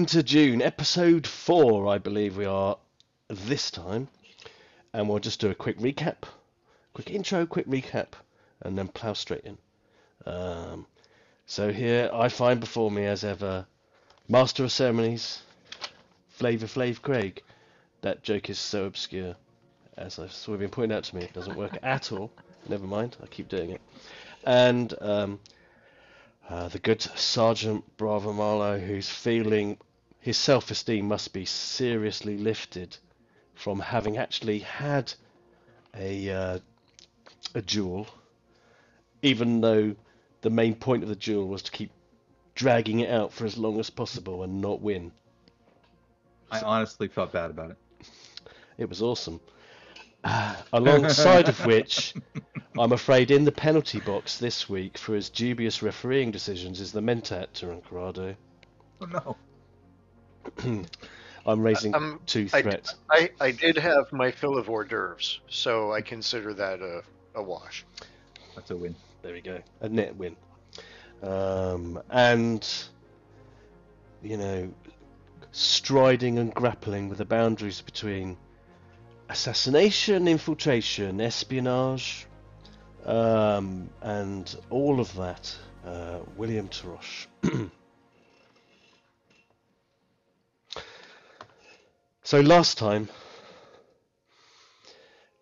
into DUNE, episode 4, I believe we are this time. And we'll just do a quick recap, quick intro, quick recap, and then plough straight in. So here I find before me, as ever, Master of Ceremonies, Flavor Flav Craig. That joke is so obscure, as I've sort of been pointed out to me. It doesn't work at all. Never mind, I keep doing it. And the good Sergeant Brava Marlo, who's feeling his self-esteem must be seriously lifted from having actually had a duel, even though the main point of the duel was to keep dragging it out for as long as possible and not win. I honestly felt bad about it. It was awesome. Alongside of which, I'm afraid in the penalty box this week for his dubious refereeing decisions is the Mentat Tiran Corrado. Oh no. I'm raising two threats. I did have my fill of hors d'oeuvres, so I consider that a wash. That's a win. There we go. A net win. And, you know, striding and grappling with the boundaries between assassination, infiltration, espionage, and all of that, William Turosh. So last time,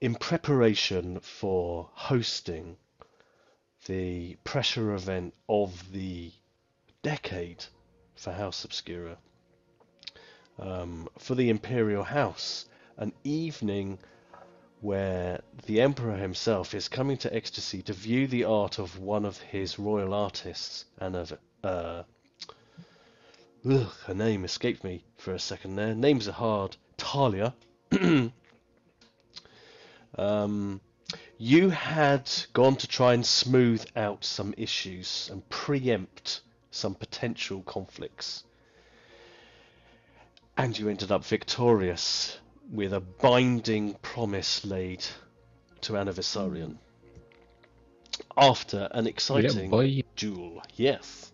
in preparation for hosting the pressure event of the decade for House Obscura, for the Imperial House, an evening where the Emperor himself is coming to Ecstasy to view the art of one of his royal artists, and of her name escaped me for a second there. Names are hard. Talia. You had gone to try and smooth out some issues and preempt some potential conflicts. And you ended up victorious with a binding promise laid to Anniversarian. After an exciting duel. Yes.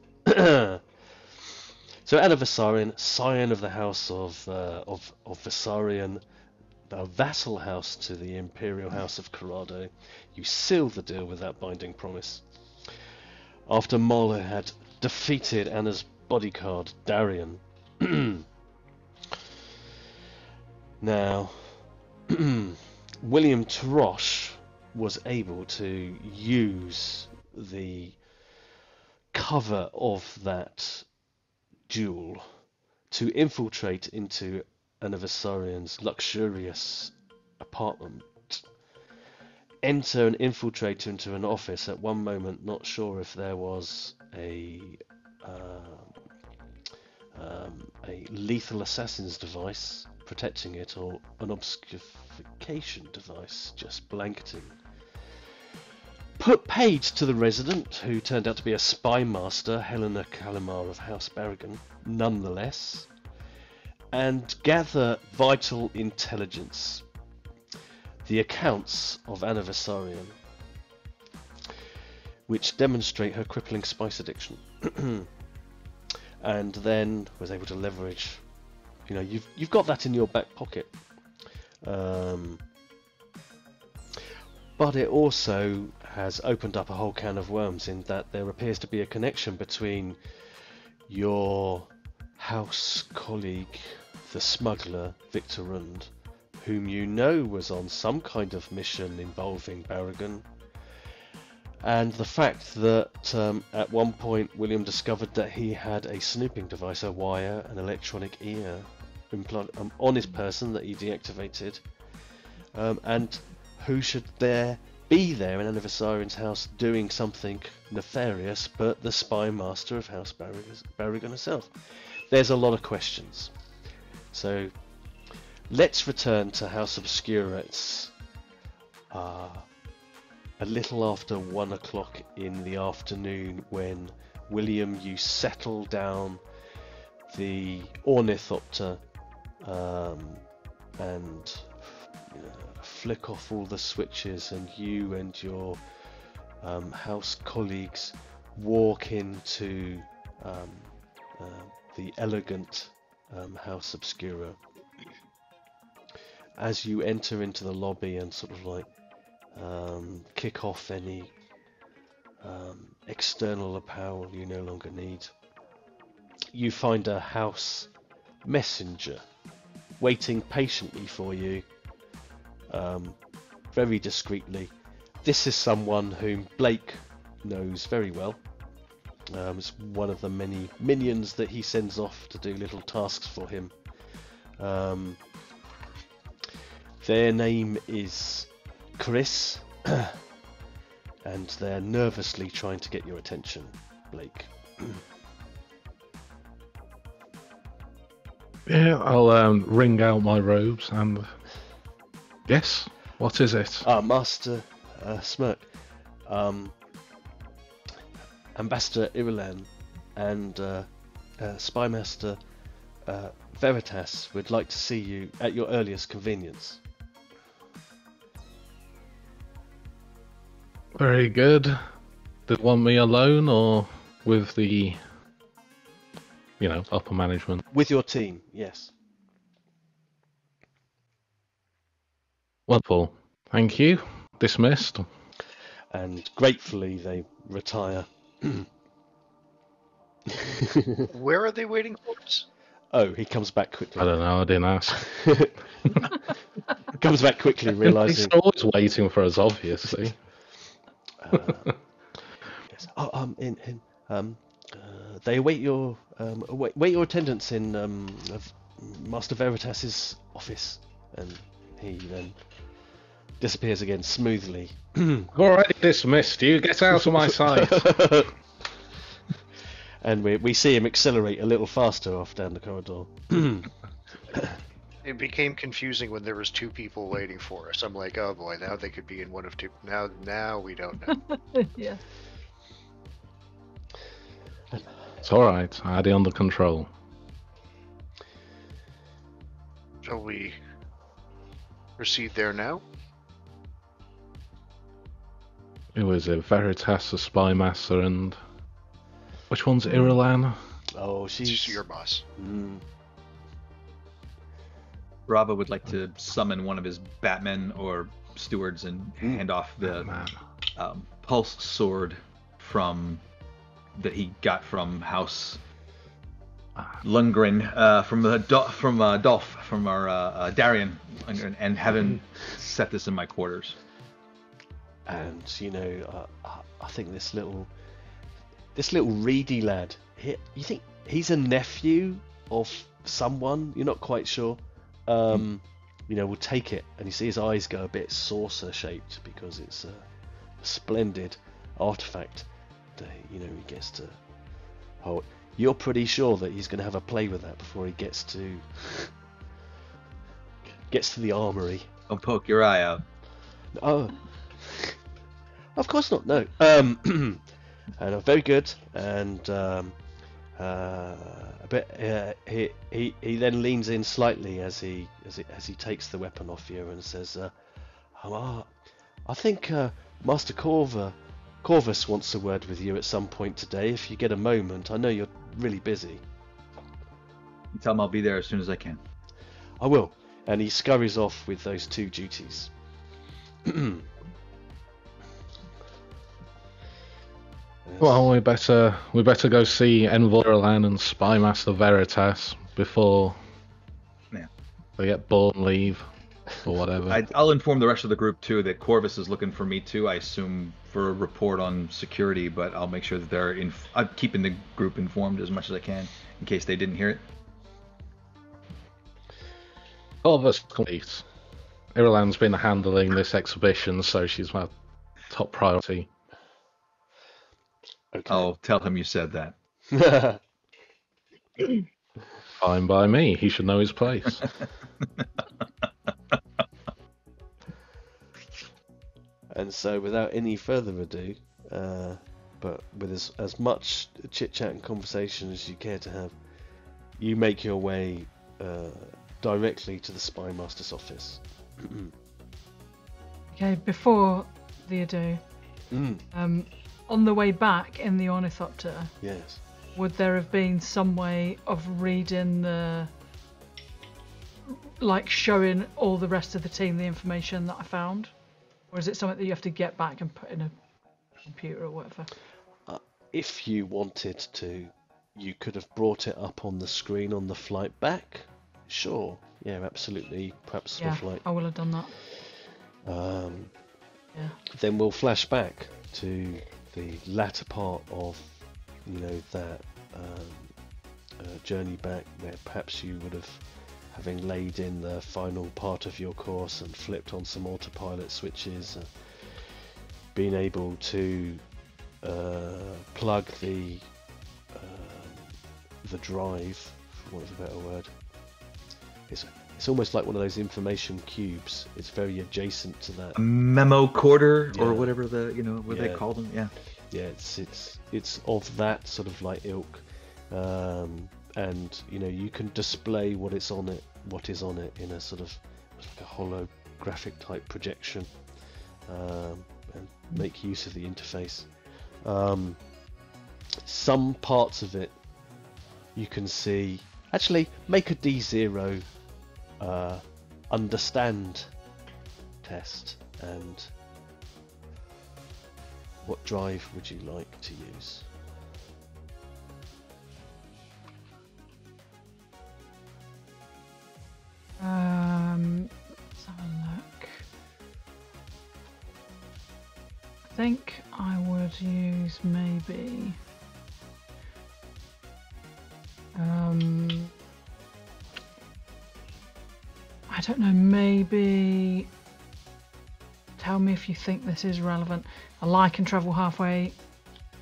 So Anniversarian, scion of the House of Vessarian, a vassal house to the Imperial House of Corrado, you sealed the deal with that binding promise. After Marlo had defeated Anna's bodyguard, Darian. Now, William Turosh was able to use the cover of that duel to infiltrate into Anniversarian's luxurious apartment, enter and infiltrate into an office, at one moment not sure if there was a lethal assassin's device protecting it or an obfuscation device just blanketing. Put paid to the resident, who turned out to be a spy master, Helena Calamar of House Barrigan, nonetheless, and gather vital intelligence, the accounts of Anniversarian, which demonstrate her crippling spice addiction, and then was able to leverage. You know, you've got that in your back pocket. But it also has opened up a whole can of worms, in that there appears to be a connection between your house colleague, the smuggler, Victor Rund, whom you know was on some kind of mission involving Barrigan, and the fact that at one point William discovered that he had a snooping device, a wire, an electronic ear on his person that he deactivated, and who should be there in Anniversarian's house doing something nefarious but the spy master of House Barrigan herself? There's a lot of questions. So let's return to House Obscura. It's a little after 1 o'clock in the afternoon when, William, you settle down the Ornithopter and flick off all the switches, and you and your house colleagues walk into the elegant House Obscura. As you enter into the lobby and sort of like kick off any external apparel you no longer need, you find a house messenger waiting patiently for you, very discreetly. This is someone whom Blake knows very well. It's one of the many minions that he sends off to do little tasks for him. Their name is Chris, and they're nervously trying to get your attention, Blake. Yeah, I'll wring out my robes and... Yes? What is it? Master Smurk, Ambassador Irilan and Spymaster Veritas would like to see you at your earliest convenience. Very good. Did you want me alone or with the, upper management? With your team, yes. Wonderful. Thank you. Dismissed. And gratefully they retire. Where are they waiting for us? Oh, he comes back quickly. I don't know, I didn't ask. Comes back quickly, realizing... He's always waiting for us, obviously. Yes. They await your wait your attendance in Master Veritas's office, and he then disappears again smoothly. Already dismissed you. Get out of my sight. And we see him accelerate a little faster off down the corridor. It became confusing when there was two people waiting for us. I'm like, oh boy, now they could be in one of two. Now we don't know. Yeah. It's alright. I had it under control. Shall we proceed there now? It was a Veritas, a Spy Master, and... Which one's Irilan? Oh, she's your boss. Brava would like to summon one of his Batmen or stewards and hand off the pulse sword that he got from House Lundgren from Dolph from our Darien, and have him set this in my quarters. And I think this little reedy lad, you think he's a nephew of someone? You're not quite sure. We'll take it, and you see his eyes go a bit saucer shaped because it's a splendid artifact that he gets to hold. You're pretty sure that he's going to have a play with that before he gets to the armory. Don't poke your eye out. Oh, of course not. No. And very good. And a bit. He then leans in slightly as he takes the weapon off you and says, "I think Master Corvus wants a word with you at some point today. If you get a moment, I know you're really busy." Tell him I'll be there as soon as I can. I will. And he scurries off with those two duties. Well, we better go see Envoy Irilan and Spy Master Veritas before they get bored and leave, or whatever. I'll inform the rest of the group too that Corvus is looking for me too. I assume for a report on security, but I'll make sure that I'm keeping the group informed as much as I can in case they didn't hear it. Corvus complete. Irilan's been handling this exhibition, so she's my top priority. Okay. I'll tell him you said that. Fine by me. He should know his place. And so, without any further ado, but with as much chit-chat and conversation as you care to have, you make your way directly to the Spy Master's office. Okay, before the ado, on the way back in the ornithopter, Yes. would there have been some way of reading the like showing all the rest of the team the information that I found, or is it something that you have to get back and put in a computer or whatever? If you wanted to, you could have brought it up on the screen on the flight back. Sure, yeah, absolutely. Perhaps Yeah, sort of like. I will have done that. Yeah. Then we'll flash back to the latter part of, that journey back, where perhaps you would have, having laid in the final part of your course and flipped on some autopilot switches, been able to plug the drive, for want of a better word. It's almost like one of those information cubes. It's very adjacent to that. A memo quarter or whatever they call them. Yeah. Yeah, it's of that sort of like ilk, and you can display what is on it in a sort of like a holographic type projection, and make use of the interface. Some parts of it you can see. Actually, make a D0 understand test, and what drive would you like to use? Let's have a look. I think I would use maybe I don't know, maybe tell me if you think this is relevant. A lie can travel halfway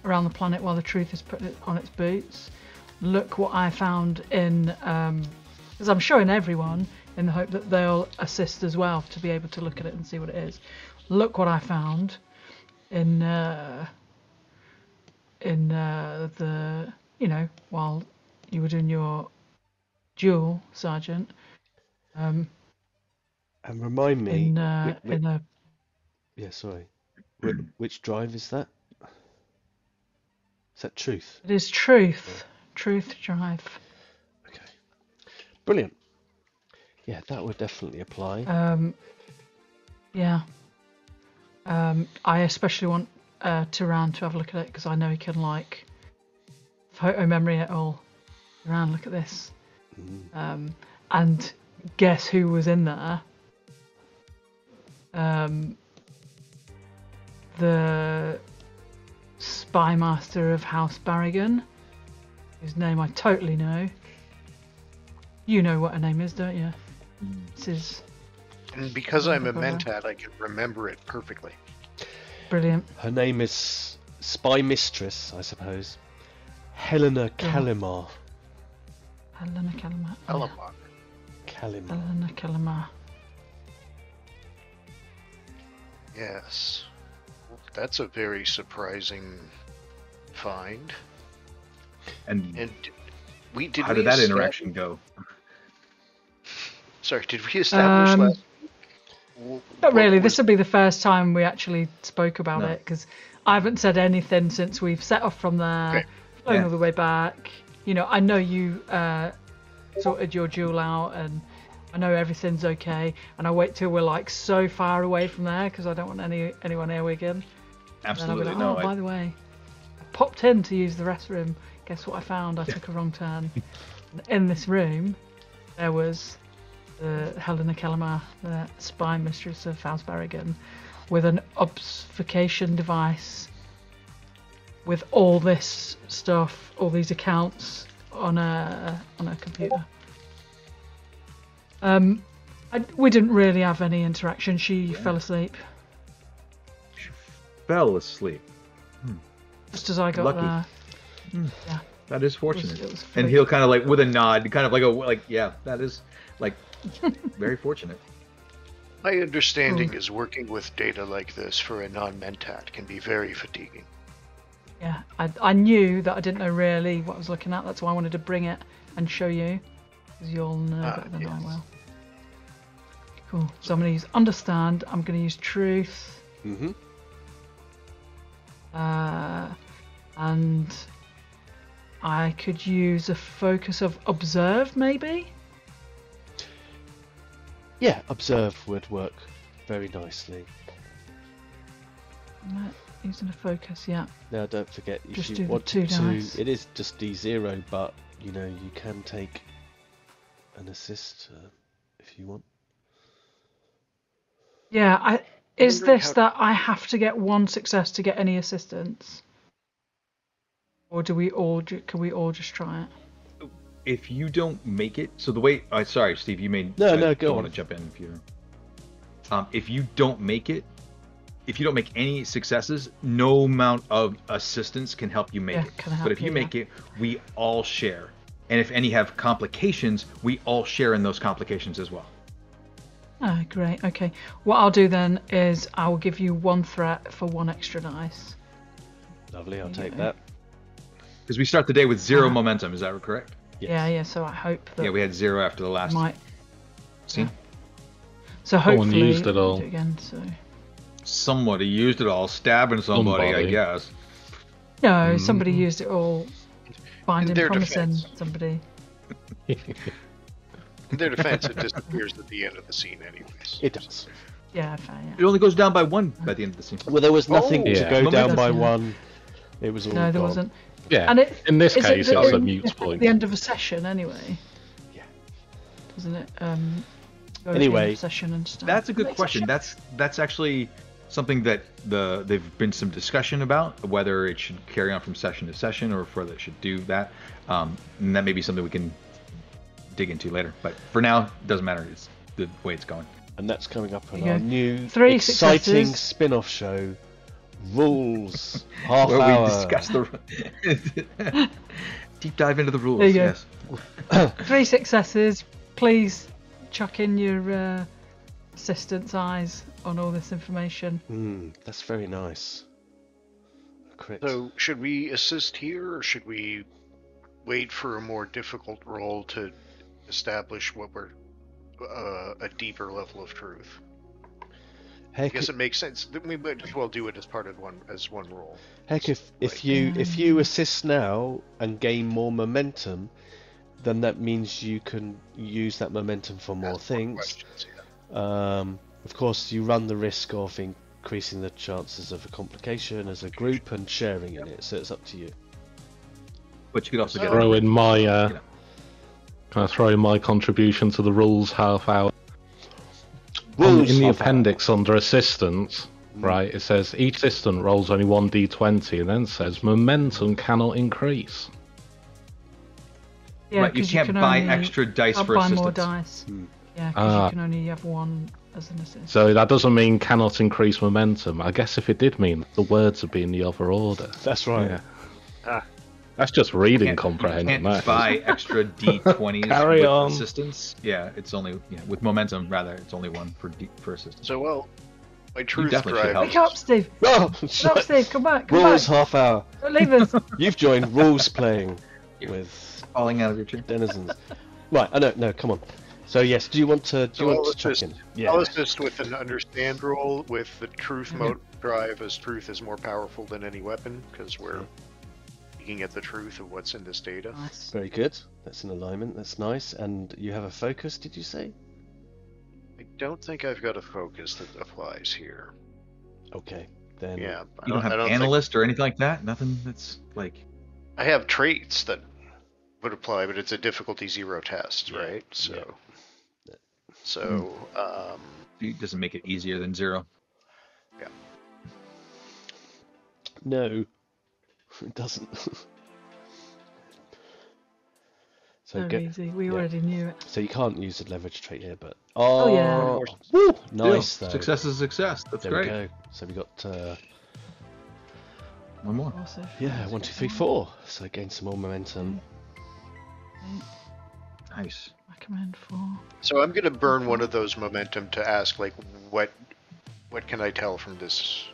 around the planet while the truth is put on its boots. Look what I found in, because I'm showing everyone in the hope that they'll assist as well to be able to look at it and see what it is. Look what I found in the, while you were doing your duel, Sergeant. And remind me. Yeah, sorry. Which drive is that? Is that truth? It is truth. Yeah. Truth drive. Okay. Brilliant. Yeah, that would definitely apply. Yeah. I especially want Tiran to have a look at it because I know he can like photo memory it all. Tiran, look at this. And guess who was in there? The spy master of House Barrigan, whose name I totally know. You know what her name is, don't you? This is. And because I'm a mentat, I can remember it perfectly. Brilliant. Her name is Spy Mistress, I suppose. Helena Calimar. Helena Calimar. Calimar. Calimar. Helena Calimar. Yes. That's a very surprising find. And how did that interaction go? Sorry, did we establish last week? Not really. This will be the first time we actually spoke about it, because I haven't said anything since we've set off from there, flown all the way back. I know you sorted your duel out, and I know everything's okay, and I wait till we're like so far away from there because I don't want anyone earwigging. Absolutely. And I'll be like, by the way, I popped in to use the restroom. Guess what I found? I took a wrong turn. In this room, there was Helena Calimar, the spy mistress of House Barrigan, with an obfuscation device with all this stuff, all these accounts on a computer. We didn't really have any interaction. She fell asleep. She fell asleep. Just as I got there. Yeah. That is fortunate. It was and he'll kind of like with a nod, kind of like yeah, that is like very fortunate. My understanding is working with data like this for a non-mentat can be very fatiguing. Yeah, I knew that I didn't know really what I was looking at. That's why I wanted to bring it and show you, because you'll know better than I will. Cool. So I'm going to use understand. I'm going to use truth. Mm-hmm. And I could use a focus of observe, maybe. Yeah, observe would work very nicely. Right, using a focus, yeah. Now, don't forget, if Just you do the want 2 to, dice. it is just D0, but you know you can take an assist if you want. Yeah, is Wondering this how- that I have to get 1 success to get any assistance? Or can we all just try it? If you don't make it, so the way, sorry, Steve, you may No, don't go want on. to jump in if you're. If you don't make it, if you don't make any successes, no amount of assistance can help you make Yeah, it. can help But if you you, make it, we all share. And if any have complications, we all share in those complications as well. Oh, great. Okay. What I'll do then is I will give you 1 threat for 1 extra dice. Lovely, I'll take Yeah. that. Because we start the day with 0 momentum, is that correct? Yes. Yeah. So I hope that Yeah, we had 0 after the last might. scene. So Someone hopefully used it all. do again. So Somebody used it all, stabbing somebody, I Somebody. guess. no, somebody used it all. Binding, their promising defense. somebody. In their defense, it disappears at the end of the scene, anyways. It does. Yeah, fair. It only goes down by 1 by the end of the scene. Well, there was nothing to yeah. go down Momentum. by Yeah. 1. It was all No, there gone. wasn't. Yeah. And it, In this is case, it it was a at mute point. the end of a session anyway. Yeah. Doesn't it? Go at the end Anyway, of session and stuff. That's a good Next question. session. That's actually something that they've been some discussion about, whether it should carry on from session to session or whether it should do that. And that may be something we can dig into later. But for now, it doesn't matter. It's the way it's going. And that's coming up on There you our go. new 3 exciting successes. spin-off show, Rules Half Where Hour. we discuss the deep dive into the rules. There you go. Yes. 3 successes. Please chuck in your assistant's eyes on all this information. That's very nice. A crit. So, should we assist here, or should we wait for a more difficult role to establish what we're a deeper level of truth? I heck, guess it makes sense. We might as well do it as part of one role. heck, if you assist now and gain more momentum, then that means you can use that momentum for more Ask more things. questions, yeah. Of course, you run the risk of increasing the chances of a complication as a group and sharing in it. So it's up to you. But you could also get Throw in my know. can I throw in my contribution to the rules half hour? Rules In the half hour. appendix under assistance, right, it says each assistant rolls only 1d20 and then says momentum cannot increase. Yeah, Right, you 'cause can't can buy only- extra dice can't for buy assistance. more dice. Yeah, because Ah. you can only have 1 as an assist. So that doesn't mean cannot increase momentum. I guess if it did mean the words would be in the other order. That's right. Yeah. Ah. That's just reading You comprehension. can't that is. buy extra d20s Carry with on. assistance. Yeah, it's only with momentum rather. It's only 1 for assistance. So, well, my truth definitely should drive. Wake up, Steve! Oh, Wake up, Steve! Come back! Come Rules back! half hour. Don't leave us! You've joined rules playing with Falling out of your chair. Denizens. Right, I know. No, come on. So yes, do you want to check in? I'll assist with an understand roll with the truth mode drive, as truth is more powerful than any weapon, because we're looking at the truth of what's in this data. Nice. Very good. That's an alignment. That's nice. And you have a focus, did you say? I don't think I've got a focus that applies here. Okay, then. Yeah, You don't have I don't think- analyst or anything like that. Nothing that's like. I have traits that would apply, but it's a difficulty 0 test, Yeah, right? So, yeah. so It doesn't make it easier than 0. No, it doesn't. So So easy. We already knew it. So you can't use the leverage trait here, but Oh, yeah. woo, nice Still, though. success is success. That's There great. we go. So we got 1 more. Also, yeah, 1, 2, 3, 4. So gain some more momentum. Nice. Recommend 4. So I'm gonna burn one of those momentum to ask, like, what can I tell from this,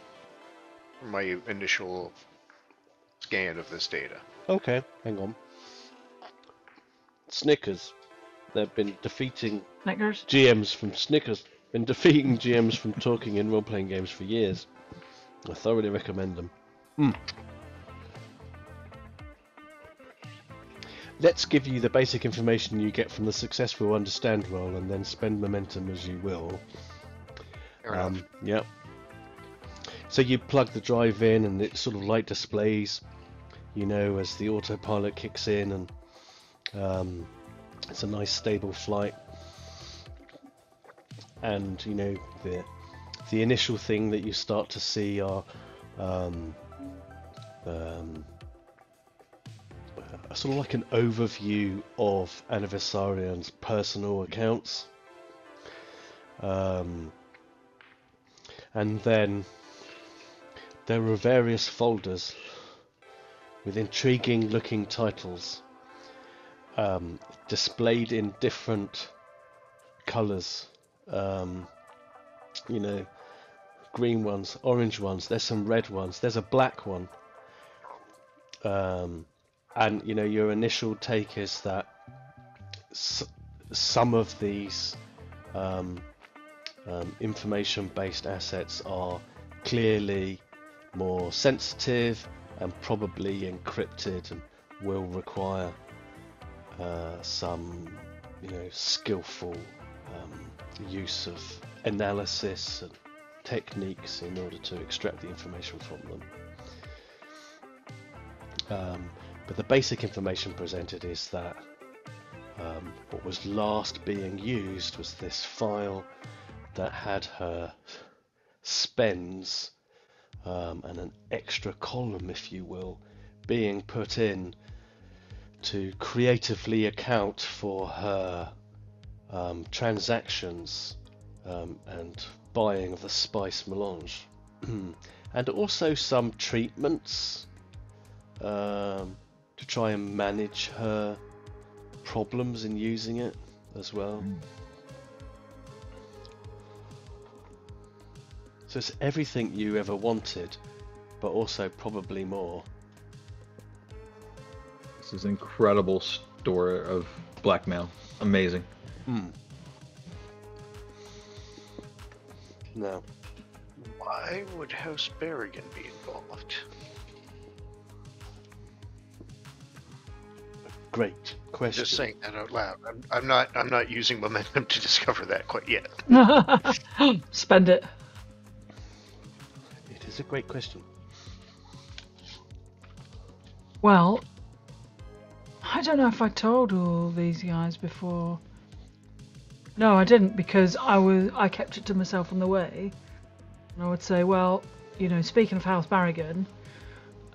from my initial scan of this data? Okay, hang on. Snickers. They've been defeating Snickers? GMs from Snickers. Been defeating GMs from talking in role-playing games for years. I thoroughly recommend them. let's give you the basic information you get from the successful understand roll, and then spend momentum as you will. Fair enough. Yep. So you plug the drive in, and it sort of light displays, you know, as the autopilot kicks in, and it's a nice stable flight. And you know, the initial thing that you start to see are sort of like an overview of Anniversarian's personal accounts, and then there are various folders with intriguing looking titles, displayed in different colours. You know, green ones, orange ones, there's some red ones, there's a black one. And you know, your initial take is that some of these information-based assets are clearly more sensitive and probably encrypted, and will require some, you know, skillful use of analysis and techniques in order to extract the information from them. But the basic information presented is that what was last being used was this file that had her spends and an extra column, if you will, being put in to creatively account for her transactions and buying of the spice melange, and also some treatments to try and manage her problems in using it as well. So it's everything you ever wanted, but also probably more. This is an incredible store of blackmail. Amazing. Now, Why would House Barrigan be involved? great question. Just saying that out loud. I'm not using momentum to discover that quite yet. Spend it. It is a great question. Well, I don't know if I told all these guys before. No, I didn't, because I kept it to myself on the way. And I would say, well, you know, speaking of House Barrigan,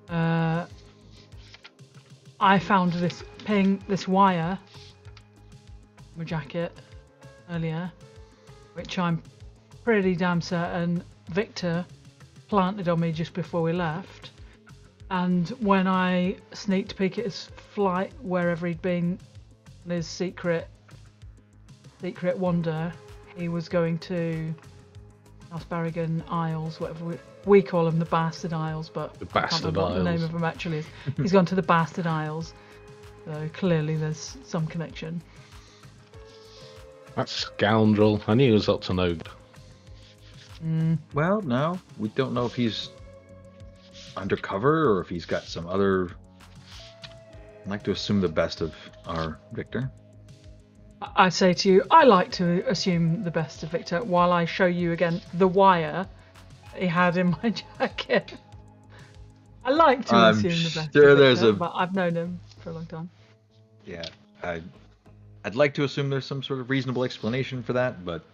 I found this wire in my jacket earlier, which I'm pretty damn certain Victor planted on me just before we left. And when I sneaked peek at his flight, wherever he'd been, on his secret wander, he was going to House Barrigan Isles, whatever we call them, the Bastard Isles, but The I can't Bastard remember what the name Isles. of them actually is. He's gone to the Bastard Isles, so clearly there's some connection. That scoundrel. I knew he was up to no good. Well, no, we don't know if he's undercover or if he's got some other. I'd like to assume the best of our Victor. I say to you, I like to assume the best of Victor while I show you again the wire he had in my jacket. I like to I'm assume the best sure of there's Victor, a- but I've known him for a long time. Yeah, I'd like to assume there's some sort of reasonable explanation for that, but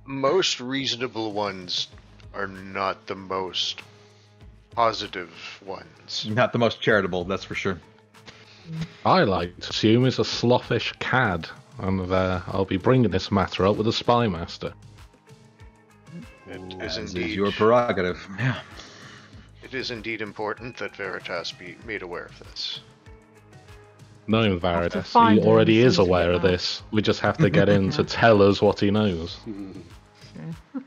Most reasonable ones are not the most positive ones. not the most charitable, that's for sure. I like to assume he's a sloffish cad, and I'll be bringing this matter up with the spy master. It is As indeed is your prerogative. Yeah. It is indeed important that Veritas be made aware of this. Knowing Veritas, find he him already as is soon as we aware get of back. this. We just have to get him to tell us what he knows. Yeah.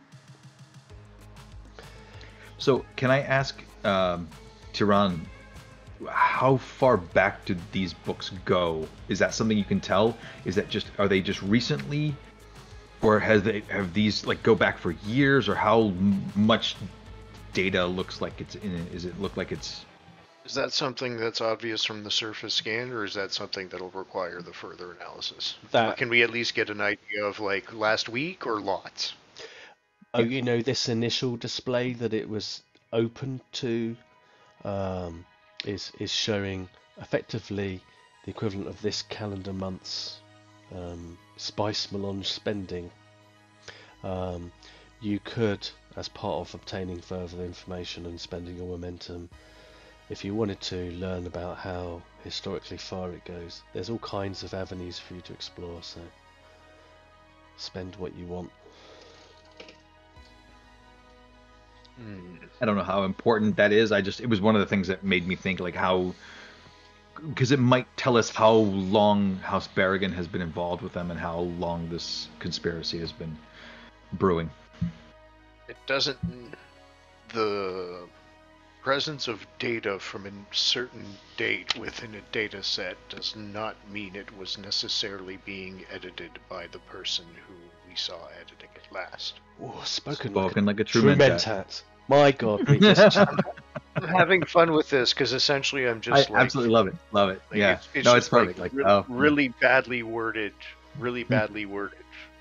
So, can I ask Tiran, how far back did these books go? Is that something you can tell? Is that just, are they just recently, or have these like go back for years, or how much data looks like it's in it? Does it look like it's Is that something that's obvious from the surface scan, or is that something that'll require the further analysis? Or can we at least get an idea of, like, last week or lots? Oh, you know, this initial display that it was open to is showing effectively the equivalent of this calendar month's spice melange spending. You could, as part of obtaining further information and spending your momentum, if you wanted to learn about how historically far it goes, there's all kinds of avenues for you to explore, so spend what you want. I don't know how important that is. It was one of the things that made me think, like, how, because it might tell us how long House Barrigan has been involved with them and how long this conspiracy has been brewing. It doesn't. The presence of data from a certain date within a data set does not mean it was necessarily being edited by the person who we saw editing it last. Oh, spoken like a true mentat. My God, we just... I'm having fun with this because essentially I'm just I absolutely love it. Like, yeah. It's perfect. Like, really badly worded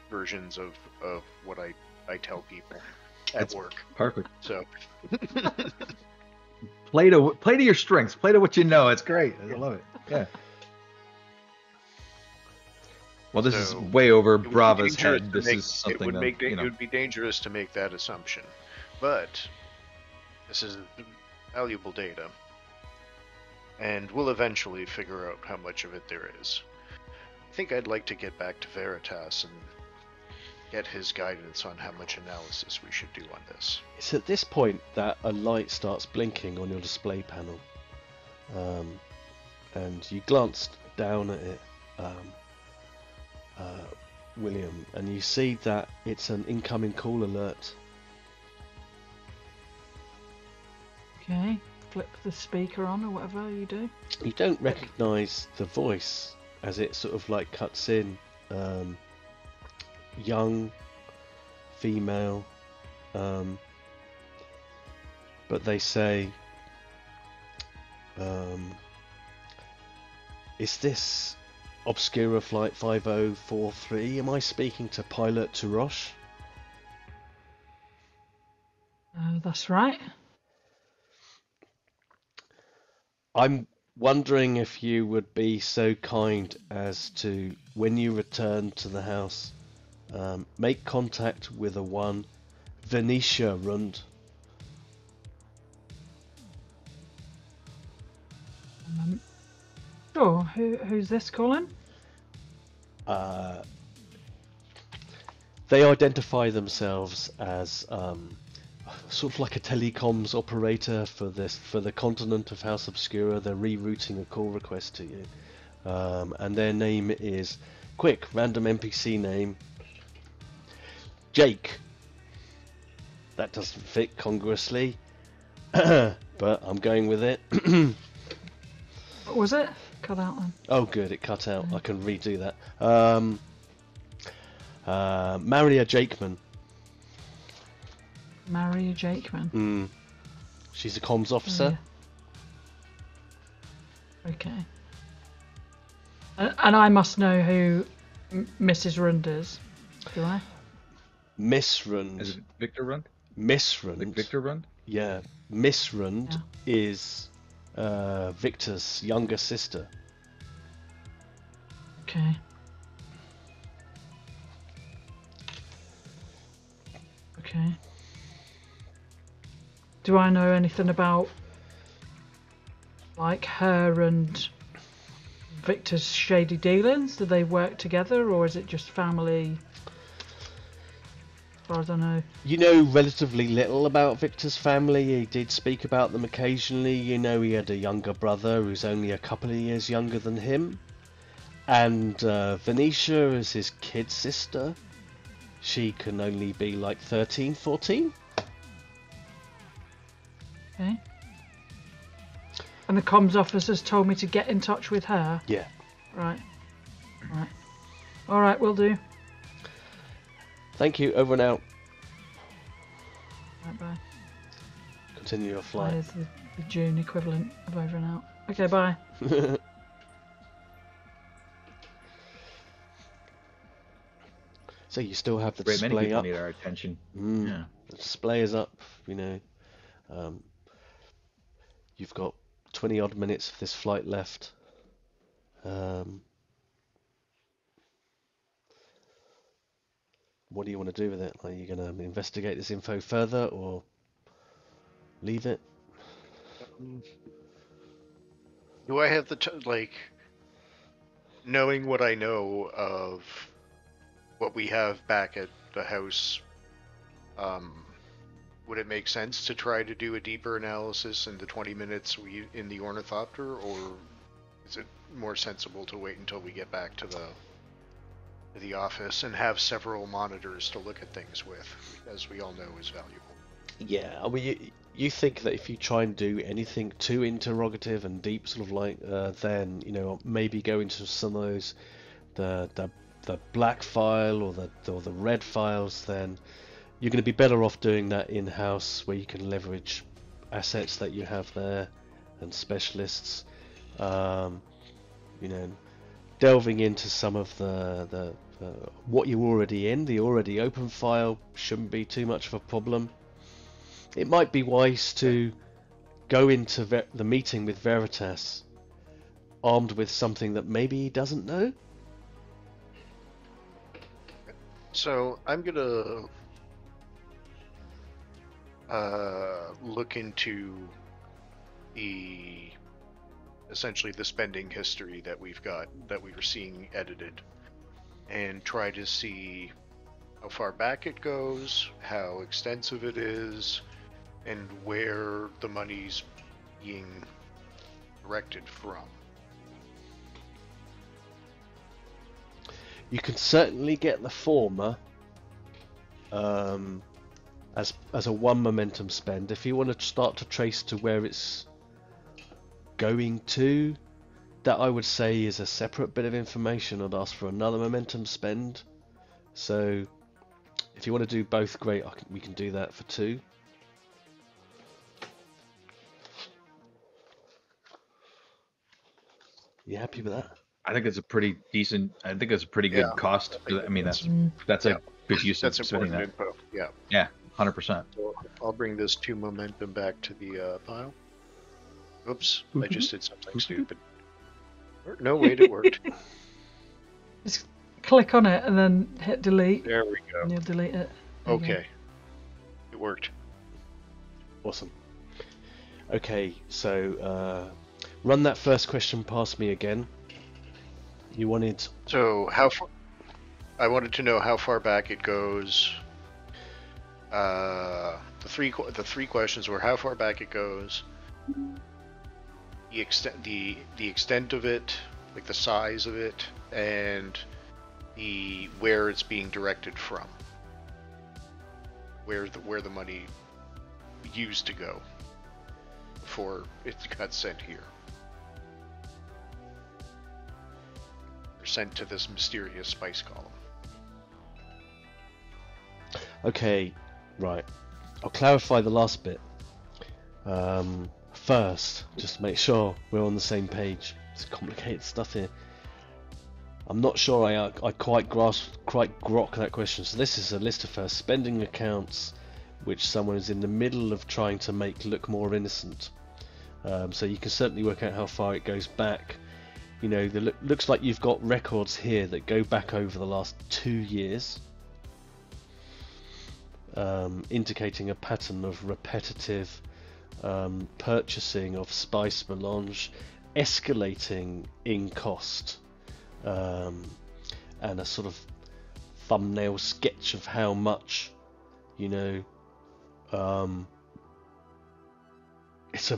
versions of what I tell people at work. Perfect. So play to your strengths. Play to what you know. It's great. I love it. Yeah. Well, this is way over Brava's head. This is something it would be dangerous to make that assumption, but this is valuable data, and we'll eventually figure out how much of it there is. I think I'd like to get back to Veritas and get his guidance on how much analysis we should do on this. It's at this point that a light starts blinking on your display panel, and you glanced down at it, William, and you see that it's an incoming call alert. Okay, flip the speaker on or whatever you do. You don't recognise the voice as it sort of like cuts in. Young, female, but they say, is this Obscura Flight 5043? Am I speaking to Pilot Turosh? That's right. I'm wondering if you would be so kind as to, when you return to the house, make contact with a one Venetia Rund. Sure. Who's this calling? They identify themselves as sort of like a telecoms operator for the continent of House Obscura. They're rerouting a call request to you, and their name is, quick, random NPC name, Jake. That doesn't fit congruously, but I'm going with it. What was it? Cut out then. Oh good, it cut out. I can redo that. Maria Jakeman. Maria Jakeman. She's a comms officer. Yeah. Okay. And I must know who Mrs. Rund is, do I? Miss Rund. Is it Victor Rund? Miss Rund. Like Victor Rund? Yeah. Miss Rund is Victor's younger sister. Okay. Okay. Do I know anything about, like, her and Victor's shady dealings? Do they work together, or is it just family? As far as I know. You know relatively little about Victor's family. He did speak about them occasionally. You know he had a younger brother who's only a couple of years younger than him. And Venetia is his kid sister. She can only be like 13, 14. Okay. And the comms officers told me to get in touch with her? Yeah. Right. Right. Alright, will do. Thank you, over and out. Right, bye. Continue your flight. Bye, the DUNE equivalent of over and out. Okay, bye. So you still have the Many display people up. need our attention. Yeah. The display is up. You've got 20 odd minutes of this flight left. What do you want to do with it? Are you going to investigate this info further or leave it? Do I have the knowing what I know of what we have back at the house, would it make sense to try to do a deeper analysis in the 20 minutes in the ornithopter, or is it more sensible to wait until we get back to the office and have several monitors to look at things with, as we all know is valuable? Yeah, I mean, you think that if you try and do anything too interrogative and deep, sort of then maybe go into some of those the black file or the red files, then you're going to be better off doing that in-house, where you can leverage assets that you have there and specialists. Delving into some of the what you're already in, the already open file shouldn't be too much of a problem. It might be wise to go into the meeting with Veritas armed with something that maybe he doesn't know. So I'm gonna look into essentially the spending history that we've got, that we were seeing edited, and try to see how far back it goes, how extensive it is, and where the money's being directed from. You can certainly get the former as a one momentum spend. If you want to start to trace to where it's going to, that I would say is a separate bit of information. I'd ask for another momentum spend. So if you want to do both, great, we can do that for 2. You happy with that? I think it's a pretty decent. I think it's a pretty good cost. I mean, that's a good use of spending that. Info. Yeah. Yeah, 100%. So I'll bring this 2 momentum back to the pile. Oops, I just did something stupid. No, wait, it worked. Just click on it and then hit delete. There we go. And you'll delete it. Okay. It worked. Awesome. Okay, so run that first question past me again. You wanted... So how far... I wanted to know how far back it goes. The three questions were how far back it goes, the extent of it, like the size of it, and where it's being directed from, where the money used to go before it got sent here, or sent to this mysterious spice column. Okay, right. I'll clarify the last bit. First, just to make sure we're on the same page. It's complicated stuff here. I'm not sure I quite grok that question. So this is a list of first spending accounts which someone is in the middle of trying to make look more innocent. So you can certainly work out how far it goes back. Looks like you've got records here that go back over the last 2 years. Indicating a pattern of repetitive purchasing of spice melange, escalating in cost, and a sort of thumbnail sketch of how much, it's a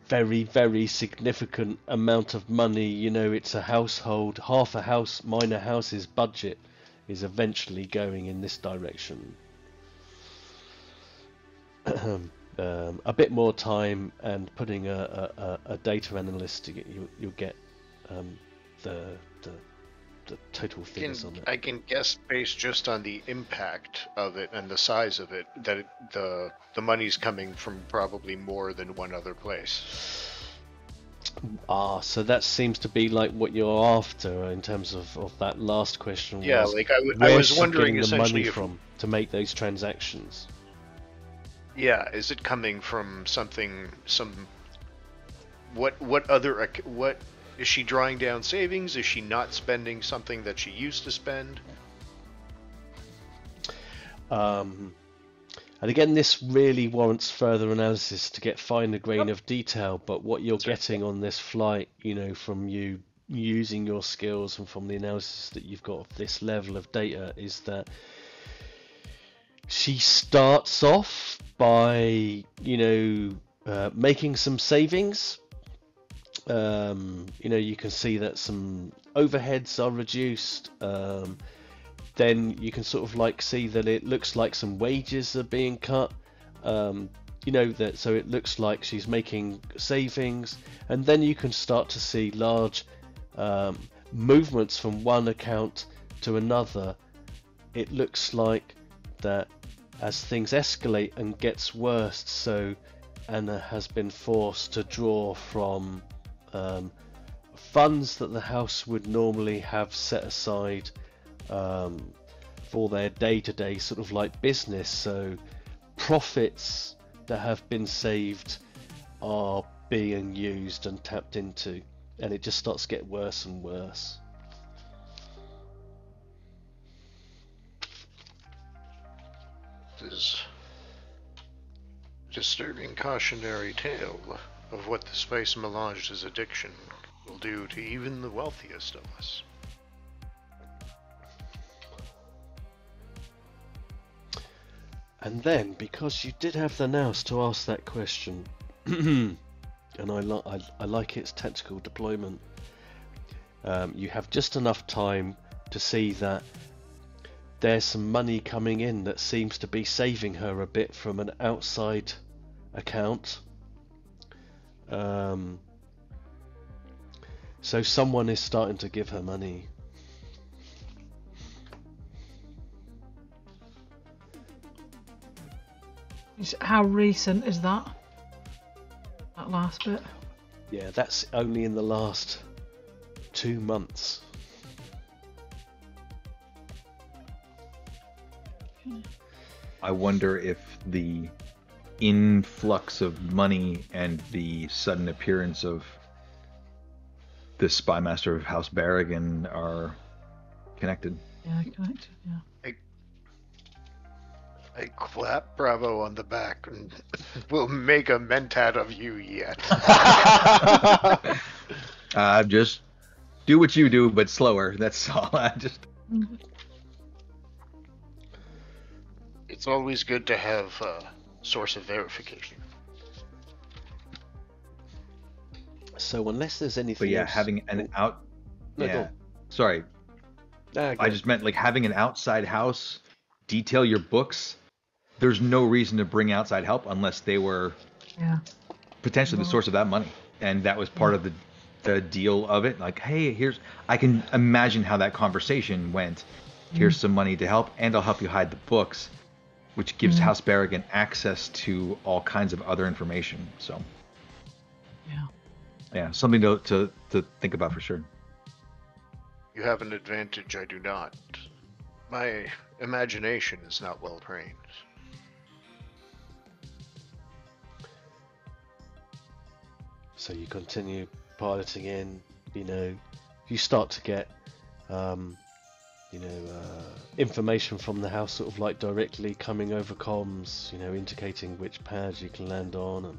very, very significant amount of money. It's a household, half a minor house's budget is eventually going in this direction. A bit more time and putting a data analyst, you'll get the the total figures on it. I can guess based just on the impact of it and the size of it that the money's coming from probably more than one other place. So that seems to be like what you're after in terms of that last question. Yeah, was, like I where's was she wondering getting the money essentially from to make those transactions. Yeah, is it coming from what is she drawing down savings? Is she not spending something that she used to spend? And again, this really warrants further analysis to get finer grain of detail, but what you're getting on this flight, from you using your skills and from the analysis that you've got of this level of data, is that she starts off by, making some savings. You can see that some overheads are reduced. Then you can sort of see that it looks like some wages are being cut. So it looks like she's making savings, and then you can start to see large movements from one account to another. It looks like that as things escalate and gets worse, so Anna has been forced to draw from funds that the house would normally have set aside for their day-to-day sort of business. So profits that have been saved are being used and tapped into, and it just starts to get worse and worse. This disturbing cautionary tale of what the spice melange's addiction will do to even the wealthiest of us. And then, because you did have the nous to ask that question, and I like its tactical deployment, you have just enough time to see that there's some money coming in that seems to be saving her a bit from an outside account. So someone is starting to give her money. How recent is that? That last bit? Yeah, that's only in the last 2 months. I wonder if the influx of money and the sudden appearance of the spy master of House Barrigan are connected. Yeah, connected, yeah. I clap Bravo on the back and we'll make a mentat of you yet. Just do what you do, but slower. That's all. It's always good to have a source of verification. So unless there's anything But yeah, else... having an out... No, yeah. Sorry. I just meant having an outside house detail your books. There's no reason to bring outside help unless they were potentially the source of that money. And that was part of the deal of it. Hey, I can imagine how that conversation went. Here's some money to help, and I'll help you hide the books, which gives House Barrigan access to all kinds of other information. So, yeah, something to think about for sure. You have an advantage I do not. My imagination is not well trained. So you continue piloting in, you start to get, information from the house sort of directly coming over comms, indicating which pads you can land on,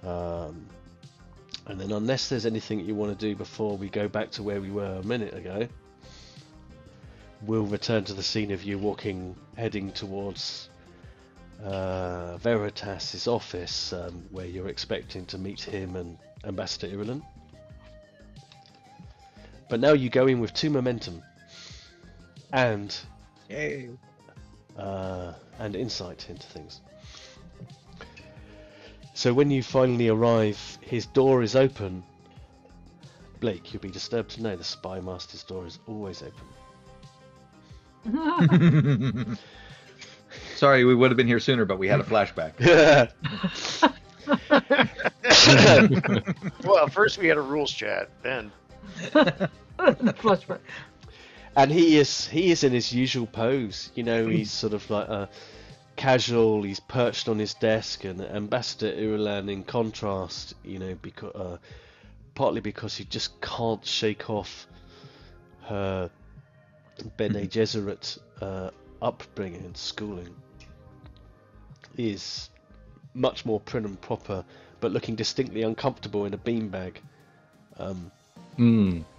and then unless there's anything you want to do before we go back to where we were a minute ago, we'll return to the scene of you heading towards Veritas's office, where you're expecting to meet him and Ambassador Irulan. But now you go in with 2 momentum and insight into things. So when you finally arrive, his door is open, Blake, you'll be disturbed to know the Spy Master's door is always open. Sorry, we would have been here sooner, but we had a flashback. Well, first we had a rules chat, then The flashback. And he is in his usual pose. You know, he's sort of like a casual. He's perched on his desk, and Ambassador Irulan, in contrast, you know, because partly because he just can't shake off her Bene Gesserit upbringing and schooling, is much more prim and proper, but looking distinctly uncomfortable in a beanbag. I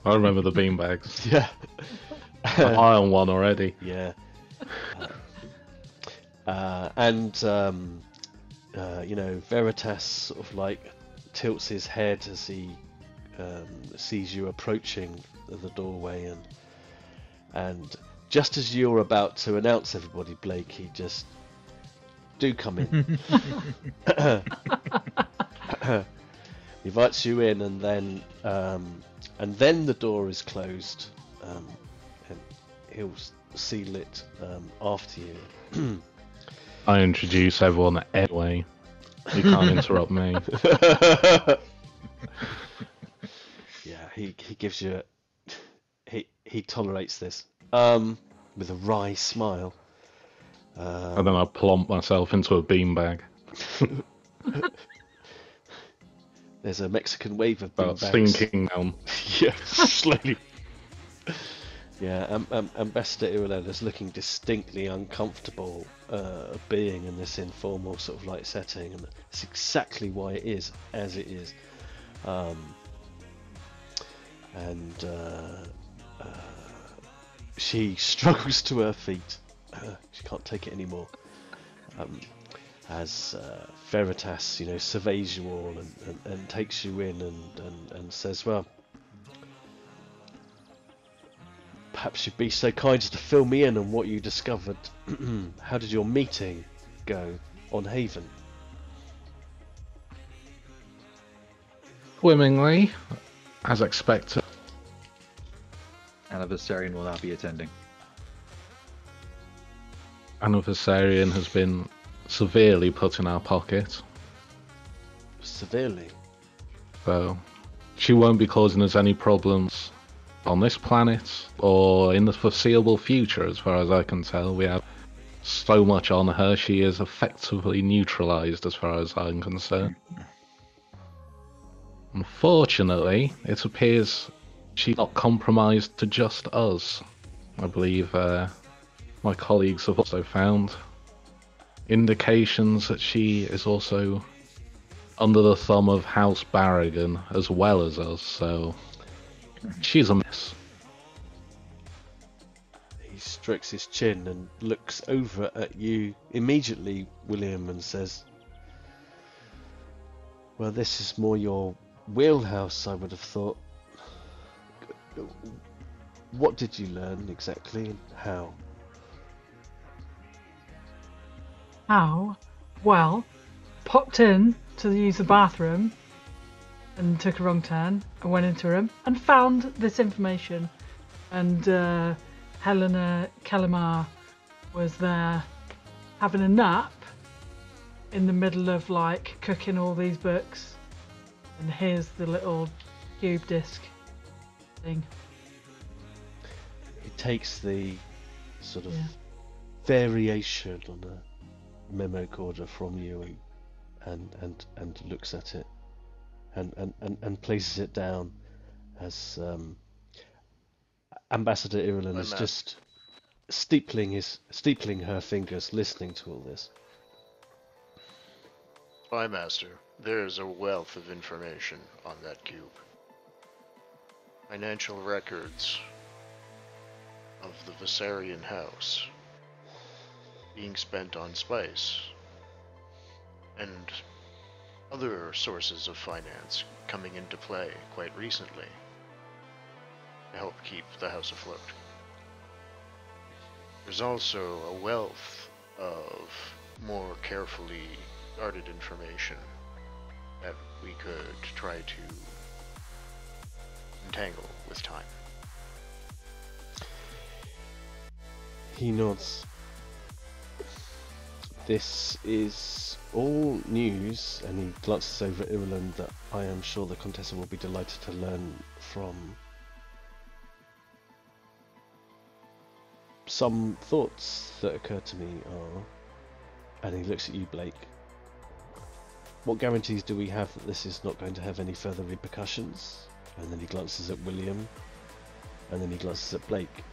remember the beanbags. Yeah. I'm high on one already. Yeah. You know, Veritas sort of like tilts his head as he sees you approaching the doorway, and just as you're about to announce everybody, Blake, he just do come in. He invites you in, and then the door is closed, and he'll seal it after you. I introduce everyone anyway. You can't interrupt me. Yeah, he gives you he tolerates this with a wry smile. And then I plump myself into a beanbag. There's a Mexican wave of About beanbags. sinking down. Yeah, slowly. Yeah, Ambassador Irulan is looking distinctly uncomfortable being in this informal sort of like setting, and it's exactly why it is as it is. She struggles to her feet. She can't take it anymore. As Veritas, you know, surveys you all and takes you in and says, well, perhaps you'd be so kind as to fill me in on what you discovered. How did your meeting go on Haven? Swimmingly, as expected. And a Viserion will not be attending. An Viserion has been severely put in our pocket. Severely? So, she won't be causing us any problems on this planet or in the foreseeable future, as far as I can tell. We have so much on her, she is effectively neutralized as far as I'm concerned. Unfortunately, it appears she's not compromised to just us. I believe my colleagues have also found indications that she is also under the thumb of House Barrigan as well as us, so she's a mess. He strokes his chin and looks over at you immediately, William, and says, well, this is more your wheelhouse, I would have thought. What did you learn exactly, and how? How? Well, popped in to use the bathroom and took a wrong turn and went into a room and found this information. And Helena Kellamar was there having a nap in the middle of like cooking all these books. And here's the little cube disc thing. He takes the sort of variation on a memo order from you and looks at it and places it down as Ambassador Irulan is just steepling her fingers, listening to all this. Spy Master, there is a wealth of information on that cube. Financial records of the Viserion house being spent on spice, and other sources of finance coming into play quite recently to help keep the house afloat. There's also a wealth of more carefully guarded information that we could try to entangle with time. He nods. This is all news, and he glances over at Ireland that I am sure the Contessa will be delighted to learn from. Some thoughts that occur to me are, and he looks at you, Blake, what guarantees do we have that this is not going to have any further repercussions? And then he glances at William, and then he glances at Blake.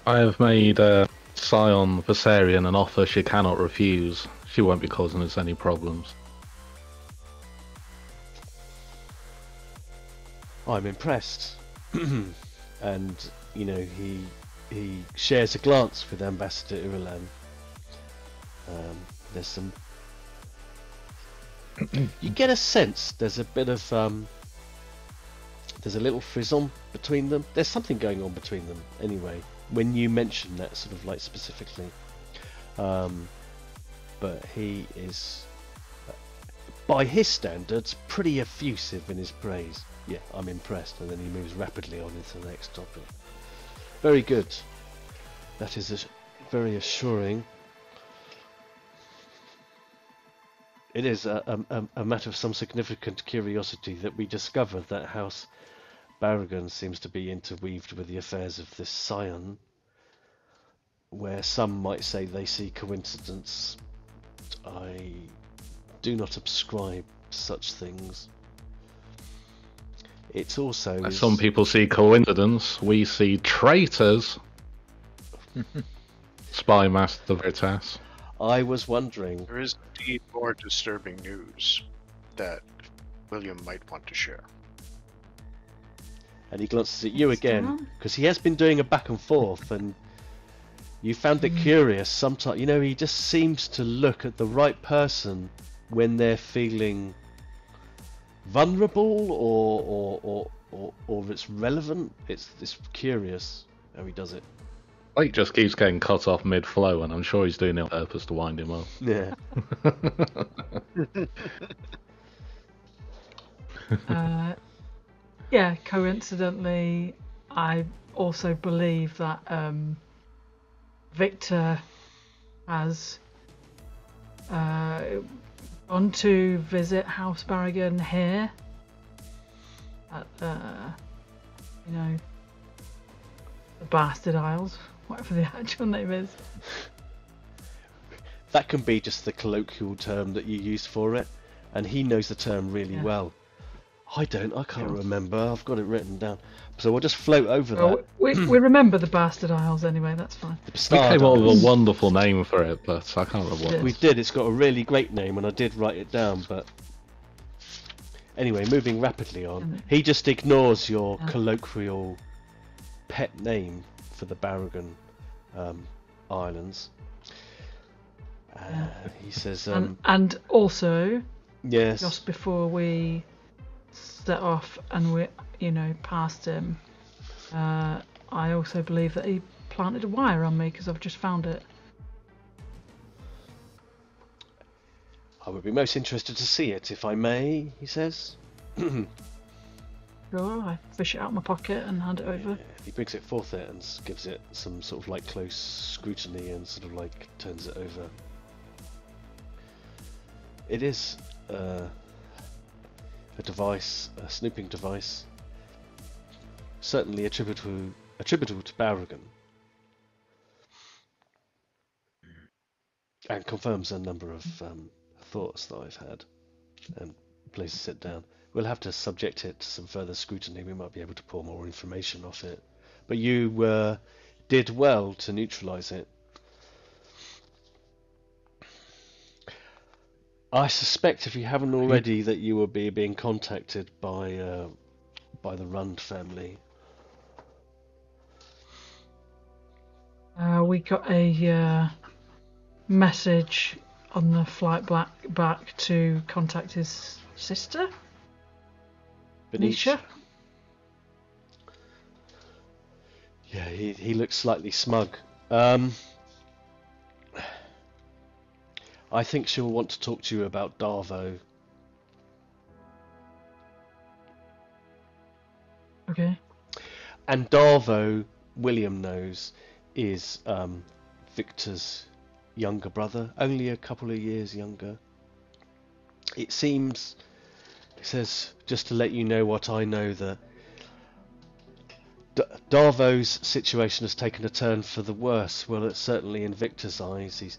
I have made Scion Viserion an offer she cannot refuse. She won't be causing us any problems. I'm impressed. And, you know, he shares a glance with Ambassador Irulan. There's some... you get a sense there's a bit of... there's a little frisson between them. There's something going on between them, anyway, when you mention that sort of like specifically. But he is, by his standards, pretty effusive in his praise. Yeah, I'm impressed. And then he moves rapidly on into the next topic. Very good. That is very assuring. It is a matter of some significant curiosity that we discover that House Barrigan seems to be interweaved with the affairs of this scion, where some might say they see coincidence. I do not ascribe such things. It's also... Some people see coincidence, we see traitors. Spy Master Veritas. I was wondering... There is indeed more disturbing news that William might want to share. And he glances at you again, because he has been doing a back and forth, and you found it curious sometimes. You know, he just seems to look at the right person when they're feeling vulnerable or it's relevant. It's curious how he does it. Blake just keeps getting cut off mid-flow, and I'm sure he's doing it on purpose to wind him up. Yeah. Yeah, coincidentally, I also believe that Victor has gone to visit House Barrigan here at you know, the Bastard Isles, whatever the actual name is. That can be just the colloquial term that you use for it, and he knows the term really well. I don't. I can't remember. I've got it written down, so we'll just float over that. We remember the Bastard Isles anyway. That's fine. We came up with a wonderful name for it, but I can't remember what. We did. It's got a really great name, and I did write it down. But anyway, moving rapidly on, he just ignores your colloquial pet name for the Barrigan Islands. He says, and also, yes, just before we set off and we, past him, I also believe that he planted a wire on me because I've just found it. I would be most interested to see it, if I may, he says. Sure, I fish it out of my pocket and hand it over. He brings it forth there and gives it some sort of like close scrutiny and sort of like turns it over. It is a device, a snooping device, certainly attributable to Barrigan, and confirms a number of thoughts that I've had, and places it down. We'll have to subject it to some further scrutiny. We might be able to pull more information off it, but you did well to neutralise it. I suspect, if you haven't already, that you will be being contacted by the Rund family. We got a message on the flight back to contact his sister, Benicia. Yeah, he looks slightly smug. I think she'll want to talk to you about Darvo. Okay. And Darvo, William knows, is Victor's younger brother, only a couple of years younger. It seems, he says, just to let you know what I know, that Darvo's situation has taken a turn for the worse. Well, it's certainly in Victor's eyes. He's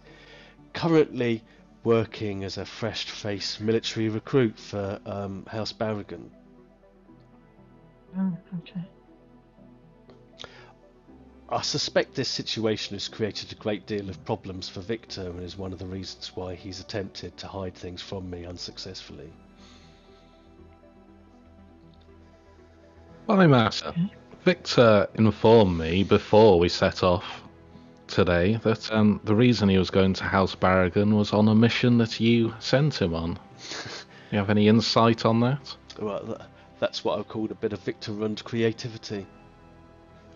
currently working as a fresh-faced military recruit for House Barrigan. Oh, okay. I suspect this situation has created a great deal of problems for Victor and is one of the reasons why he's attempted to hide things from me unsuccessfully. Well, Master, Victor informed me before we set off today that the reason he was going to House Barrigan was on a mission that you sent him on. You have any insight on that? Well, that's what I called a bit of Victor-run creativity.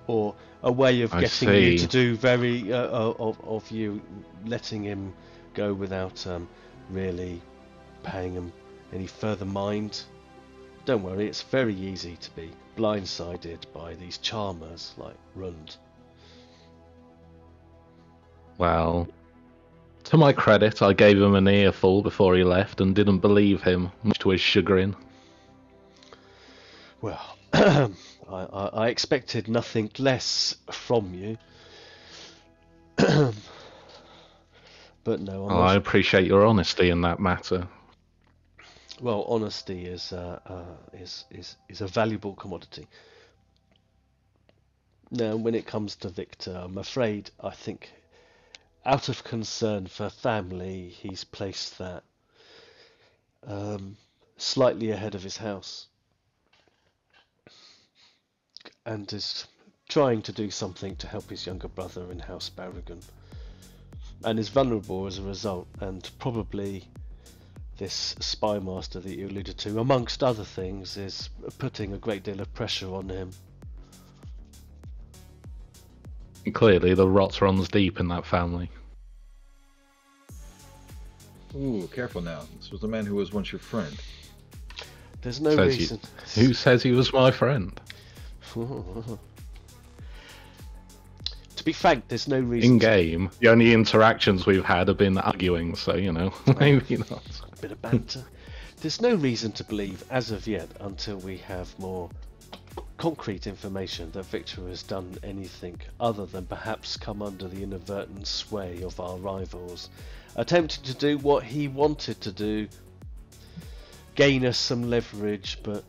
Or a way of getting you to do very of you letting him go without really paying him any further mind. Don't worry, it's very easy to be blindsided by these charmers like Rund. Well, to my credit, I gave him an earful before he left and didn't believe him, much to his chagrin. Well, I expected nothing less from you. But no, I appreciate your honesty in that matter. Well, honesty is a valuable commodity. Now, when it comes to Victor, I'm afraid, I think, out of concern for family, he's placed that slightly ahead of his house. And is trying to do something to help his younger brother in House Barrigan. And is vulnerable as a result, and probably this spy master that you alluded to, amongst other things, is putting a great deal of pressure on him. Clearly the rot runs deep in that family. Ooh, careful now. This was the man who was once your friend. There's no reason. Who says he was my friend? To be frank, there's no reason. In game, the only interactions we've had have been arguing, so you know, maybe not. A bit of banter. There's no reason to believe, as of yet, until we have more concrete information, that Victor has done anything other than perhaps come under the inadvertent sway of our rivals, attempting to do what he wanted to do, gain us some leverage, but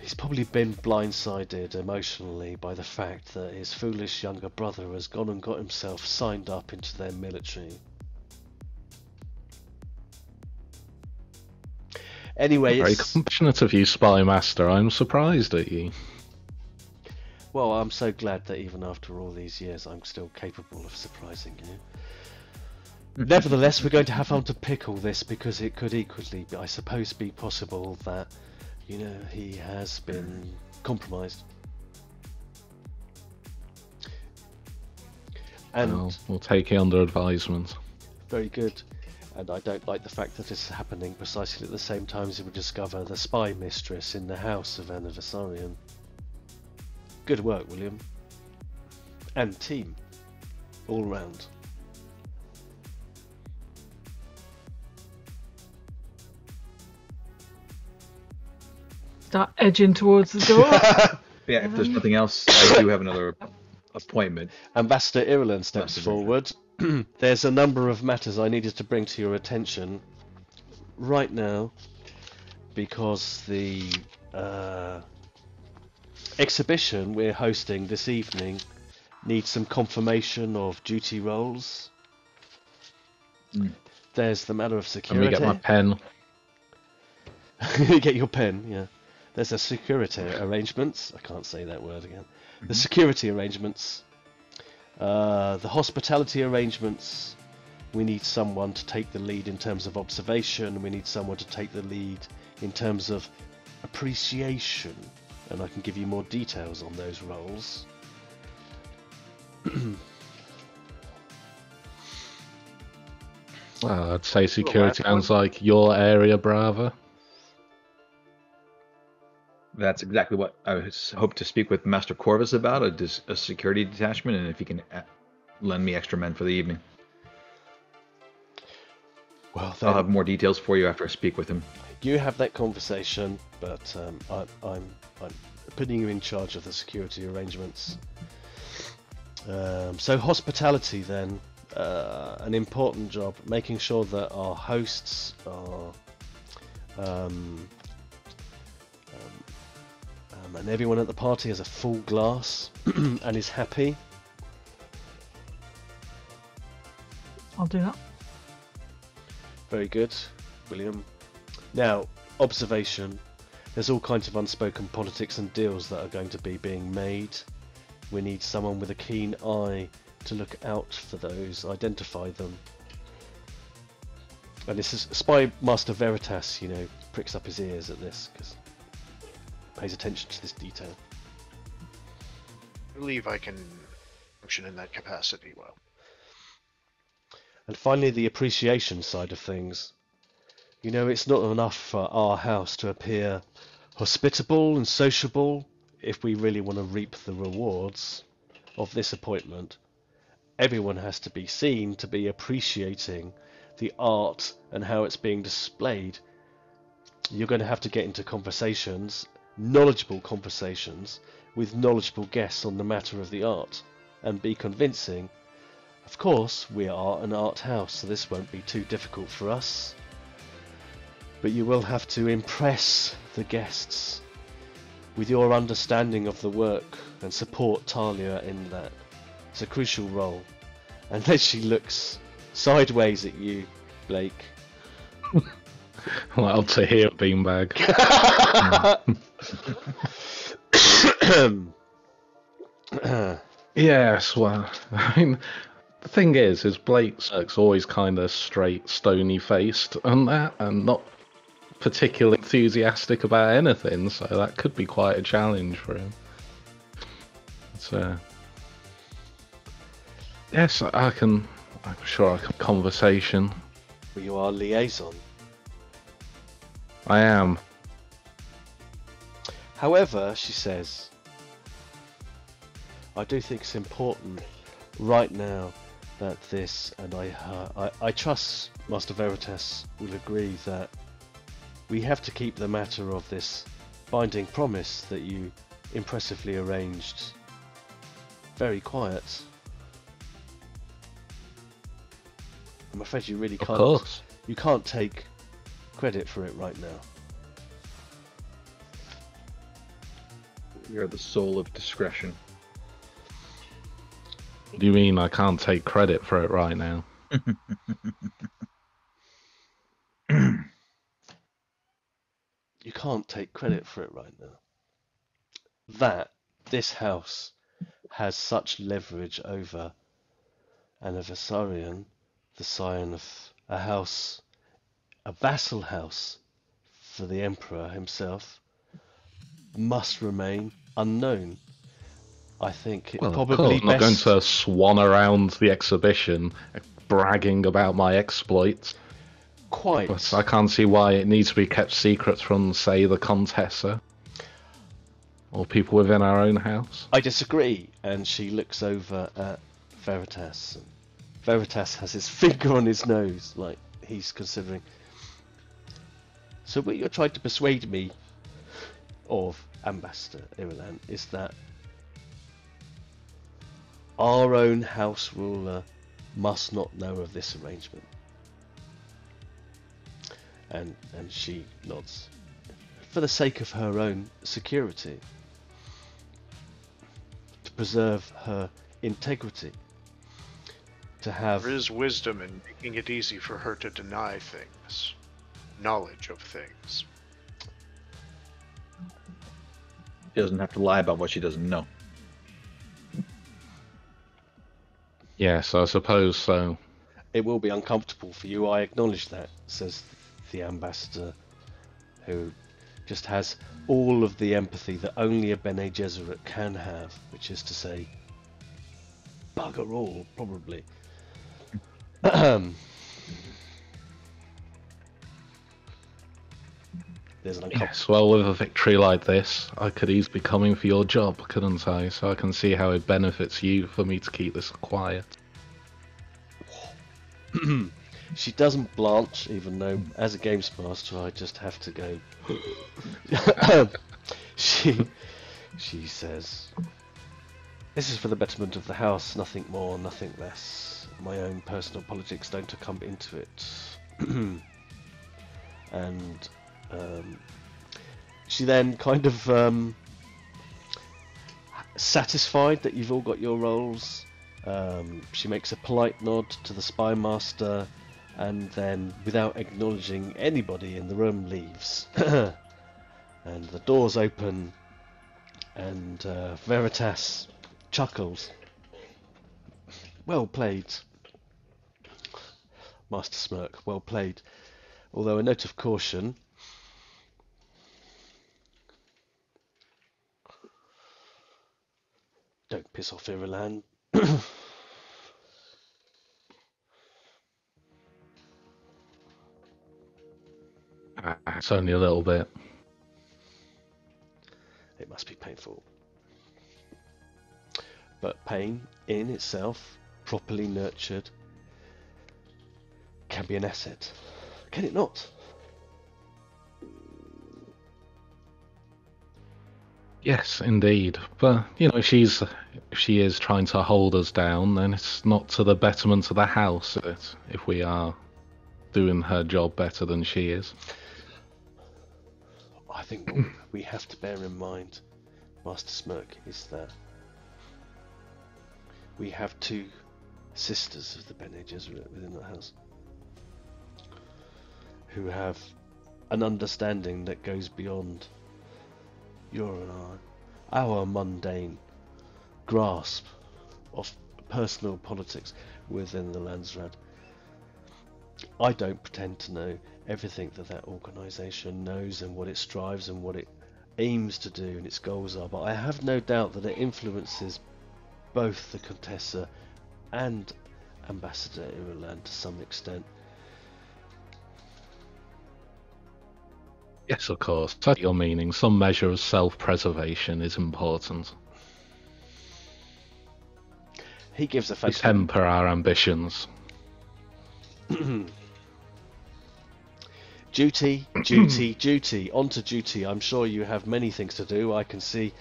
he's probably been blindsided emotionally by the fact that his foolish younger brother has gone and got himself signed up into their military. Anyway, very compassionate of you, Spy Master. I'm surprised at you. Well, I'm so glad that even after all these years, I'm still capable of surprising you. Nevertheless, we're going to have to pick all this, because it could equally, I suppose, be possible that, you know, he has been compromised. And well, we'll take it under advisement. Very good. And I don't like the fact that it's happening precisely at the same time as we discover the spy mistress in the house of Anniversarian. Good work, William. And team. All round. Start edging towards the door. Yeah, if there's nothing else, I do have another appointment. Ambassador Ireland steps forward. There's a number of matters I needed to bring to your attention right now, because the exhibition we're hosting this evening needs some confirmation of duty roles. There's the matter of security. Let me get my pen. Get your pen, yeah. There's the security arrangements. I can't say that word again. The security arrangements. The hospitality arrangements. We need someone to take the lead in terms of observation. We need someone to take the lead in terms of appreciation. And I can give you more details on those roles. Well, I'd say security sounds like your area, Brava. That's exactly what I hope to speak with Master Corvus about, a security detachment, and if he can lend me extra men for the evening. Well, I'll have more details for you after I speak with him. You have that conversation, but I'm putting you in charge of the security arrangements. So hospitality then, an important job, making sure that our hosts are and everyone at the party has a full glass and is happy. I'll do that. Very good, William. Now, observation. There's all kinds of unspoken politics and deals that are going to be being made. We need someone with a keen eye to look out for those, identify them. And this is Spy Master Veritas, pricks up his ears at this because pays attention to this detail. I believe I can function in that capacity well. And finally, the appreciation side of things. It's not enough for our house to appear hospitable and sociable if we really want to reap the rewards of this appointment. Everyone has to be seen to be appreciating the art and how it's being displayed. You're going to have to get into conversations, knowledgeable conversations, with knowledgeable guests on the matter of the art, and be convincing. Of course, we are an art house, so this won't be too difficult for us. But you will have to impress the guests with your understanding of the work and support Talia in that. It's a crucial role. And then she looks sideways at you, Blake. Well, to hear beanbag. Yes, well, the thing is Blake's always kind of straight, stony-faced and that, and not particularly enthusiastic about anything, so that could be quite a challenge for him. So, yes, I'm sure I can conversation. You are liaison. I am. However, she says, I do think it's important right now that this, and I trust Master Veritas will agree that we have to keep the matter of this binding promise that you impressively arranged very quiet. I'm afraid you really can't. Of course. You can't take credit for it right now. You're the soul of discretion. Do you mean I can't take credit for it right now? You can't take credit for it right now. That this house has such leverage over an adversarian, the scion of a house, a vassal house for the Emperor himself, must remain unknown. I think it probably I'm not going best. to swan around the exhibition bragging about my exploits. Quite. But I can't see why it needs to be kept secret from, say, the Contessa or people within our own house. I disagree. And she looks over at Veritas. And Veritas has his finger on his nose, like he's considering. So what you're trying to persuade me of, Ambassador Irulan, is that our own house ruler must not know of this arrangement. And she nods. For the sake of her own security. To preserve her integrity. To have... There is wisdom in making it easy for her to deny things. Knowledge of things. She doesn't have to lie about what she doesn't know. Yes, I suppose so. It will be uncomfortable for you, I acknowledge that, says the ambassador, who just has all of the empathy that only a Bene Gesserit can have, which is to say, bugger all, probably. there's an uncomfortable... Yes, well, with a victory like this, I could easily be coming for your job, couldn't I? So I can see how it benefits you for me to keep this quiet. She doesn't blanch, even though, as a games master, I just have to go... She says, "This is for the betterment of the house, nothing more, nothing less. My own personal politics don't come into it." And she then kind of satisfied that you've all got your roles, she makes a polite nod to the spy master, and then, without acknowledging anybody in the room, leaves. And the doors open, and Veritas chuckles. "Well played, Master Smurk, well played. Although a note of caution. Don't piss off Ireland." It's only a little bit. It must be painful. But pain in itself, properly nurtured, can be an asset. Can it not? Yes, indeed. But, if she is trying to hold us down, then it's not to the betterment of the house, is it? If we are doing her job better than she is. I think what we have to bear in mind, Master Smurk, is that we have two sisters of the Bene Gesserit within the house who have an understanding that goes beyond your and our mundane grasp of personal politics within the Landsraad. I don't pretend to know everything that organisation knows and what it strives and what it aims to do and its goals are, but I have no doubt that it influences both the Contessa and Ambassador Irulan to some extent. Yes, of course. That's your meaning. Some measure of self-preservation is important. He gives a We face. temper our ambitions. Duty, duty, duty. On to duty. I'm sure you have many things to do. I can see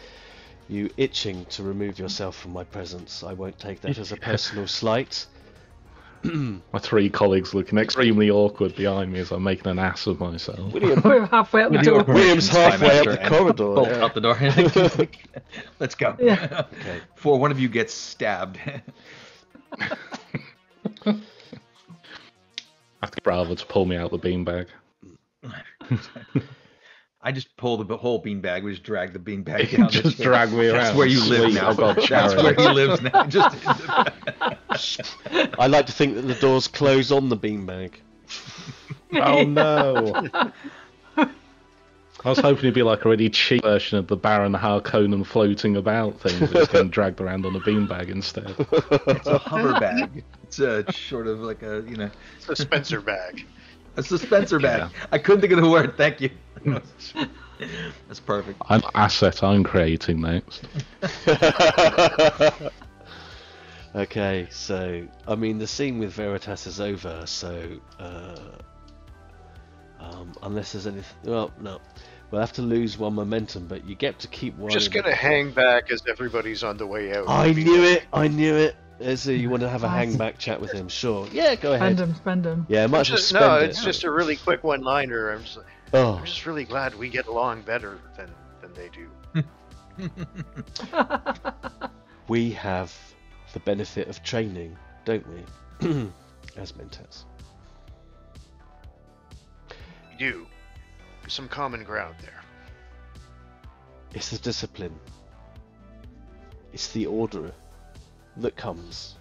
you itching to remove yourself from my presence. I won't take that as a personal slight. My three colleagues looking extremely awkward behind me as I'm making an ass of myself. We're halfway up the door. William's halfway up the corridor. Bolt out the door. Let's go. Yeah. Okay. Before one of you gets stabbed. Ask Brava to pull me out the beanbag. I just pull the whole beanbag. We just drag the beanbag down. Just drag me around. That's where you live Sweet, now. I've got That's where he lives now. Just I like to think that the doors close on the beanbag. Oh no! I was hoping it'd be like a really cheap version of the Baron Harkonnen floating about thing, but it's getting dragged around on a beanbag instead. it's a hover bag. It's a sort of like a It's a Spencer bag. a dispenser bag. Yeah. I couldn't think of the word. Thank you. That's perfect. An asset I'm creating next. Okay, so I mean the scene with Veritas is over. So unless there's anything, well, no, we'll have to lose one momentum, but you get to keep one. Just gonna hang back as everybody's on the way out. I knew it. I knew it. So you want to have a hang back chat with him? Sure. Yeah, go ahead. Spend him. Yeah, might as well spend No, it. it's just a really quick one-liner. I'm just really glad we get along better than they do. We have the benefit of training, don't we? As Mentats. We do. There's some common ground there. It's the discipline. It's the order that comes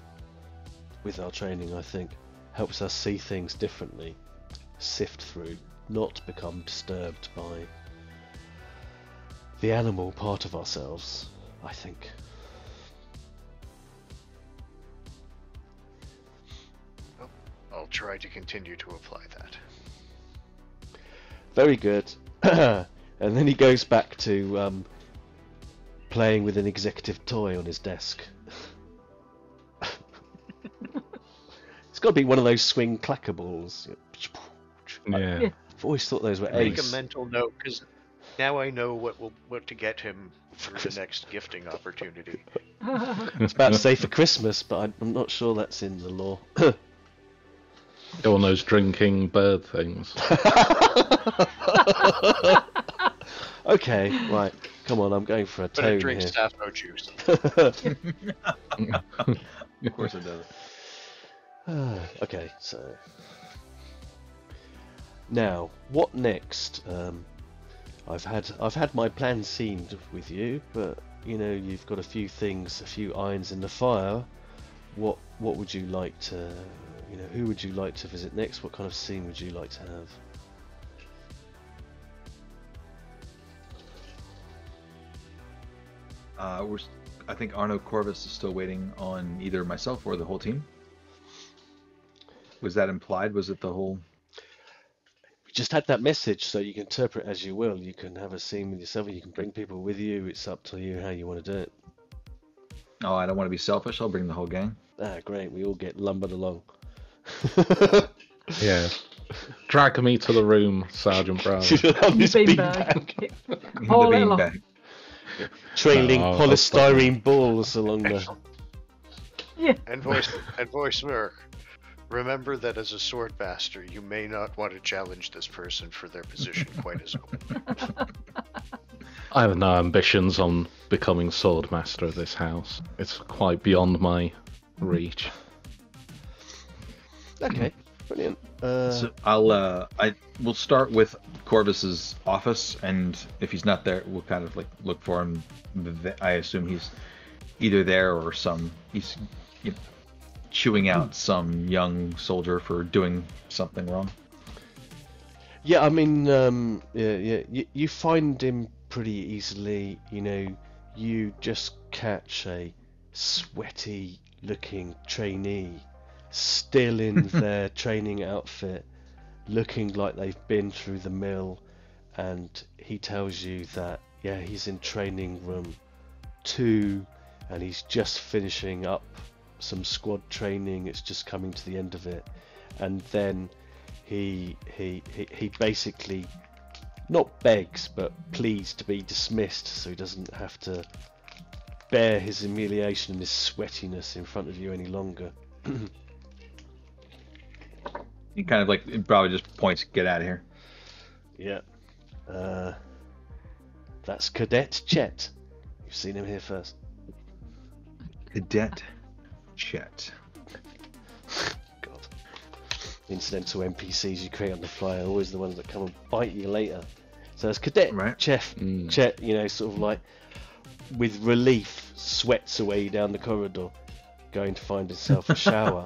with our training, I think. Helps us see things differently, sift through, not become disturbed by the animal part of ourselves, I think. I'll try to continue to apply that. Very good. And then he goes back to playing with an executive toy on his desk. It's got to be one of those swing clackables. Yeah. I've always thought those were Make a ace. mental note, because now I know what to get him for the next gifting opportunity. It's about to say for Christmas, but I'm not sure that's in the law. Go on those drinking bird things. Okay, right. Come on, I'm going for a But tone it drinks here. Sappho juice. Of course it does. Okay, so now what next? I've had my plan seamed with you, but you know you've got a few things, a few irons in the fire. What would you like to, you know, who would you like to visit next? What kind of scene would you like to have? I think Arno Corvus is still waiting on either myself or the whole team. Was that implied? Was it the whole? You just had that message, so you can interpret as you will. You can have a scene with yourself, or you can bring people with you. It's up to you how you want to do it. Oh, I don't want to be selfish. I'll bring the whole gang. Ah, great. We all get lumbered along. Yeah. Drag me to the room, Sergeant Brava. On this Beanbag. beanbag. Oh, the little- beanbag. Trailing Oh, polystyrene balls along the... Yeah. And voice Smurk. Remember that as a sword master, you may not want to challenge this person for their position quite as open. I have no ambitions on becoming sword master of this house. It's quite beyond my reach. Okay, brilliant. So we'll start with Corvus's office, and if he's not there, we'll kind of like look for him. I assume he's either there or he's chewing out some young soldier for doing something wrong. Yeah, I mean, you find him pretty easily. You know, you just catch a sweaty-looking trainee still in their training outfit, looking like they've been through the mill, and he tells you that, yeah, he's in training room 2, and he's just finishing up some squad training. It's just coming to the end of it, and then he basically not begs but pleads to be dismissed, so he doesn't have to bear his humiliation and his sweatiness in front of you any longer. He kind of like probably just points, "Get out of here." Yeah. That's Cadet Chet. You've seen him here first. Cadet Chet. God. Incidental NPCs you create on the fly are always the ones that come and bite you later. So as Cadet Right. Chet, you know, sort of like with relief sweats away down the corridor, going to find himself a shower.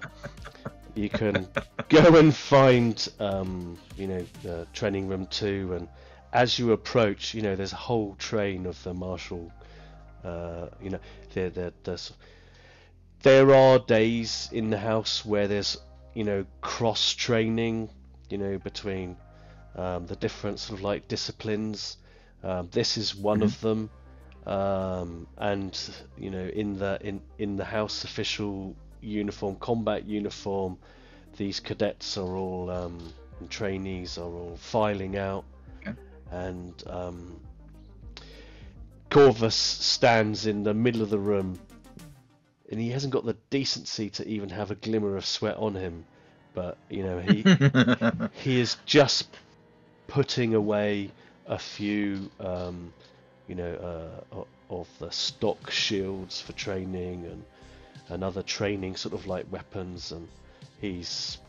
You can go and find, training room 2, and as you approach, you know, there's a whole train of the martial. There are days in the house where there's, you know, cross training, you know, between the different sort of like disciplines. This is one of them, and you know, in the house official uniform, combat uniform, these cadets are all and trainees are all filing out, and Corvus stands in the middle of the room, and he hasn't got the decency to even have a glimmer of sweat on him, but you know, he is just putting away a few of the stock shields for training and other training sort of like weapons, and he's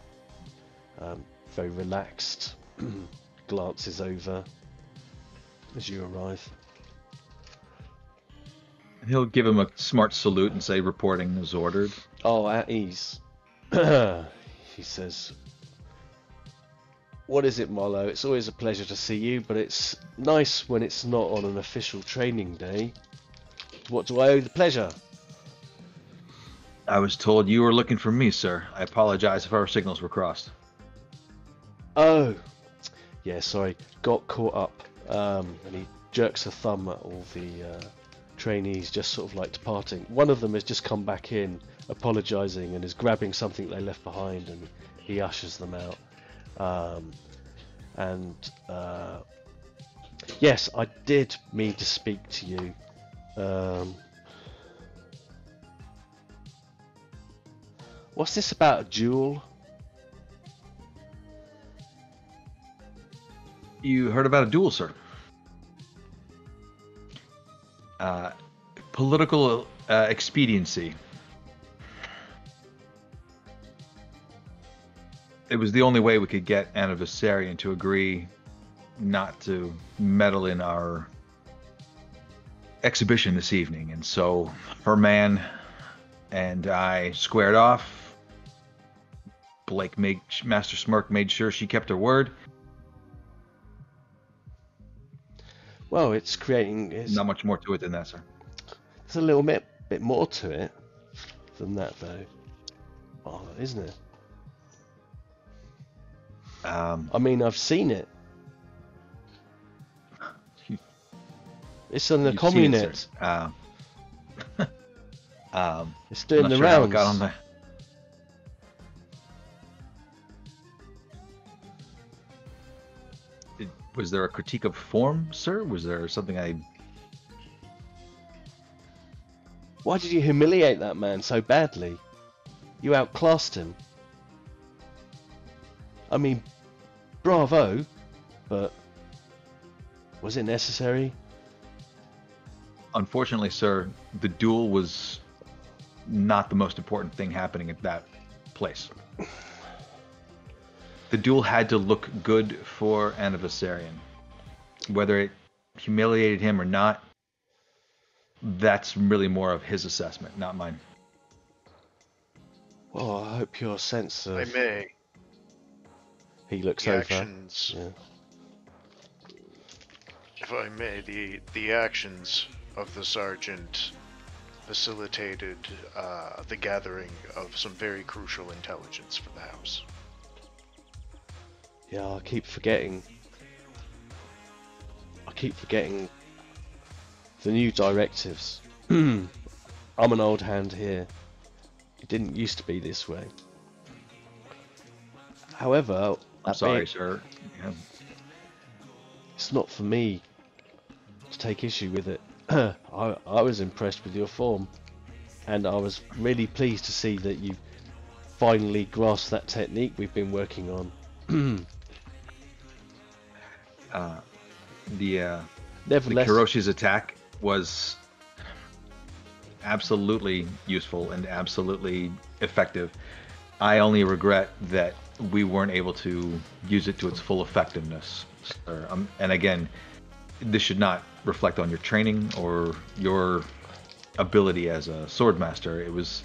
very relaxed, glances over as you arrive. He'll give him a smart salute and say, "Reporting as ordered." Oh, at ease. He says, "What is it, Marlo? It's always a pleasure to see you, but it's nice when it's not on an official training day. What do I owe the pleasure?" I was told you were looking for me, sir. I apologize if our signals were crossed. Oh, yeah, sorry. Got caught up And he jerks a thumb at all the trainees, just sort of like departing. One of them has just come back in, apologising, and is grabbing something they left behind, and he ushers them out. Yes, I did mean to speak to you. What's this about a duel? You heard about a duel, sir? Political expediency. It was the only way we could get Anna Viserion to agree not to meddle in our exhibition this evening, and so her man and I squared off. Master Smurk made sure she kept her word. Well, it's creating... Not much more to it than that, sir. There's a little bit more to it than that, though. Oh, isn't it? I mean, I've seen it. It's on the communet. It's doing the rounds. Got on the... Was there a critique of form, sir? Was there something I... Why did you humiliate that man so badly? You outclassed him. I mean, bravo, but was it necessary? Unfortunately, sir, the duel was not the most important thing happening at that place. The duel had to look good for Anna Viserion. Whether it humiliated him or not, that's really more of his assessment, not mine. Well, I hope your sense of... I may. He looks the over. Actions, yeah. If I may, the actions of the sergeant facilitated the gathering of some very crucial intelligence for the house. Yeah, I keep forgetting the new directives. I'm an old hand here. It didn't used to be this way. However, I'm sorry, sir. Yeah. It's not for me to take issue with it. I was impressed with your form, and I was really pleased to see that you finally grasped that technique we've been working on. Nevertheless, the Kiroshi's attack was absolutely useful and absolutely effective. I only regret that we weren't able to use it to its full effectiveness. And again, this should not reflect on your training or your ability as a swordmaster. It was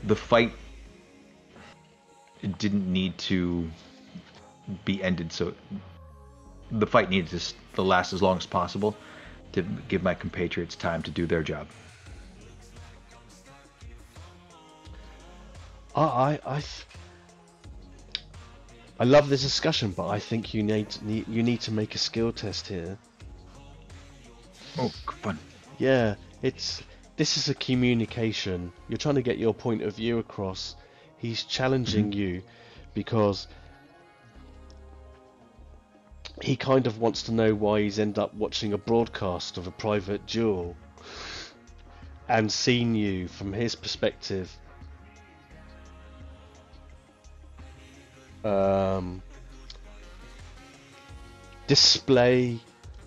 the fight. It didn't need to be ended, so the fight needed to last as long as possible to give my compatriots time to do their job. I love this discussion, but I think you need to make a skill test here. Oh, fun. Yeah, this is a communication. You're trying to get your point of view across. He's challenging you because he kind of wants to know why he's ended up watching a broadcast of a private duel and seen you from his perspective display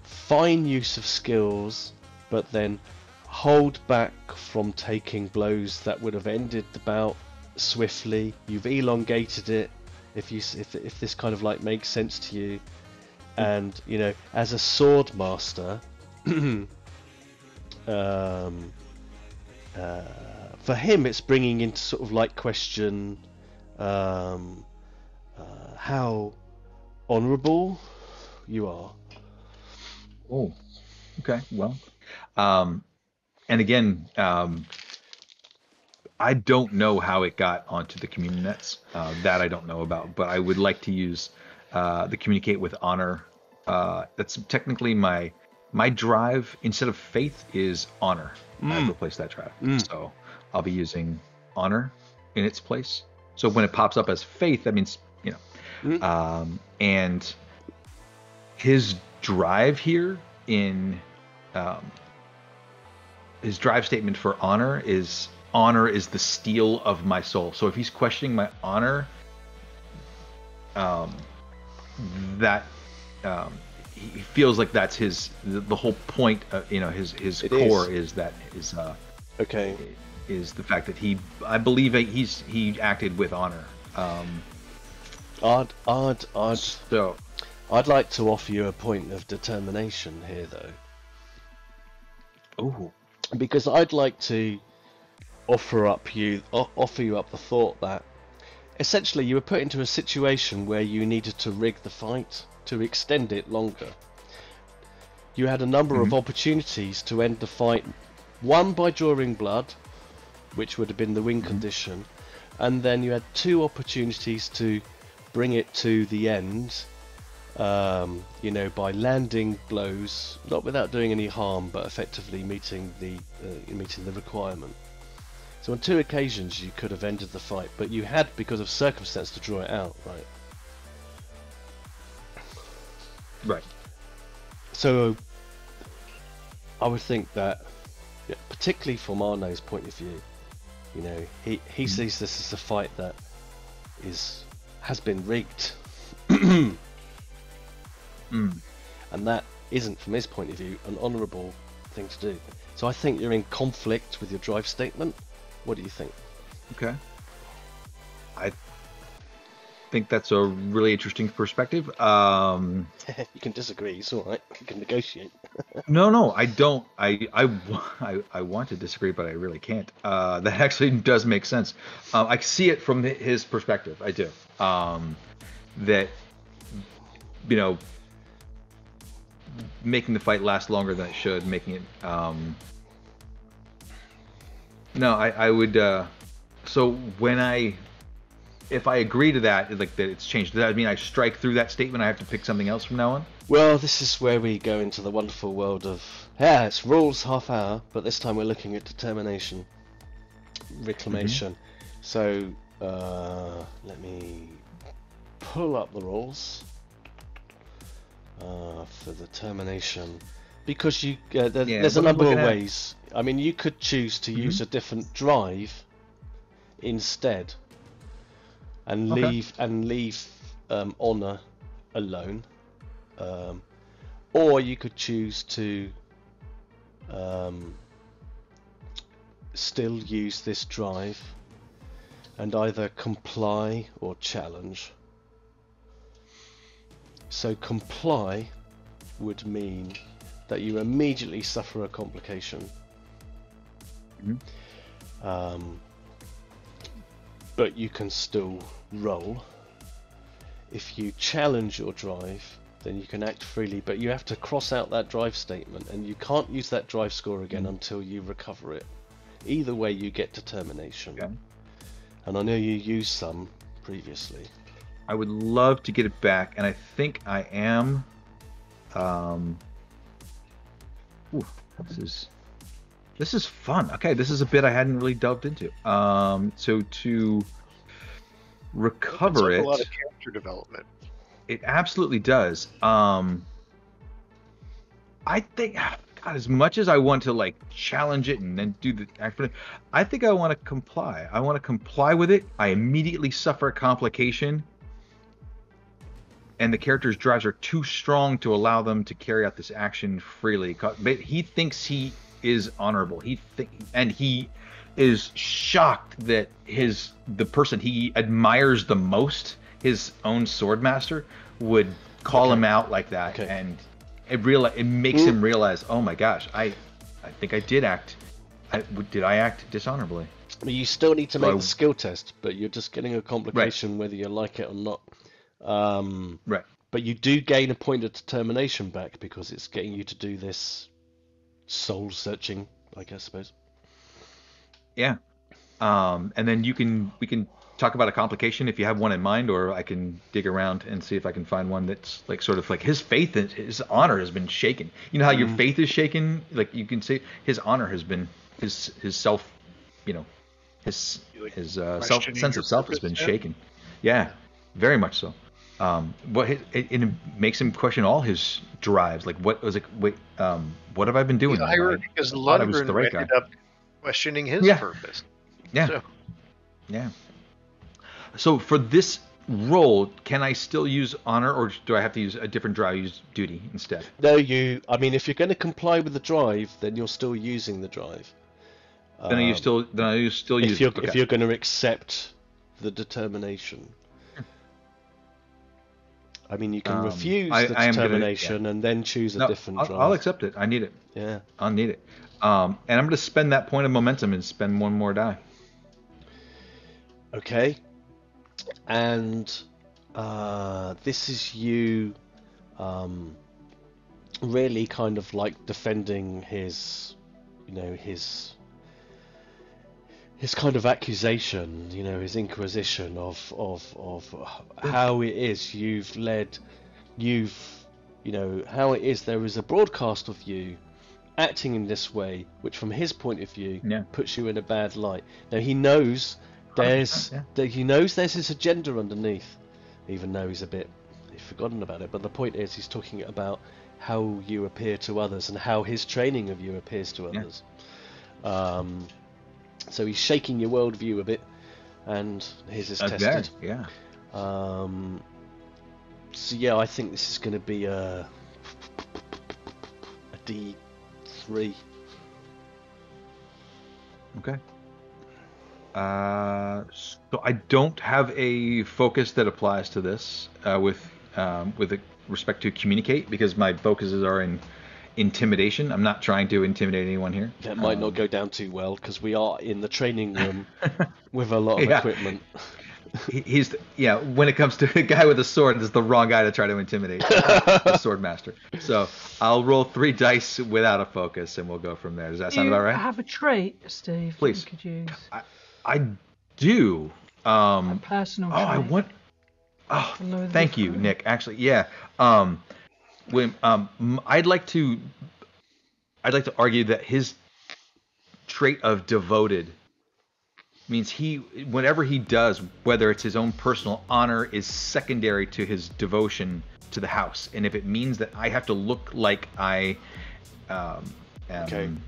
fine use of skills, but then hold back from taking blows that would have ended the bout swiftly. You've elongated it, if this kind of like makes sense to you. And you know, as a sword master, for him, it's bringing into sort of like question how honourable you are. Oh, okay. Well, and again, I don't know how it got onto the community nets. That I don't know about, but I would like to use the communicate with honor That's technically my drive. Instead of faith is honor. I've replaced that drive. So I'll be using honor in its place. So when it pops up as faith, that means, and his drive here in his drive statement for honor is the steel of my soul. So if he's questioning my honor, that he feels like that's the whole point. His core is that okay. Is the fact that I believe he acted with honor. I'd So like to offer you a point of determination here, though. Oh, because I'd like to offer you up the thought that essentially you were put into a situation where you needed to rig the fight to extend it longer. You had a number of opportunities to end the fight, one by drawing blood, which would have been the win condition, and then you had 2 opportunities to bring it to the end, by landing blows, not without doing any harm, but effectively meeting the requirement. So on 2 occasions you could have ended the fight, but you had, because of circumstance, to draw it out, right? Right. So I would think that, particularly from Arno's point of view, he sees this as a fight that has been rigged. And that isn't, from his point of view, an honourable thing to do. So I think you're in conflict with your drive statement. What do you think? Okay. I think that's a really interesting perspective. You can disagree, it's alright. You can negotiate. No, I don't. I want to disagree, but I really can't. That actually does make sense. I see it from his perspective. I do. That, making the fight last longer than it should, making it. No, I would. So if I agree to that, like that it's changed, does that mean I strike through that statement? I have to pick something else from now on? Well, this is where we go into the wonderful world of, it's rules half hour, but this time we're looking at determination, reclamation. So let me pull up the rules for determination, because there's a number of ways. I mean, you could choose to use a different drive instead, and leave honor alone, or you could choose to still use this drive and either comply or challenge. So comply would mean that you immediately suffer a complication. But you can still roll. If you challenge your drive, then you can act freely, but you have to cross out that drive statement, and you can't use that drive score again until you recover it. Either way, you get determination. Okay. And I know you used some previously. I would love to get it back, and I think I am. This is fun. Okay, this is a bit I hadn't really delved into. So to recover it, a lot of character development. It absolutely does. I think, God, as much as I want to like challenge it and then do the action, I think I want to comply. I want to comply with it. I immediately suffer a complication, and the character's drives are too strong to allow them to carry out this action freely. But he thinks he is honorable. He is shocked that the person he admires the most, his own swordmaster, would call him out like that, and it makes him realize, oh my gosh, I think I did act. Did I act dishonorably? You still need to make the skill test, but you're just getting a complication whether you like it or not. Right. But you do gain a point of determination back because it's getting you to do this soul searching, I guess, suppose. Yeah. And then we can talk about a complication if you have one in mind, or I can dig around and see if I can find one that's like sort of like his faith and his honor has been shaken. You know how your faith is shaken? Like you can see his honor has been his self, you know, his sense of self has been shaken. Yeah, very much so. It makes him question all his drives. Like what was it? Wait, what have I been doing? Because Lundgren ended up questioning his purpose. Yeah. So. Yeah. So for this role, can I still use honor, or do I have to use a different drive? Use duty instead? No, I mean, if you're going to comply with the drive, then you're still using the drive. Then you still use. If you're going to accept the determination. I mean, you can refuse the determination and then choose a different drive. I'll accept it. I need it. Yeah. I'll need it. And I'm going to spend that point of momentum and spend one more die. Okay. And this is you really kind of like defending his kind of accusation, his inquisition of how it is how it is there is a broadcast of you acting in this way, which from his point of view puts you in a bad light. Now he knows there's this agenda underneath, even though he's forgotten about it. But the point is, he's talking about how you appear to others and how his training of you appears to others. So he's shaking your worldview a bit, and his is tested. Yeah. So yeah, I think this is going to be a D3. Okay. So I don't have a focus that applies to this with respect to communicate, because my focuses are in intimidation. I'm not trying to intimidate anyone here. That might not go down too well, because we are in the training room with a lot of equipment. When it comes to a guy with a sword, this is the wrong guy to try to intimidate, the sword master. So I'll roll 3 dice without a focus, and we'll go from there. Does that sound about right? Do you have a trait, Steve, please, that you could use? I do. A personal trait. I want. Oh, thank you, Nick. Actually, yeah. I'd like to argue that his trait of devoted means whatever he does, whether it's his own personal honor, is secondary to his devotion to the house. And if it means that I have to look like I am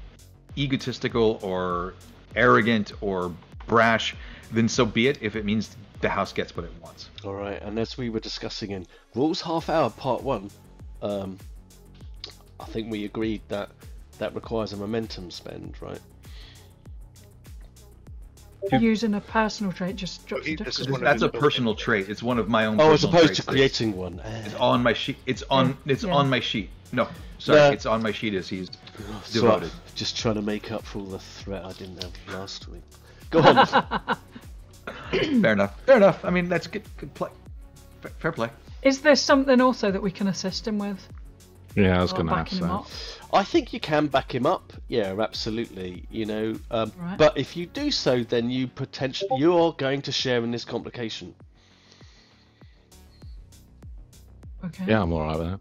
egotistical or arrogant or brash, then so be it, if it means the house gets what it wants. All right, and as we were discussing in Rules Half Hour Part 1, I think we agreed that requires a momentum spend, right? Using a personal trait just drops the difficulty. That's a personal trait. It's one of my own. Oh, as opposed to creating one. It's on my sheet. It's on my sheet. No, sorry, it's on my sheet as he's devoted. Just trying to make up for all the threat I didn't have last week. Go on. Fair enough. I mean, that's good play. Fair play. Is there something also that we can assist him with? Yeah, I was going to ask that. I think you can back him up. Yeah, absolutely. Right. But if you do so, then you are going to share in this complication. Okay. Yeah, I'm alright with that.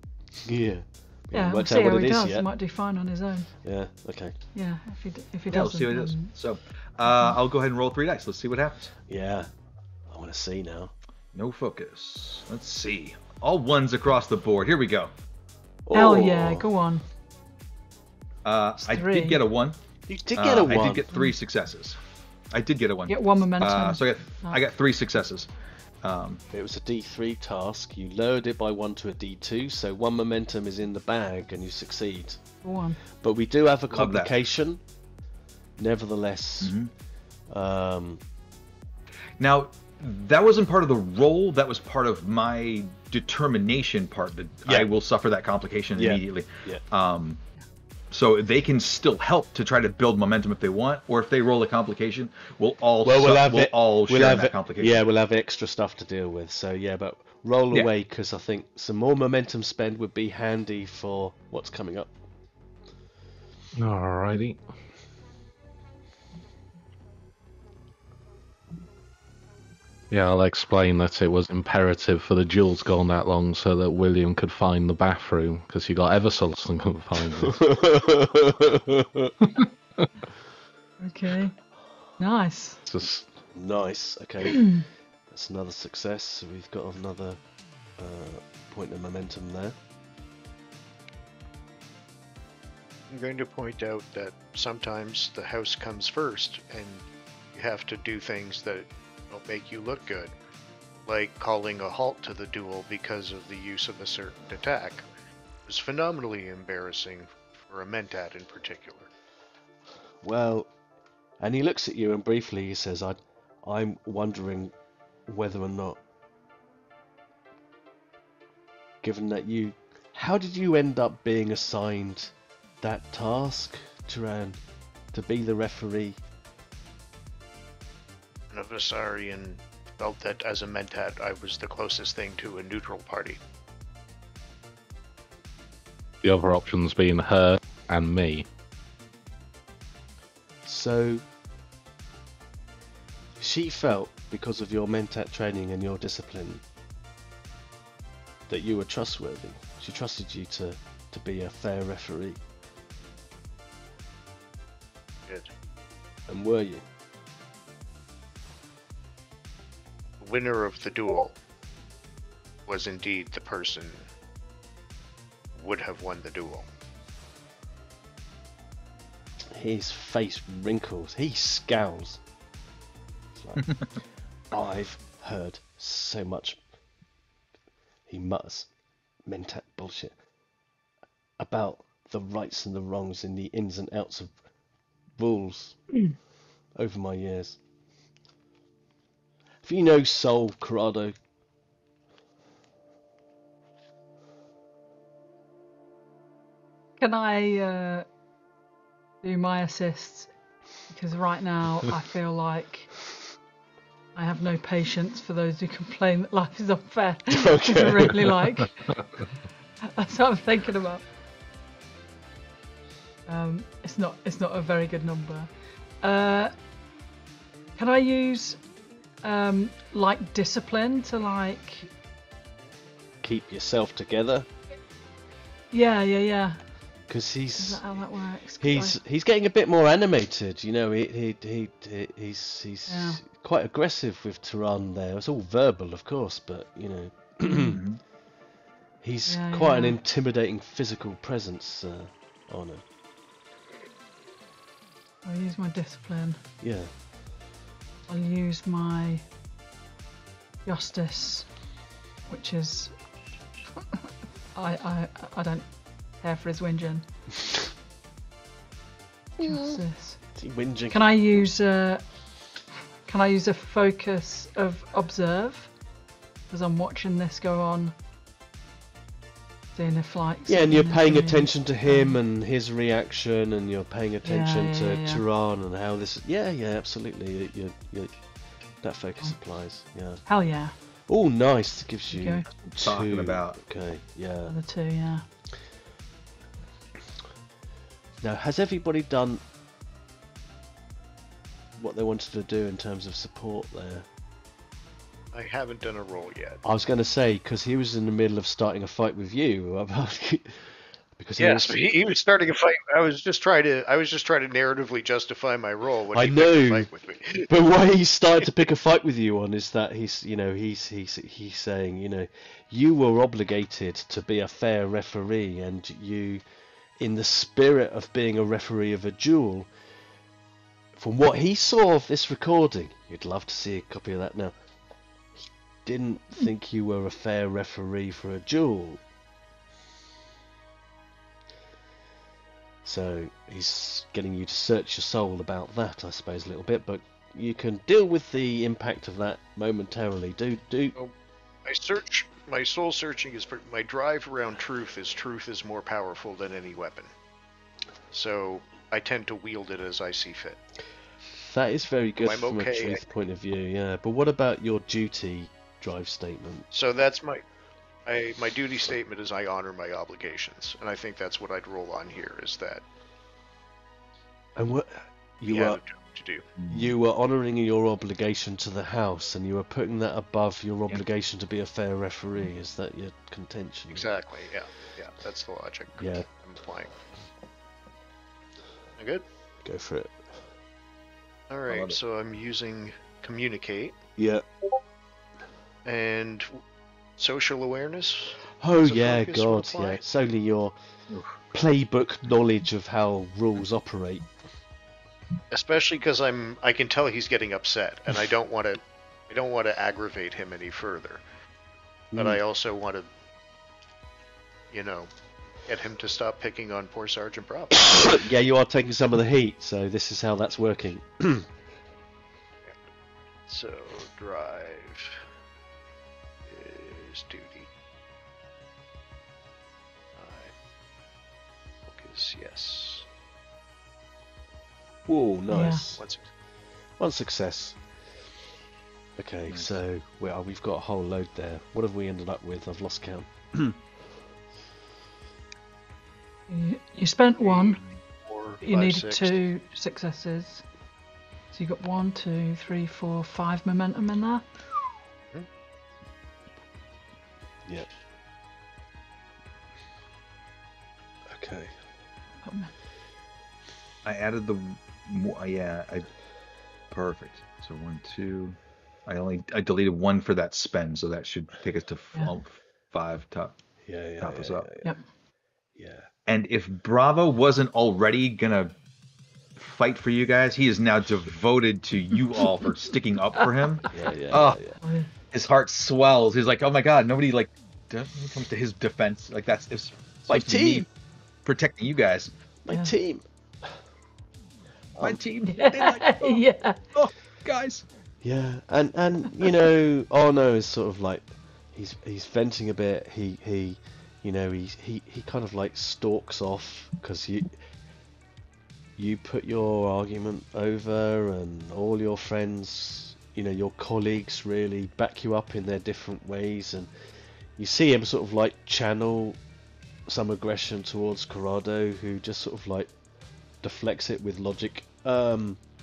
Yeah. Yeah, we'll see how he does. He might do fine on his own. Yeah. Okay. Yeah, if he doesn't. We'll see what it is. So, I'll go ahead and roll 3 dice. Let's see what happens. Yeah. I want to see now. No focus. Let's see. All 1s across the board. Here we go. Hell yeah, go on. I did get a 1. You did get a 1. I did get 3 successes. I did get a 1. Get 1 momentum. So I got 3 successes. It was a D3 task. You lowered it by 1 to a D2, so 1 momentum is in the bag and you succeed. Go on. But we do have a complication. Nevertheless. Mm-hmm. Now, that wasn't part of the roll. That was part of my determination part. That I will suffer that complication immediately. Yeah. So they can still help to try to build momentum if they want, or if they roll a complication, we'll all share that complication. Yeah, we'll have extra stuff to deal with. So yeah, but roll away, because I think some more momentum spend would be handy for what's coming up. Alrighty. Yeah, I'll explain that it was imperative for the duels going that long so that William could find the bathroom, because he got ever so lost and couldn't find it. Okay. Nice. Just Nice. Okay, that's another success. So we've got another point of momentum there. I'm going to point out that sometimes the house comes first, and you have to do things that will make you look good, like calling a halt to the duel because of the use of a certain attack. It was phenomenally embarrassing for a Mentat in particular. Well, and he looks at you and briefly he says, I'm wondering whether or not, given that how did you end up being assigned that task, Tiran, to be the referee? An Avasarian felt that as a Mentat I was the closest thing to a neutral party. the other options being her and me. So she felt, because of your Mentat training and your discipline, that you were trustworthy. She trusted you to be a fair referee. Good. And were you? The winner of the duel was indeed the person who would have won the duel. His face wrinkles. He scowls. It's like, I've heard so much, he mutters, Mentat bullshit, about the rights and the wrongs and the ins and outs of rules over my years. Have you no soul, Corrado? Can I do my assists? Because right now I feel like I have no patience for those who complain that life is unfair. Okay. I really like. That's what I'm thinking about. It's not a very good number. Can I use like discipline to like Keep yourself together, yeah. because Is he's that how that works? 'Cause he's getting a bit more animated. You know, he's Yeah. quite aggressive with Tiran there. It's all verbal, of course, but you know, he's Yeah, quite an yeah. intimidating physical presence on him. I'll use my discipline. Yeah. I'll use my justice, which is I don't care for his whinging. Justice. Is he whinging? Can I use a focus of observe? Because I'm watching this go on. Seeing if like Yeah, and you're something paying is attention to him and his reaction, and you're paying attention yeah, to yeah. Tiran and how this. Yeah, absolutely. That focus applies. Yeah. Hell yeah. Oh, nice. It gives you Okay. two. Talking about. Okay. Yeah. The two, yeah. Now, has everybody done what they wanted to do in terms of support there? I haven't done a roll yet. I was going to say, because he was in the middle of starting a fight with you. Because Yes, he was starting a fight. I was just trying to narratively justify my role when I he picked a know. fight with me. But why he started to pick a fight with you on is that he's saying, you were obligated to be a fair referee, and you, in the spirit of being a referee of a duel, from what he saw of this recording, you'd love to see a copy of that now, he didn't think you were a fair referee for a duel. So he's getting you to search your soul about that, I suppose, a little bit, but you can deal with the impact of that momentarily. Do. My soul searching is for my drive around truth is more powerful than any weapon. So I tend to wield it as I see fit. That is very good I'm from okay. a truth point of view, yeah. But what about your duty drive statement? So that's my duty statement is I honor my obligations, and I think that's what I'd roll on here is that And what we you have are a duty to do. You were honouring your obligation to the house, and you were putting that above your obligation to be a fair referee. Is that your contention? Exactly. Yeah. Yeah. That's the logic. Yeah. I'm applying. Good. Go for it. All love right. it. So I'm using communicate Yeah. and social awareness. Oh As a yeah, focus would God, apply? yeah. It's only your Oof. playbook knowledge of how rules operate. Especially because I can tell he's getting upset, and I don't want to aggravate him any further. But I also want to, get him to stop picking on poor Sergeant Brava. Yeah, you are taking some of the heat, so this is how that's working. So drive is duty. Focus, yes. Whoa, nice. What's One success. Okay, Nice. so we've got a whole load there. What have we ended up with? I've lost count. You spent one. 4, You 5, needed 6. 2 successes. So you got 1, 2, 3, 4, 5 momentum in there. Yep. Okay. I added the perfect. So 1, 2. I deleted 1 for that spend, so that should take us to Yeah. 5 top. Yeah. Top us up. Yep. Yeah. And if Bravo wasn't already gonna fight for you guys, he is now devoted to you all for sticking up for him. Yeah. Oh. Oh, His heart swells. He's like, oh my god, nobody comes to his defense. Like it's My supposed to be me team. protecting you guys. My Yeah. team. My team. They like, yeah. oh, guys. Yeah, and Arno is sort of like he's venting a bit. He kind of like stalks off because you put your argument over, and all your friends, your colleagues really back you up in their different ways, and you see him sort of like channel some aggression towards Corrado, who just sort of like deflects it with logic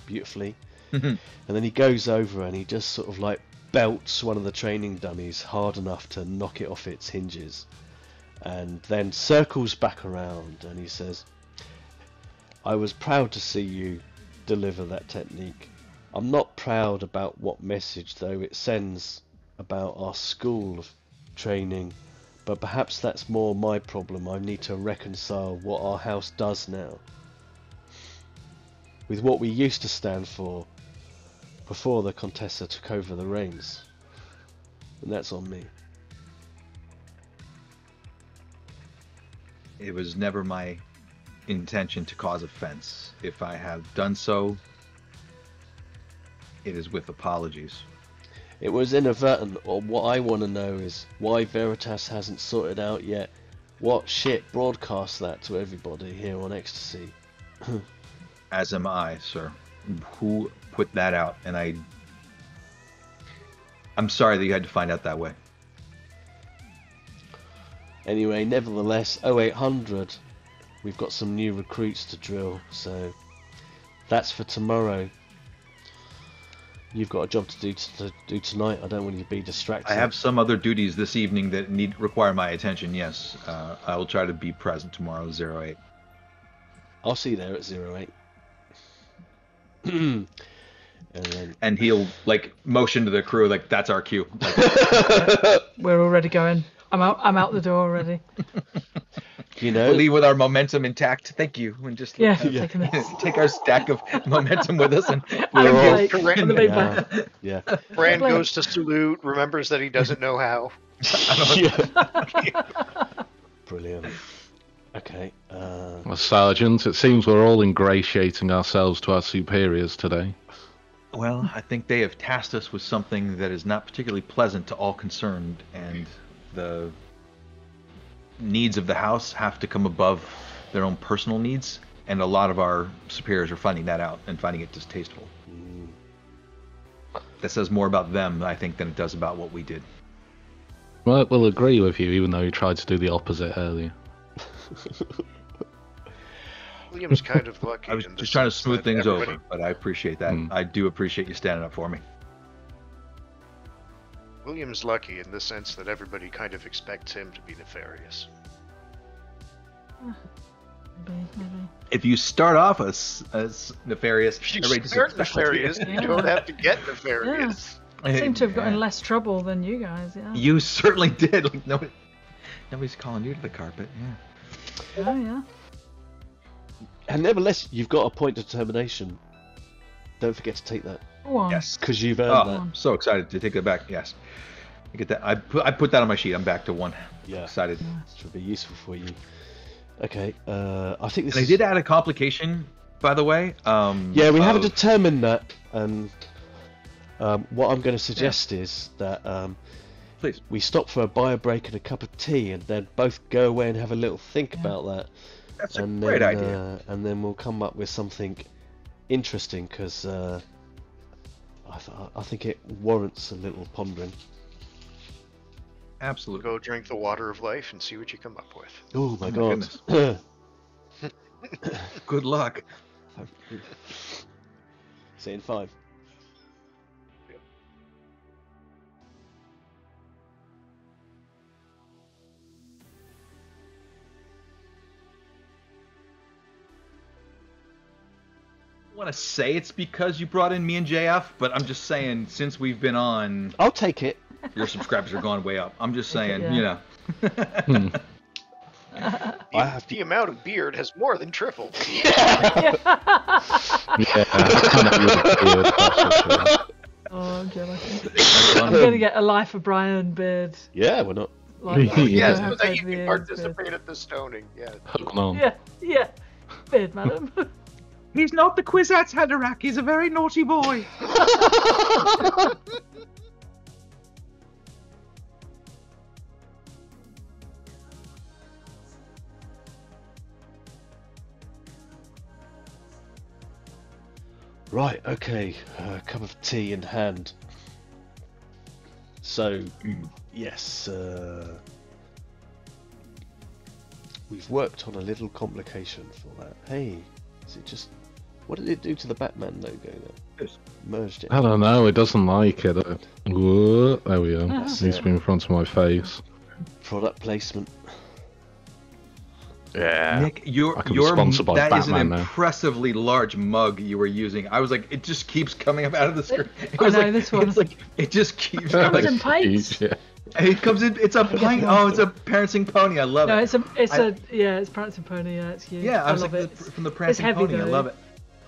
beautifully. And then he goes over and he just sort of like belts one of the training dummies hard enough to knock it off its hinges, and then circles back around and he says, I was proud to see you deliver that technique. I'm not proud about what message though it sends about our school of training, but perhaps that's more my problem. I need to reconcile what our house does now with what we used to stand for before the Contessa took over the reins. And that's on me. It was never my intention to cause offense. If I have done so, it is with apologies. It was inadvertent, or what I want to know is why Veritas hasn't sorted out yet what shit broadcasts that to everybody here on Ecstasy. As am I, sir. Who put that out? And I'm sorry that you had to find out that way. Anyway, nevertheless, 0800, we've got some new recruits to drill, so that's for tomorrow. You've got a job to do tonight. I don't want you to be distracted. I have some other duties this evening that require my attention, yes. I will try to be present tomorrow, 08. I'll see you there at 08. And he'll motion to the crew that's our cue. We're already going. I'm out the door already. We'll leave with our momentum intact. Thank you. And just Taking this. take our stack of momentum with us, and I'm off. late on the big one. Yeah. Brand goes to salute, remembers that he doesn't know how. Brilliant. Okay. Well, Sergeant, it seems we're all ingratiating ourselves to our superiors today. Well, I think they have tasked us with something that is not particularly pleasant to all concerned, and the needs of the house have to come above their own personal needs, and a lot of our superiors are finding that out and finding it distasteful. That says more about them, I think, than it does about what we did. Well, we'll agree with you, even though you tried to do the opposite earlier. William's kind of lucky. I was in the just trying to sense smooth that things everybody- over, but I appreciate that. I do appreciate you standing up for me. William's lucky in the sense that everybody kind of expects him to be nefarious. Maybe. If you start off as nefarious, If you everybody just start expects you. nefarious, Yeah. you don't have to get nefarious. Seem to have gotten Yeah. less trouble than you guys, yeah. You certainly did. Like nobody's calling you to the carpet. Yeah. Oh, yeah. And nevertheless, you've got a point of determination. Don't forget to take that, Go on. Yes. because you've earned Oh, that. I'm so excited to take that back. Yes. I get that. I put that on my sheet. I'm back to 1. Yeah. Excited. This will be useful for you. Okay, I think this And I is... did add a complication, by the way. Yeah, we haven't of- determined that, and what I'm going to suggest is that Please. we stop for a bio break and a cup of tea, and then both go away and have a little think about that. That's a And great then, idea. and then we'll come up with something interesting, because I think it warrants a little pondering. Absolutely. Go drink the water of life and see what you come up with. Oh my my god. goodness. Good luck. See you in 5. I want to say it's because you brought in me and JF, but I'm just saying since we've been on, I'll take it. your subscribers are going way up. I'm just saying, Yeah. you know. I have The amount of beard has more than tripled. Yeah, kind of weird, that's for sure. Oh, I'm jealous. I'm going to get a Life of Brian beard. Yeah, we're not. Like that. Yeah. Yes, Have so that to you have the can beard. participate at the stoning. Yeah. Hook on. Yeah. Beard, madam. He's not the Kwisatz Haderach. He's a very naughty boy. Right, okay. Cup of tea in hand. So, yes, we've worked on a little complication for that. Hey, is it just... What did it do to the Batman logo then? Yes. Merged it. I don't know, it doesn't like it. Whoa, there we go. Ah. Needs to be in front of my face. Product placement. Yeah. Nick, your I can be sponsored by that is an Batman now. impressively large mug you were using. I was like, it just keeps coming up out of the screen. It I was know, like, this one. It's like it just keeps Comes coming. in pints. Yeah. It comes in. It's a pint. Oh, it's a Prancing Pony. I love No, it. it's Prancing Pony. Yeah, it's huge. Yeah, I was love like it. from the Prancing heavy Pony. I though. love it.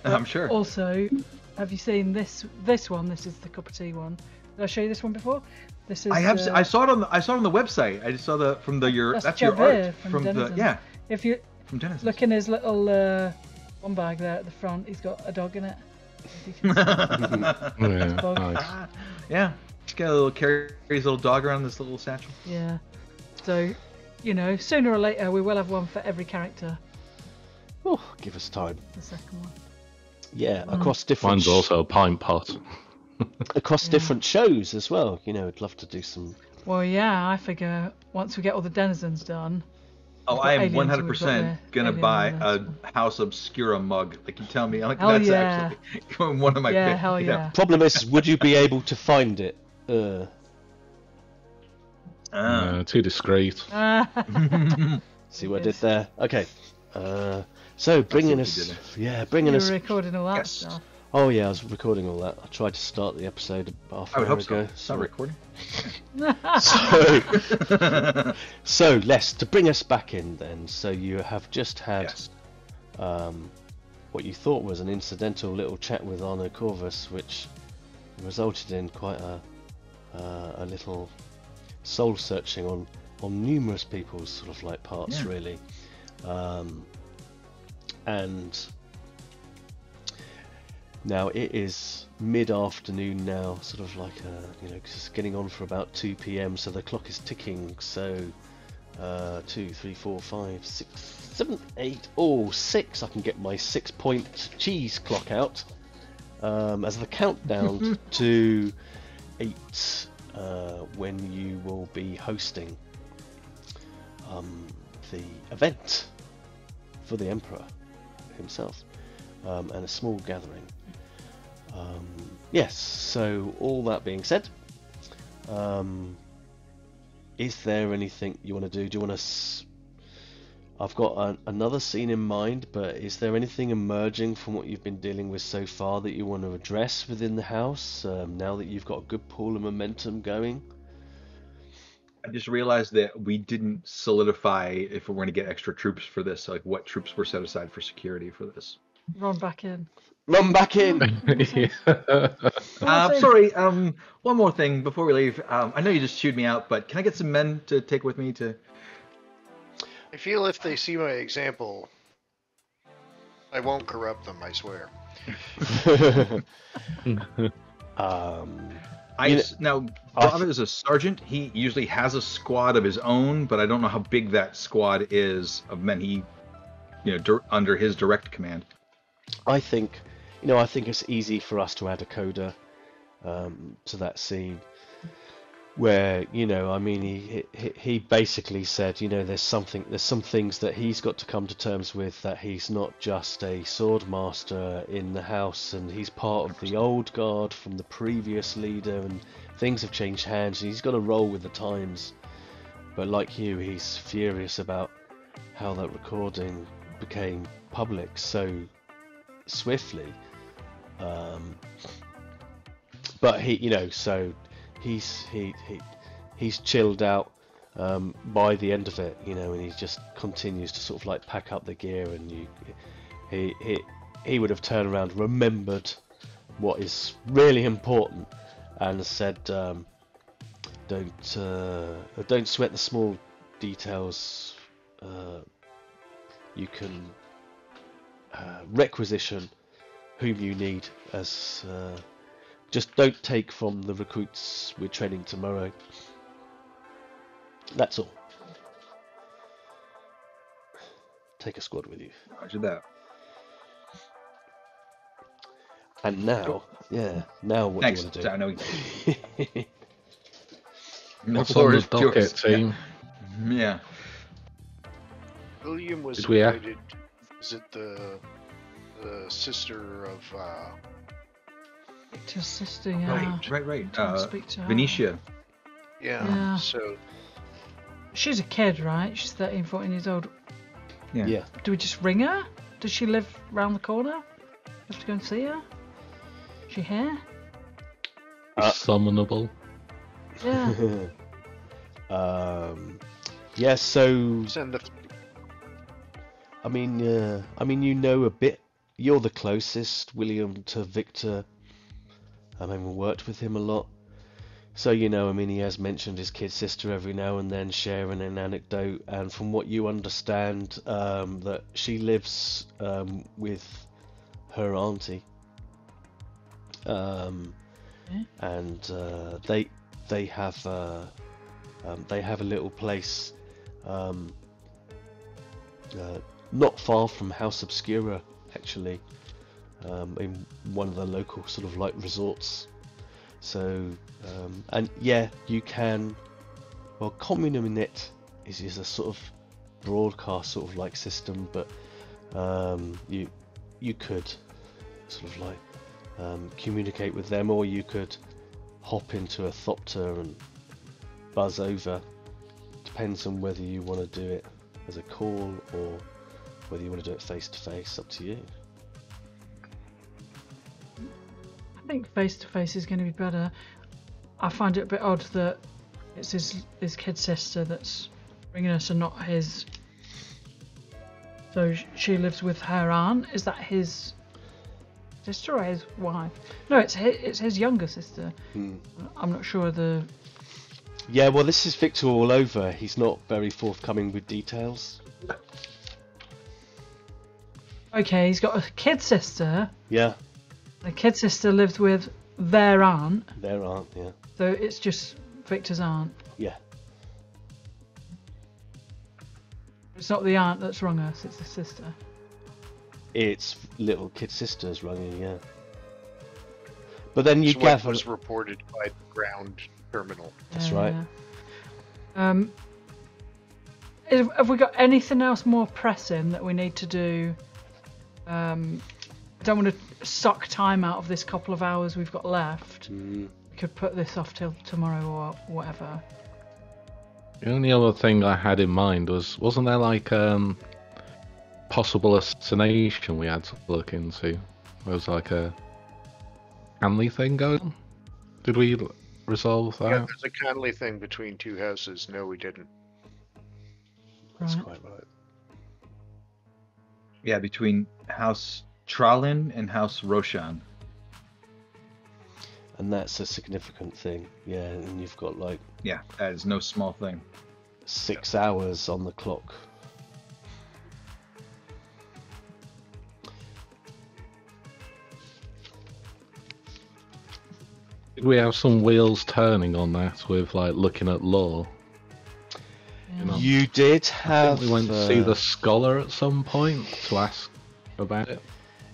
I'm sure. Also, have you seen this one? This is the cup of tea one. Did I show you this one before? This is. I have. I saw it on. I saw it on the website. I just saw the from the your. That's your Javert art from from the Denizens. yeah If you from Denizens. look in his little one bag there at the front, he's got a dog in it. Yeah, Bug. nice. Yeah. Just got a little carry his little dog around this little satchel. Yeah. So, sooner or later we will have one for every character. Oh, give us time. The second one. Yeah, across different... Mine's also a pint pot. across different shows as well. I'd love to do some... Well, yeah, I figure once we get all the Denizens done. Oh, We've got I am aliens, we've got 100% the gonna alien buy on a this House Obscura mug. Like you tell me, like Hell that's yeah. actually one of my Yeah, pick, hell you know. yeah. Problem is, would you be able to find it? Too discreet. See what I did there? Okay. So bringing see what you us... did Yeah, You bringing were us... recording all that Yes. stuff. Oh yeah, I was recording all that. I tried to start the episode half I an would hour hope so. ago. It's not recording. So, Les, to bring us back in then, so you have just had Yes. what you thought was an incidental little chat with Marlo and Corvus, which resulted in quite a little soul searching on numerous people's sort of like parts, Yeah. really. And now it is mid-afternoon now, sort of like it's getting on for about 2 p.m. So the clock is ticking. So 2, 3, 4, 5, 6, 7, 8, 6. I can get my 6-point cheese clock out as the countdown to 8 when you will be hosting the event for the Emperor, himself, and a small gathering. Yes, so all that being said, is there anything you want to do? Do you want to... I've got another scene in mind, but is there anything emerging from what you've been dealing with so far that you want to address within the house, now that you've got a good pool of momentum going? I just realized that we didn't solidify if we're going to get extra troops for this, like what troops were set aside for security for this. Run back in. Run back in! Sorry, one more thing before we leave. I know you just chewed me out, but can I get some men to take with me to... I feel if they see my example, I won't corrupt them, I swear. Now, Brava is a sergeant. He usually has a squad of his own, but I don't know how big that squad is of men he, under his direct command. I think it's easy for us to add a coda to that scene, where he basically said, there's some things that he's got to come to terms with, that he's not just a sword master in the house, and he's part of the old guard from the previous leader, and things have changed hands, and he's got to roll with the times. But like you, he's furious about how that recording became public so swiftly. But he's chilled out by the end of it, and he just continues to sort of like pack up the gear, and he would have turned around, remembered what is really important, and said, don't sweat the small details. You can requisition whom you need, as just don't take from the recruits we're training tomorrow. That's all. Take a squad with you. Roger that. And now, what Thanks. do you want to do? I know. What's on the docket, team? Yeah. William was Did we have- invited. Is it the sister of? Victor's sister, yeah. Right. Speak to her. Venetia. Yeah. So She's a kid, right? She's 13, 14 years old. Yeah. Do we just ring her? Does she live round the corner? We have to go and see her? Is she here? Summonable. Yeah. Yeah. So send the. I mean, a bit. You're the closest, William, to Victor. We worked with him a lot. So, he has mentioned his kid sister every now and then, sharing an anecdote. And from what you understand, that she lives with her auntie. And they have a little place not far from House Obscura, actually, in one of the local sort of like resorts. So, and yeah, you can. Well, Communinet is a sort of broadcast sort of like system, but you could sort of like communicate with them, or you could hop into a thopter and buzz over. Depends on whether you want to do it as a call or whether you want to do it face to face. Up to you. I think face to face is going to be better. I find it a bit odd that it's his kid sister that's ringing us and not his. So she lives with her aunt. Is that his sister or his wife? No, it's his younger sister. I'm not sure the. Yeah, well, this is Victor all over. He's not very forthcoming with details. Okay, he's got a kid sister. Yeah. The kid sister lives with their aunt. Their aunt, yeah. So it's just Victor's aunt. Yeah. It's not the aunt that's wrong us, it's the sister. It's little kid sister's running, yeah. But then you gather... was reported by the ground terminal. That's right. Yeah. Have we got anything else more pressing that we need to do I don't want to suck time out of this couple of hours we've got left. We could put this off till tomorrow or whatever. The only other thing I had in mind wasn't there like possible assassination we had to look into? There was like a Hanley thing going on. Did we resolve that? Yeah, there's a Conley thing between two houses. No, we didn't. That's Right. quite right. Yeah, between House Tralin and House Roshan. And that's a significant thing. Yeah, and you've got like Yeah, that is no small thing. 6 hours on the clock. Did we have some wheels turning on that with like looking at law? Yeah. know. You did I have. think we went to see the scholar at some point to ask about it.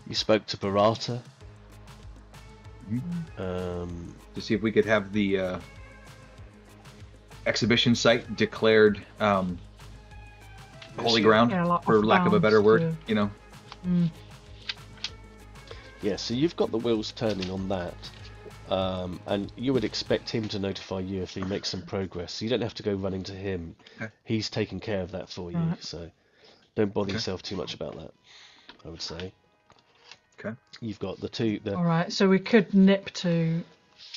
You spoke to Barata. To see if we could have the exhibition site declared holy ground, Yeah, like for off lack of a better bounds, word, you know. Yeah, so you've got the wheels turning on that. And you would expect him to notify you if he makes some progress. So you don't have to go running to him. Okay. He's taking care of that for you. Right. So don't bother Okay. yourself too much about that, I would say. Okay. You've got the two. All right, so we could nip to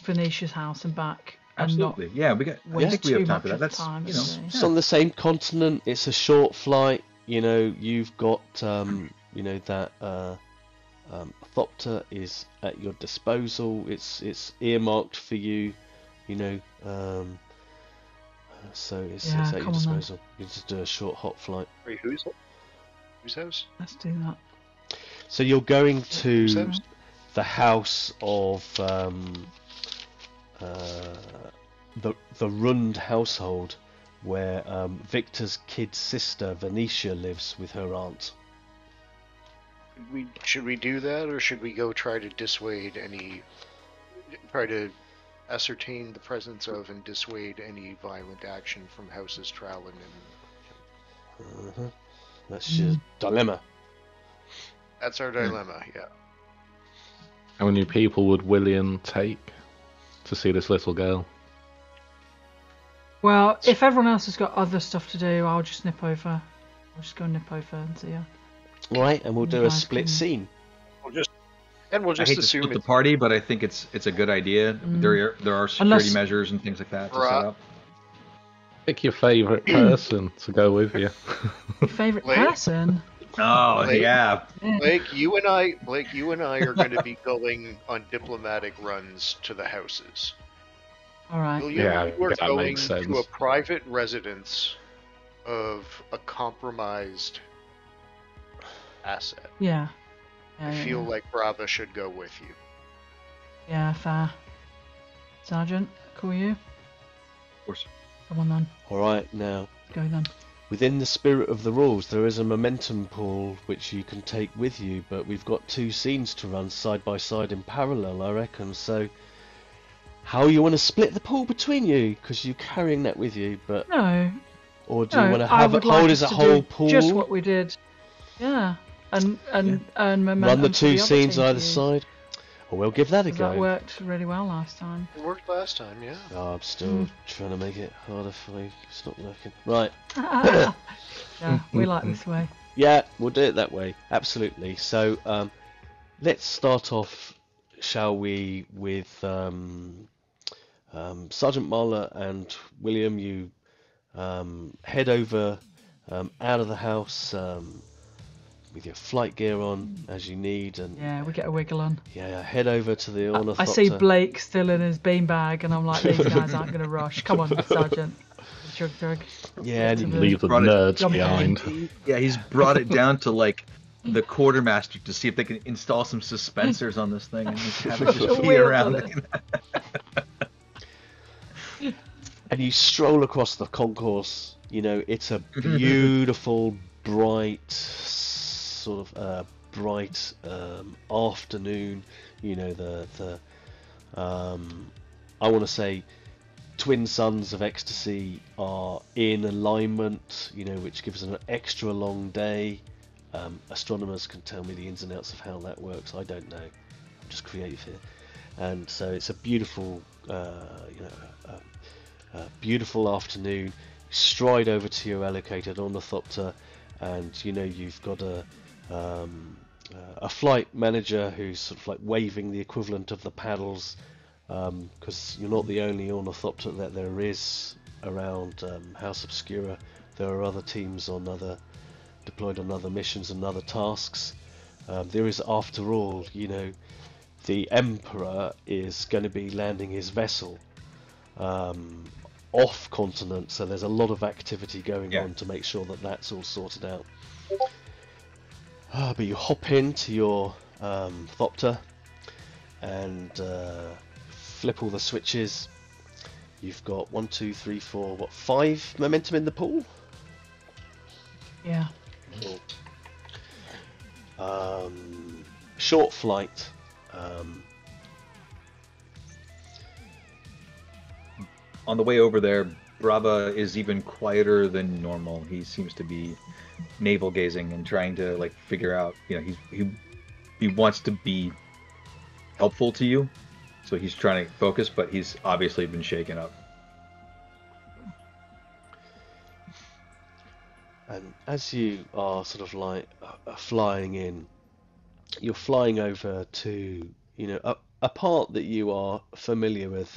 Venetia's house and back, and Absolutely. Yeah, we got. I waste think we have too time much for that. of That's time, you know. is it? It's on the same continent. It's a short flight. You know, you've got you know that Thopter is at your disposal. It's earmarked for you. You know, so it's Yeah, at your come on then. disposal. You just do a short hot flight. Wait, whose house? let's do that. So you're going to Whose house? the house of the Rund household, where Victor's kid sister Venetia lives with her aunt. Should we do that, or should we go try to ascertain the presence of and dissuade any violent action from houses Tralin and... That's your dilemma. That's our dilemma, yeah. How many people would William take to see this little girl? Well, if everyone else has got other stuff to do, I'll just nip over. I'll just go nip over and see her. Right, and we'll You do a guys split can- scene. We'll just I hate to assume split the it's party, but I think it's a good idea. There are security Unless- measures and things like that to set Right. up. Pick your favourite person to go with you. Your favourite Blake? person? Oh Blake? yeah. Blake, you and I are going to be going on diplomatic runs to the houses. All right. William, Yeah, you are that going makes sense. to a private residence of a compromised asset. Yeah. I feel like Brava should go with you. Yeah, fair. Sergeant, call you. Of course. Come on then. Alright, now, Go then. within the spirit of the rules, there is a momentum pool which you can take with you, but we've got two scenes to run side by side in parallel, I reckon, so how you want to split the pool between you, because you're carrying that with you, but No. or do you No, want to I have would it like hold us as a to whole do pool, Just what we did. Yeah. And earn momentum. run the for two other scenes team to either use. side? Or we'll give that a 'Cause go. that worked really well last time. It worked last time, yeah. Oh, I'm still trying to make it harder for you. It's not working. Right. Yeah, we like this way. Yeah, we'll do it that way. Absolutely. So, let's start off, shall we, with Sergeant Marla and William. You head over out of the house with your flight gear on as you need, and Yeah, we get a wiggle on. yeah, head over to the I ornithopter. see Blake still in his beanbag, and I'm like, these guys aren't going to rush. Come on, Sergeant. Chug. Yeah, and To you the- Leave the Brought it- nerds Jump behind. Yeah, he's brought it down to like the quartermaster to see if they can install some suspensors on this thing and just have it just be Wheels around. on it. And you stroll across the concourse. You know, it's a beautiful, bright, sort of bright afternoon. You know, the I want to say, twin suns of ecstasy are in alignment. You know, which gives an extra long day. Astronomers can tell me the ins and outs of how that works. I don't know. I'm just creative here. And so it's a beautiful, beautiful afternoon. Stride over to your allocated ornithopter, and you've got a flight manager who's sort of like waving the equivalent of the paddles, because you're not the only ornithopter that there is around House Obscura. There are other teams deployed on other missions and other tasks. There is, after all, the Emperor is going to be landing his vessel off continent, so there's a lot of activity going on to make sure that that's all sorted out. But you hop into your thopter and flip all the switches. You've got 1, 2, 3, 4, 5 momentum in the pool? Yeah. Cool. Short flight. On the way over there, Brava is even quieter than normal. He seems to be navel gazing and trying to figure out. He wants to be helpful to you, so he's trying to focus, but he's obviously been shaken up. And as you are sort of flying in, you're flying over to a part that you are familiar with.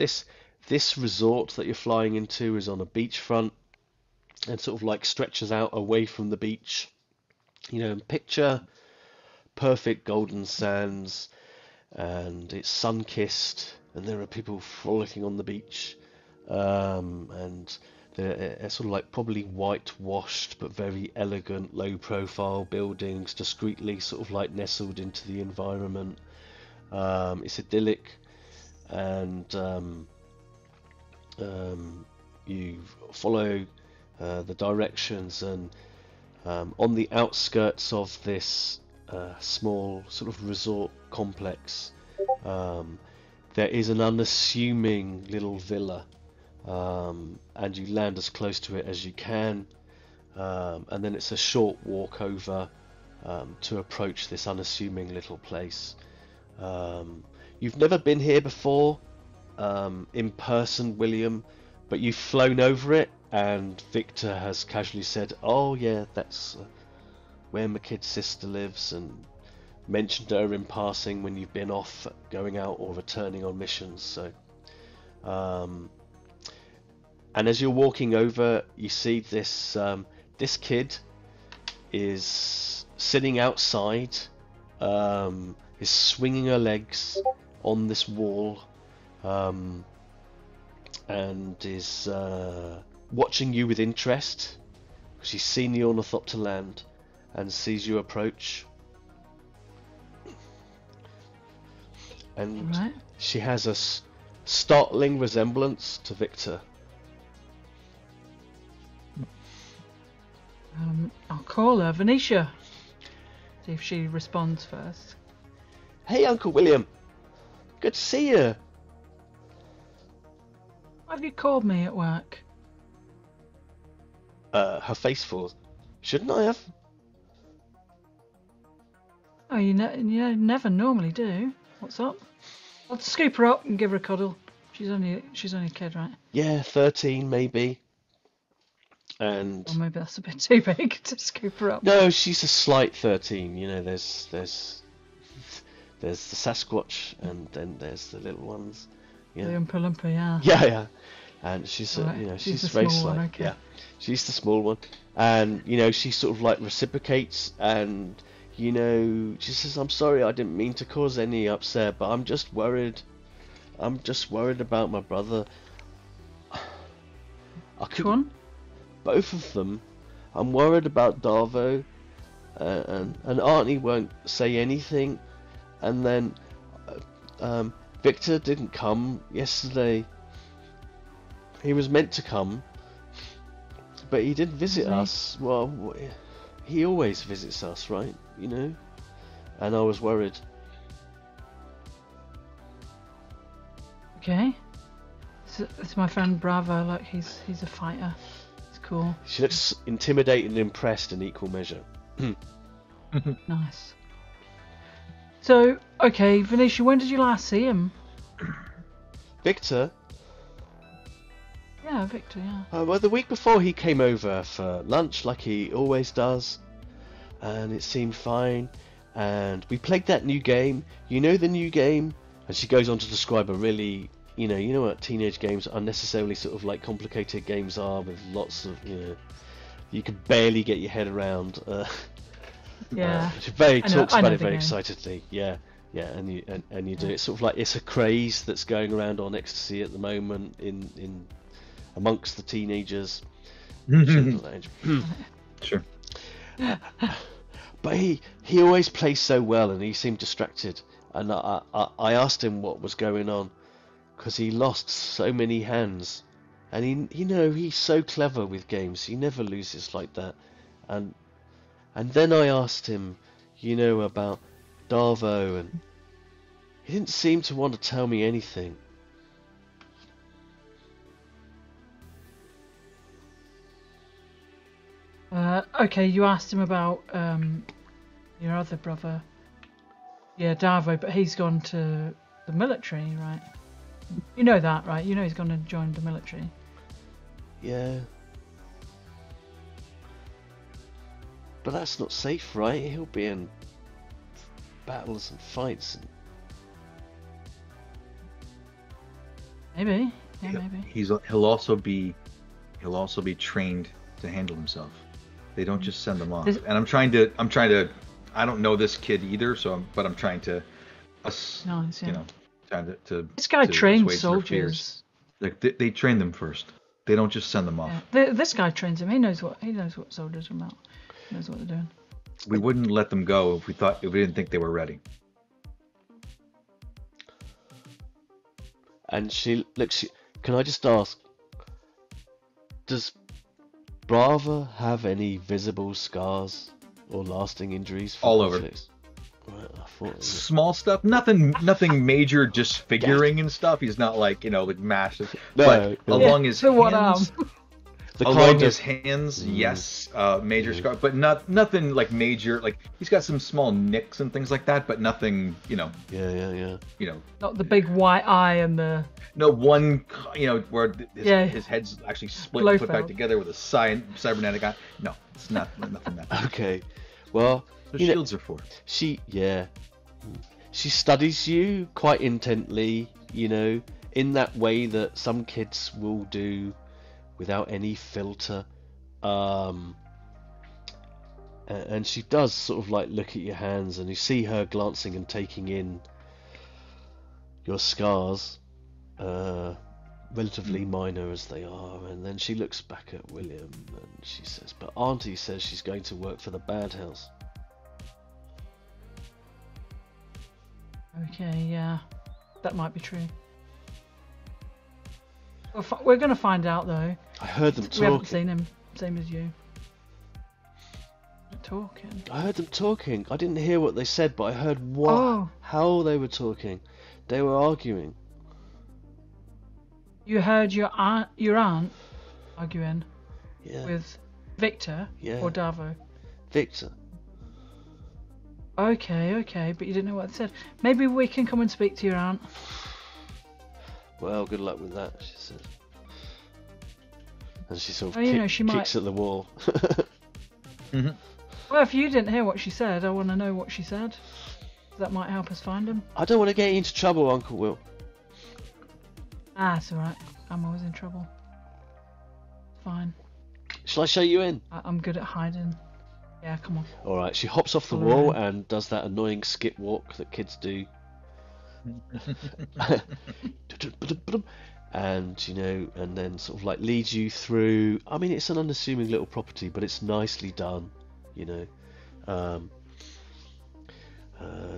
This resort that you're flying into is on a beachfront and sort of stretches out away from the beach. And picture perfect golden sands, and it's sun-kissed, and there are people frolicking on the beach, and they're sort of probably whitewashed but very elegant, low-profile buildings, discreetly sort of nestled into the environment. It's idyllic, and you follow the directions, and on the outskirts of this small sort of resort complex, there is an unassuming little villa, and you land as close to it as you can, and then it's a short walk over to approach this unassuming little place. You've never been here before in person, William, but you've flown over it, and Victor has casually said, "Oh yeah, that's where my kid sister lives," and mentioned her in passing when you've been off going out or returning on missions. So and as you're walking over, you see this kid is sitting outside, is swinging her legs on this wall, and is watching you with interest. She's seen the ornithopter land and sees you approach, and Right. she has a startling resemblance to Victor. I'll call her Venetia. See if she responds first. Hey, Uncle William. Good to see you. Why have you called me at work? Her face falls. Shouldn't I have? Oh, you never normally do. What's up? I'll scoop her up and give her a cuddle. She's only a kid, right? Yeah, 13 maybe. And Or maybe that's a bit too big to scoop her up. no, she's a slight 13. There's the Sasquatch, and then there's the little ones. The Oompa Loompa, yeah. Yeah. And she's Right, she's the very small slight. one, okay. Yeah, she's the small one, and she sort of reciprocates, and she says, "I'm sorry, I didn't mean to cause any upset, but I'm just worried. I'm just worried about my brother." Which one? Both of them. I'm worried about Darvo, and Arnie won't say anything, and then Victor didn't come yesterday. He was meant to come, but he didn't visit us. Well, he always visits us, right? And I was worried. Okay. It's my friend Brava. He's a fighter. It's cool. She looks intimidated and impressed in equal measure. Nice. So, okay, Venetia, when did you last see him? Victor? Yeah, Victor, yeah. Well, the week before he came over for lunch, like he always does, and it seemed fine. And we played that new game. You know the new game? And she goes on to describe a really, you know what teenage games, unnecessarily sort of like complicated games are with lots of, you can barely get your head around. Yeah. She talks I about know it the very game. excitedly. Yeah, and you do it sort of like it's a craze that's going around on ecstasy at the moment in amongst the teenagers. Sure. But he always plays so well, and he seemed distracted. And I asked him what was going on, because he lost so many hands, and he's so clever with games. He never loses like that. And then I asked him, about Darvo, and he didn't seem to want to tell me anything. Okay, you asked him about your other brother. Yeah, Darvo, but he's gone to the military, right? You know that, right? You know he's going to join the military. Yeah. But that's not safe, right? He'll be in battles and fights. Maybe. Yeah, maybe. He'll also be trained to handle himself. They don't just send them off. And I'm trying to. I don't know this kid either, but I'm trying to. Nice, yeah. Trying to. This guy to trains assuage their fears. soldiers. Like they train them first. They don't just send them off. Yeah. This guy trains them. He knows what soldiers are about. He knows what they're doing. We wouldn't let them go if we didn't think they were ready. And she looks. Can I just ask? Does Brava have any visible scars or lasting injuries? All over. Right, I thought Small stuff, nothing major, disfiguring and stuff. He's not like massive. No, but along his so what hands, along his hands, yes, major scar, but nothing like major. Like he's got some small nicks and things like that, but nothing, Yeah. Not the big white eye and the. No one, where his head's actually split and put back together with a cybernetic eye. No, it's nothing that. Okay, well, the shields are for. She studies you quite intently, in that way that some kids will do, without any filter. And she does sort of like look at your hands, and you see her glancing and taking in your scars. Relatively minor as they are, and then she looks back at William and she says, but Auntie says she's going to work for the bad house. Okay, yeah, that might be true. We're going to find out though. I heard them talking. We haven't seen him, same as you. Talking. I heard them talking. I didn't hear what they said, but I heard how they were talking. They were arguing. You heard your aunt arguing with Victor or Darvo? Victor. Okay, but you didn't know what they said. Maybe we can come and speak to your aunt. Well, good luck with that, she says. And she sort of kicks at the wall. Mm-hmm. Well, if you didn't hear what she said, I want to know what she said. That might help us find him. I don't want to get you into trouble, Uncle Will. It's alright. I'm always in trouble. Fine. Shall I show you in? I'm good at hiding. Yeah, come on. Alright, she hops off the wall and does that annoying skip walk that kids do. And, and then sort of like leads you through. I mean, it's an unassuming little property, but it's nicely done,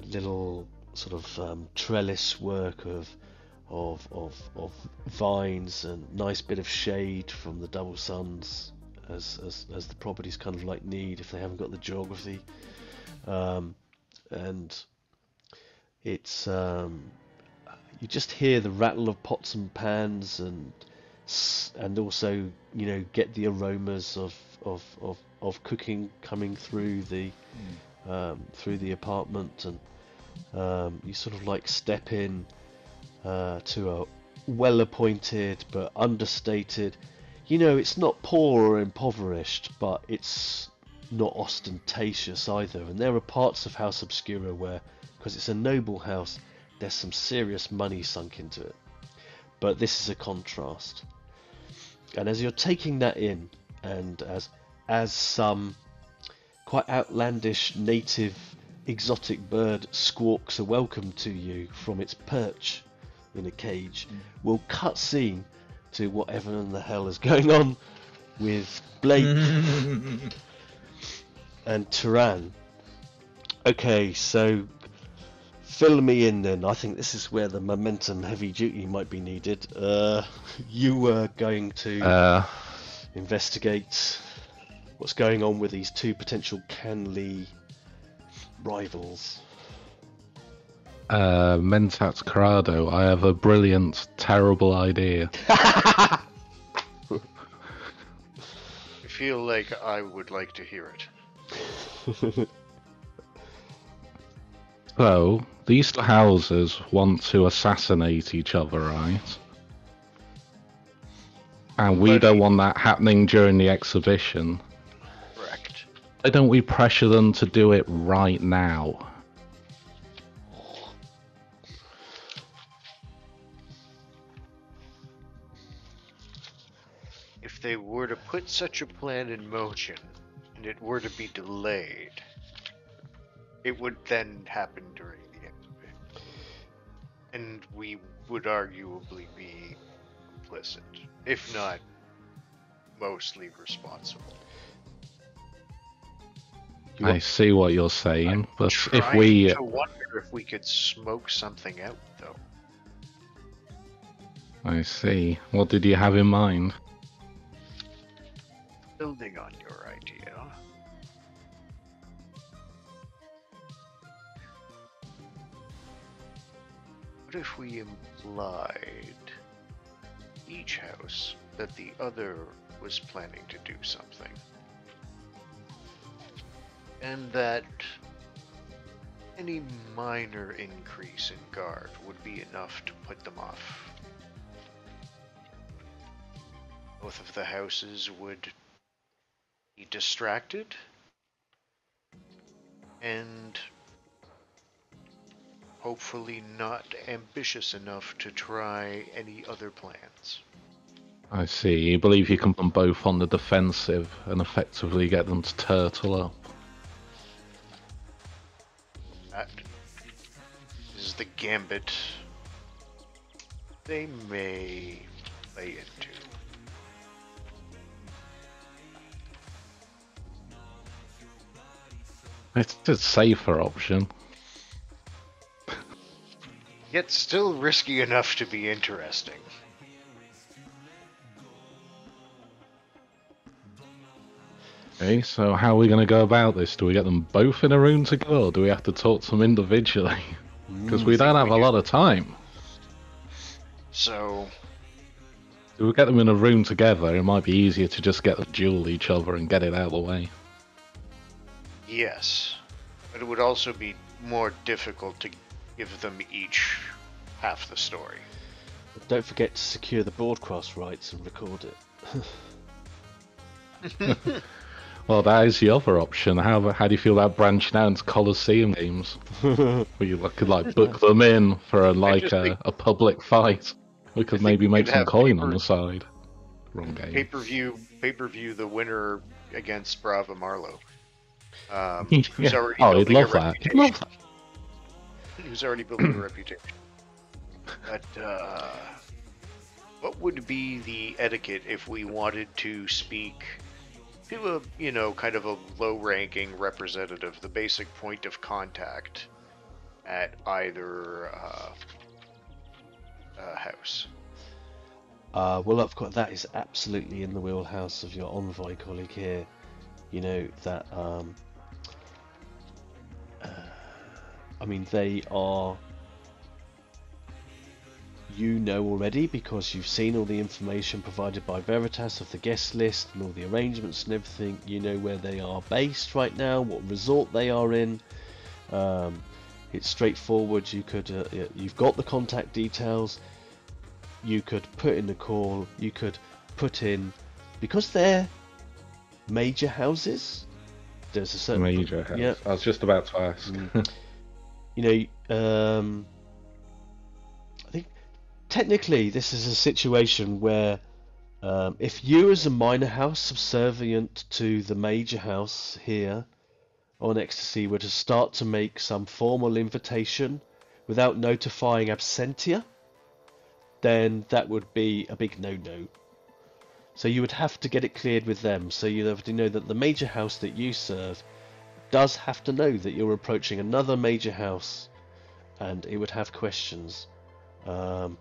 little sort of trellis work of vines and nice bit of shade from the double suns as the properties kind of like need if they haven't got the geography, and it's you just hear the rattle of pots and pans and also get the aromas of cooking coming through the through the apartment, and you sort of like step in to a well-appointed but understated. You know, it's not poor or impoverished, but it's not ostentatious either. And there are parts of House Obscura where, because it's a noble house, there's some serious money sunk into it. But this is a contrast. And as you're taking that in, and as some quite outlandish native exotic bird squawks a welcome to you from its perch in a cage, we'll cut scene to whatever in the hell is going on with Blake and Tiran. Okay, so fill me in then. I think this is where the momentum heavy duty might be needed. You were going to investigate what's going on with these two potential Canley rivals. Mentat Corrado, I have a brilliant, terrible idea. I feel like I would like to hear it. So, these two houses want to assassinate each other, right? And we don't want that happening during the exhibition. Correct. Why don't we pressure them to do it right now? If they were to put such a plan in motion, and it were to be delayed, it would then happen during the exhibition. And we would arguably be complicit, if not mostly responsible. I see what you're saying, but if Trying we... to wonder if we could smoke something out, though. I see. What did you have in mind? Building on your idea. What if we implied each house that the other was planning to do something? And that any minor increase in Garde would be enough to put them off. Both of the houses would be distracted and hopefully not ambitious enough to try any other plans. I see. You believe you can put them both on the defensive and effectively get them to turtle up? That is the gambit they may play into. It's a safer option. Yet still risky enough to be interesting. Okay, so how are we going to go about this? Do we get them both in a room together, or do we have to talk to them individually? Because we don't have a lot of time. So, If we get them in a room together, it might be easier to just get them duel each other and get it out of the way. yes. But it would also be more difficult to give them each half the story. Don't forget to secure the broadcast rights and record it. Well, that is the other option. How do you feel about branching out into Coliseum games? Where you could like book them in for a public fight. We could maybe make some coin on the side. Wrong game. Pay-per-view the winner against Brava Marlo. Yeah. Already Oh, he'd building a love that. He'd love that. Who's already building a reputation. But what would be the etiquette if we wanted to speak to a, kind of a low-ranking representative, the basic point of contact at either house? Well, of course, that is absolutely in the wheelhouse of your envoy colleague here. You know, that, I mean, they are you know already because you've seen all the information provided by Veritas of the guest list and all the arrangements and everything. You know where they are based right now, what resort they are in. It's straightforward. You could, you've got the contact details. You could put in the call. You could put in, because they're major houses. There's a certain Major house. Yeah. I was just about to ask. You know, I think technically this is a situation where if you as a minor house subservient to the major house here on Ecstasy were to start to make some formal invitation without notifying absentia, then that would be a big no-no. So you would have to get it cleared with them. So you have to know that the major house that you serve does have to know that you're approaching another major house, and it would have questions. But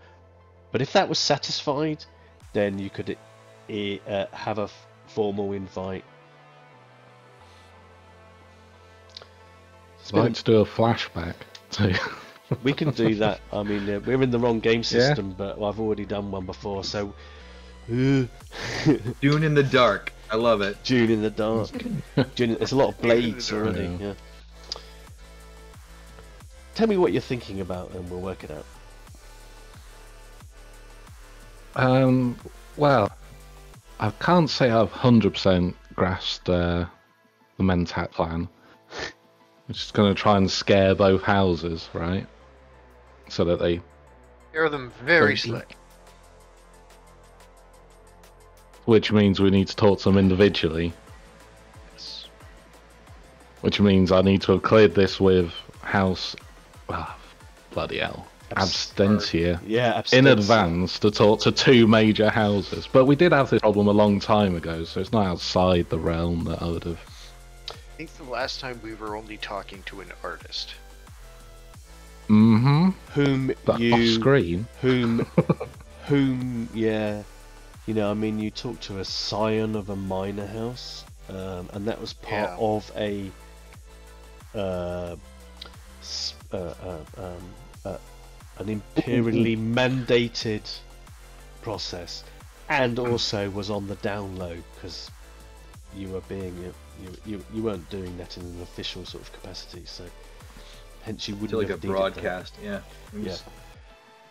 if that was satisfied, then you could have a formal invite. I'd like to do a flashback too. We can do that. I mean, we're in the wrong game system, but I've already done one before, so... Dune in the dark. I love it. Dune in the dark. There's a lot of blades already. Yeah. Tell me what you're thinking about, and we'll work it out. Well, I can't say I've 100% grasped the Mentat plan. Which is going to try and scare both houses, right? So that they... Scare them very slick. Which means we need to talk to them individually. Yes. Which means I need to have cleared this with House... bloody hell. Abstentia. Yeah, in abstentia. advance to talk to two major houses. But we did have this problem a long time ago, so it's not outside the realm that I would have... I think the last time we were only talking to an artist. Whom But off screen. Whom, yeah. You know, I mean, you talked to a scion of a minor house, and that was part of a an imperially mandated process, and also was on the down low because you were being you weren't doing that in an official sort of capacity, so hence you wouldn't Like a have needed broadcast, that. yeah.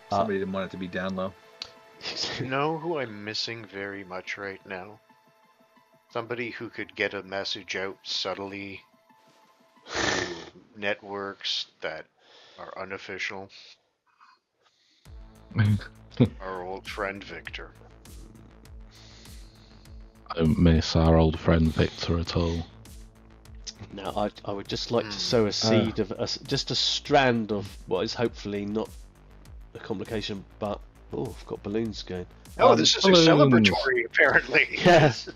Somebody didn't want it to be down low. You know who I'm missing very much right now? Somebody who could get a message out subtly through networks that are unofficial. Our old friend Victor. I don't miss our old friend Victor at all. Now, I would just like to sow a seed of just a strand of what is hopefully not a complication, but I've got balloons going. Oh, this is a celebratory, apparently. Yes.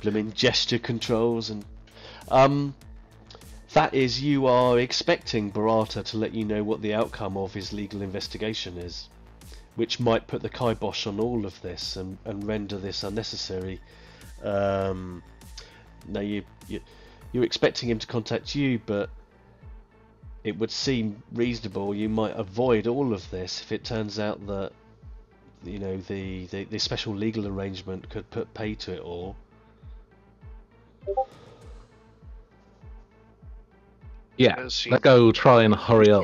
Blooming gesture controls and that is, you are expecting Barata to let you know what the outcome of his legal investigation is, which might put the kibosh on all of this and render this unnecessary. Now you're expecting him to contact you, but it would seem reasonable you might avoid all of this if it turns out that, you know, the special legal arrangement could put pay to it all. Yeah, let's go try and hurry up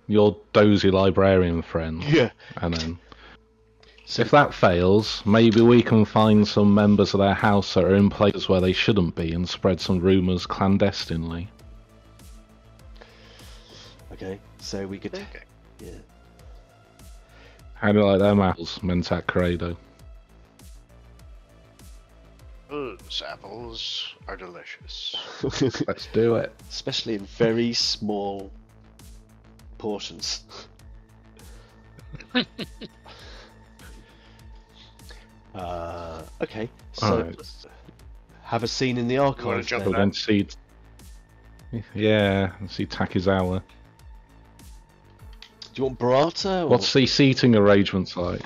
your dozy librarian friend. Yeah. And then, if that fails, maybe we can find some members of their house that are in places where they shouldn't be and spread some rumours clandestinely. Okay, so we could... Okay. Yeah. How do you like them apples, Mentat Corrado? Those apples are delicious. Let's do it. Especially in very small portions. Okay, so Alright. have a scene in the You wanna archives jump then. We're going to see... Yeah, see Takizawa. Do you want Barata or What's the seating arrangements like?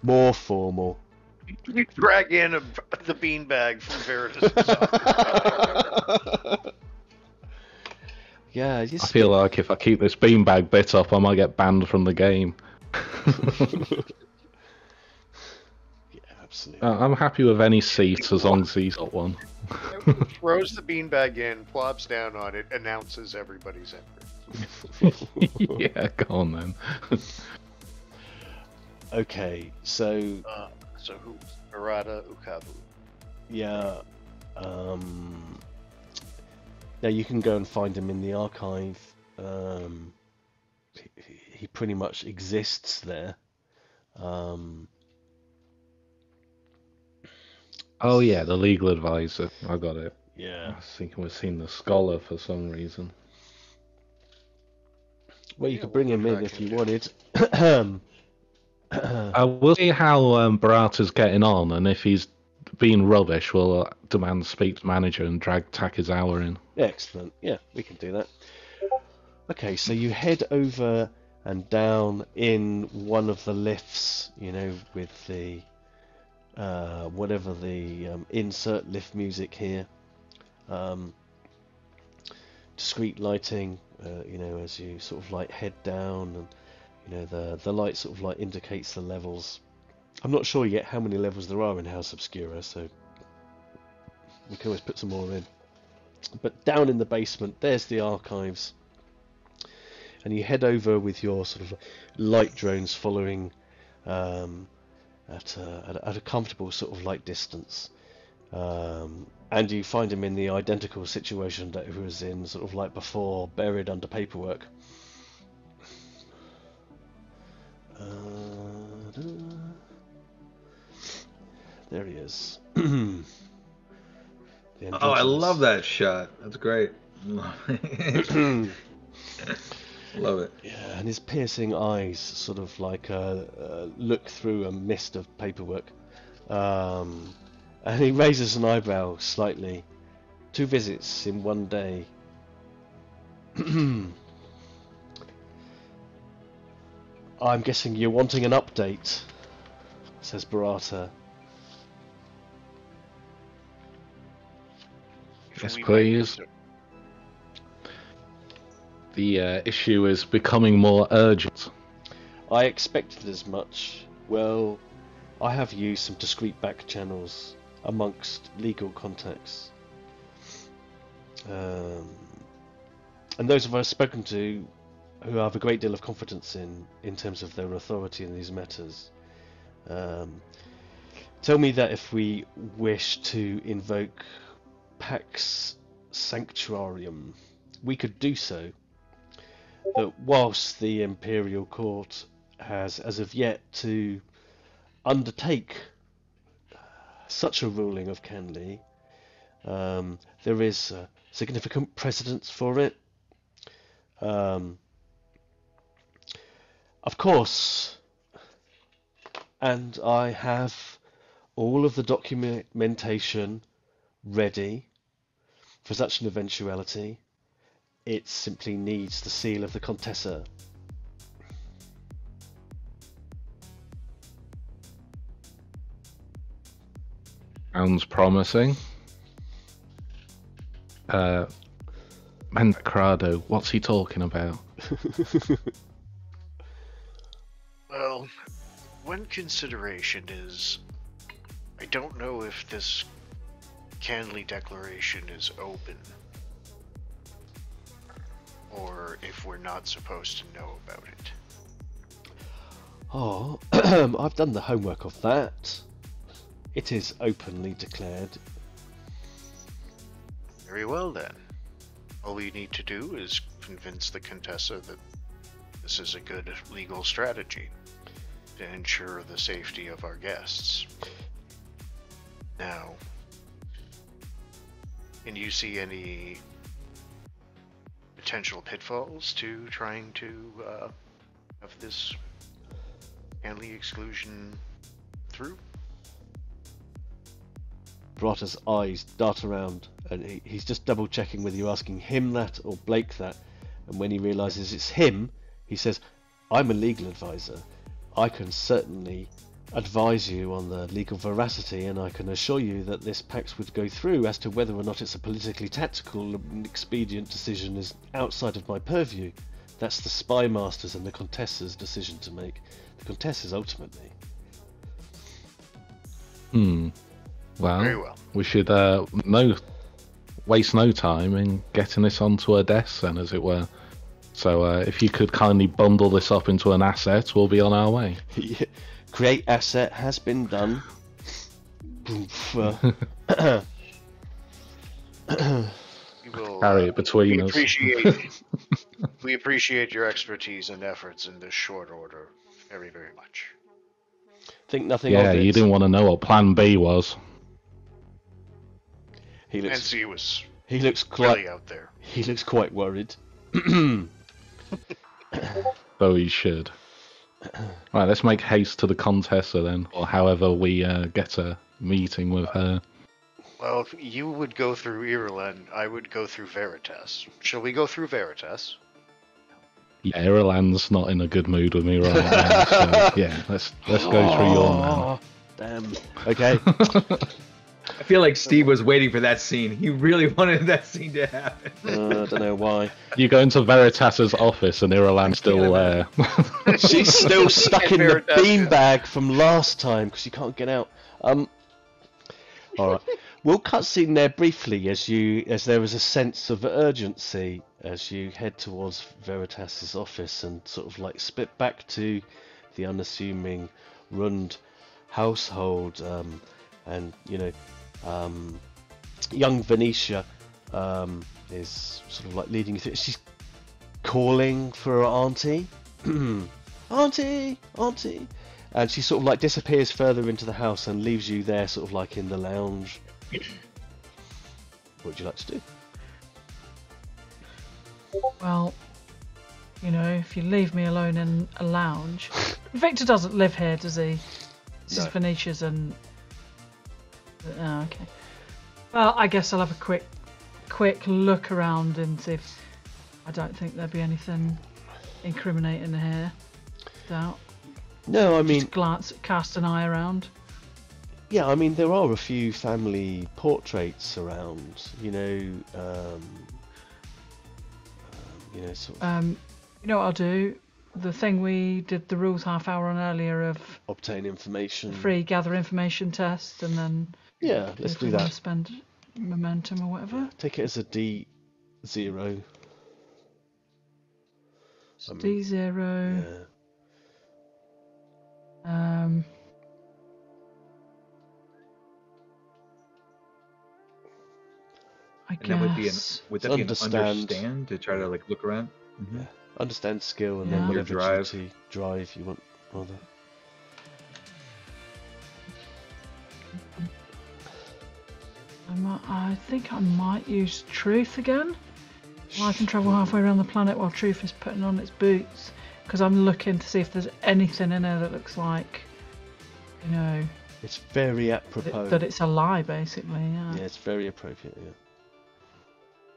more formal? You drag in the beanbag from Veritas. Yeah, I feel like if I keep this beanbag bit up, I might get banned from the game. Yeah, absolutely. I'm happy with any seat as long as he's got one. Throws the beanbag in, plops down on it, announces everybody's entrance. Yeah, go on then. Okay, so So who? Arata Ukavu. yeah, now you can go and find him in the archive. He pretty much exists there. Oh yeah, the legal advisor. I got it. Yeah. I was thinking we've seen the scholar for some reason. Well, you could bring him in if you wanted. We'll see how Barata's getting on, and if he's being rubbish, we'll demand to speak to the manager and drag Takizawa in. Excellent. Yeah, we can do that. Okay, so you head over and down in one of the lifts, you know, with the whatever the insert lift music here. Discreet lighting, you know, as you sort of like head down, and you know the light sort of like indicates the levels. I'm not sure yet how many levels there are in House Obscura, so we can always put some more in. But down in the basement, there's the archives, and you head over with your sort of light drones following at a comfortable sort of light distance, and you find him in the identical situation that he was in sort of like before, buried under paperwork. There he is. Oh, I love that shot. That's great. Love it. Yeah, and his piercing eyes sort of like look through a mist of paperwork. And he raises an eyebrow slightly. 2 visits in 1 day. I'm guessing you're wanting an update, says Barata. Yes, please. The issue is becoming more urgent. I expected as much. Well, I have used some discreet back channels amongst legal contacts. And those of us spoken to who have a great deal of confidence in terms of their authority in these matters, tell me that if we wish to invoke Pax Sanctuarium, we could do so. That whilst the Imperial Court has as of yet to undertake such a ruling of Canley, there is significant precedence for it. Of course, and I have all of the documentation ready for such an eventuality. It simply needs the seal of the Contessa. Sounds promising. Man, Corrado, what's he talking about? Well, one consideration is, I don't know if this Canley declaration is open, or if we're not supposed to know about it. Oh, I've done the homework of that. It is openly declared. Very well then. All we need to do is convince the Contessa that this is a good legal strategy to ensure the safety of our guests. Now, can you see any potential pitfalls to trying to have this Canley exclusion through? Barata's eyes dart around, and he's just double checking whether you're asking him that or Blake that. And when he realizes it's him, he says, I'm a legal advisor. I can certainly advise you on the legal veracity, and I can assure you that this pact would go through. As to whether or not it's a politically tactical and expedient decision is outside of my purview. That's the spy masters and the Contessa's decision to make. The Contessa's ultimately. Very Well, well. we should waste no time in getting this onto her desk then, as it were. So if you could kindly bundle this up into an asset, we'll be on our way. Create asset has been done. We will, Carry it between us. We appreciate your expertise and efforts in this short order very, very much. Think nothing Yeah, of it. you didn't want to know what Plan B was. He looks. Nancy was He looks quite. really out there. He looks quite worried. Though he should. Right, let's make haste to the Contessa then, or however we get a meeting with her. Well, if you would go through Irulan, I would go through Veritas. Shall we go through Veritas? Yeah, Irulan's not in a good mood with me right now, so yeah, let's go through your man. Damn. Okay. I feel like Steve was waiting for that scene. He really wanted that scene to happen. I don't know why. You go into Veritas's office and Irulan's still there. She's still stuck in the Veritas, beanbag from last time because she can't get out. All right. We'll cutscene there briefly as there is a sense of urgency as you head towards Veritas's office and sort of like spit back to the unassuming Rund household, and young Venetia is sort of like leading you through. She's calling for her auntie, auntie, and she sort of like disappears further into the house and leaves you there, sort of like in the lounge. What would you like to do? Well, if you leave me alone in a lounge. Victor doesn't live here, does he? This is No. Venetia's and... Oh, okay. Well, I guess I'll have a quick look around and see if... I don't think there'd be anything incriminating here. Doubt. No, I mean, Just cast an eye around. yeah, I mean there are a few family portraits around. Sort of You know what I'll do? The thing we did the rules half hour on earlier of obtain information. free gather information test, and then Yeah, let's if do we want to that. spend momentum or whatever. Take it as a D0. So D0. Yeah. I And that would be guess. would that be an Understand. understand to try to like look around? Yeah. Understand skill and Yeah. then whatever Drive. agility, drive you want. Rather. I think I might use Truth again. Well, I can travel halfway around the planet while Truth is putting on its boots, because I'm looking to see if there's anything in there that looks like, It's very apropos. that it's a lie, basically. Yeah. Yeah, it's very appropriate. Yeah.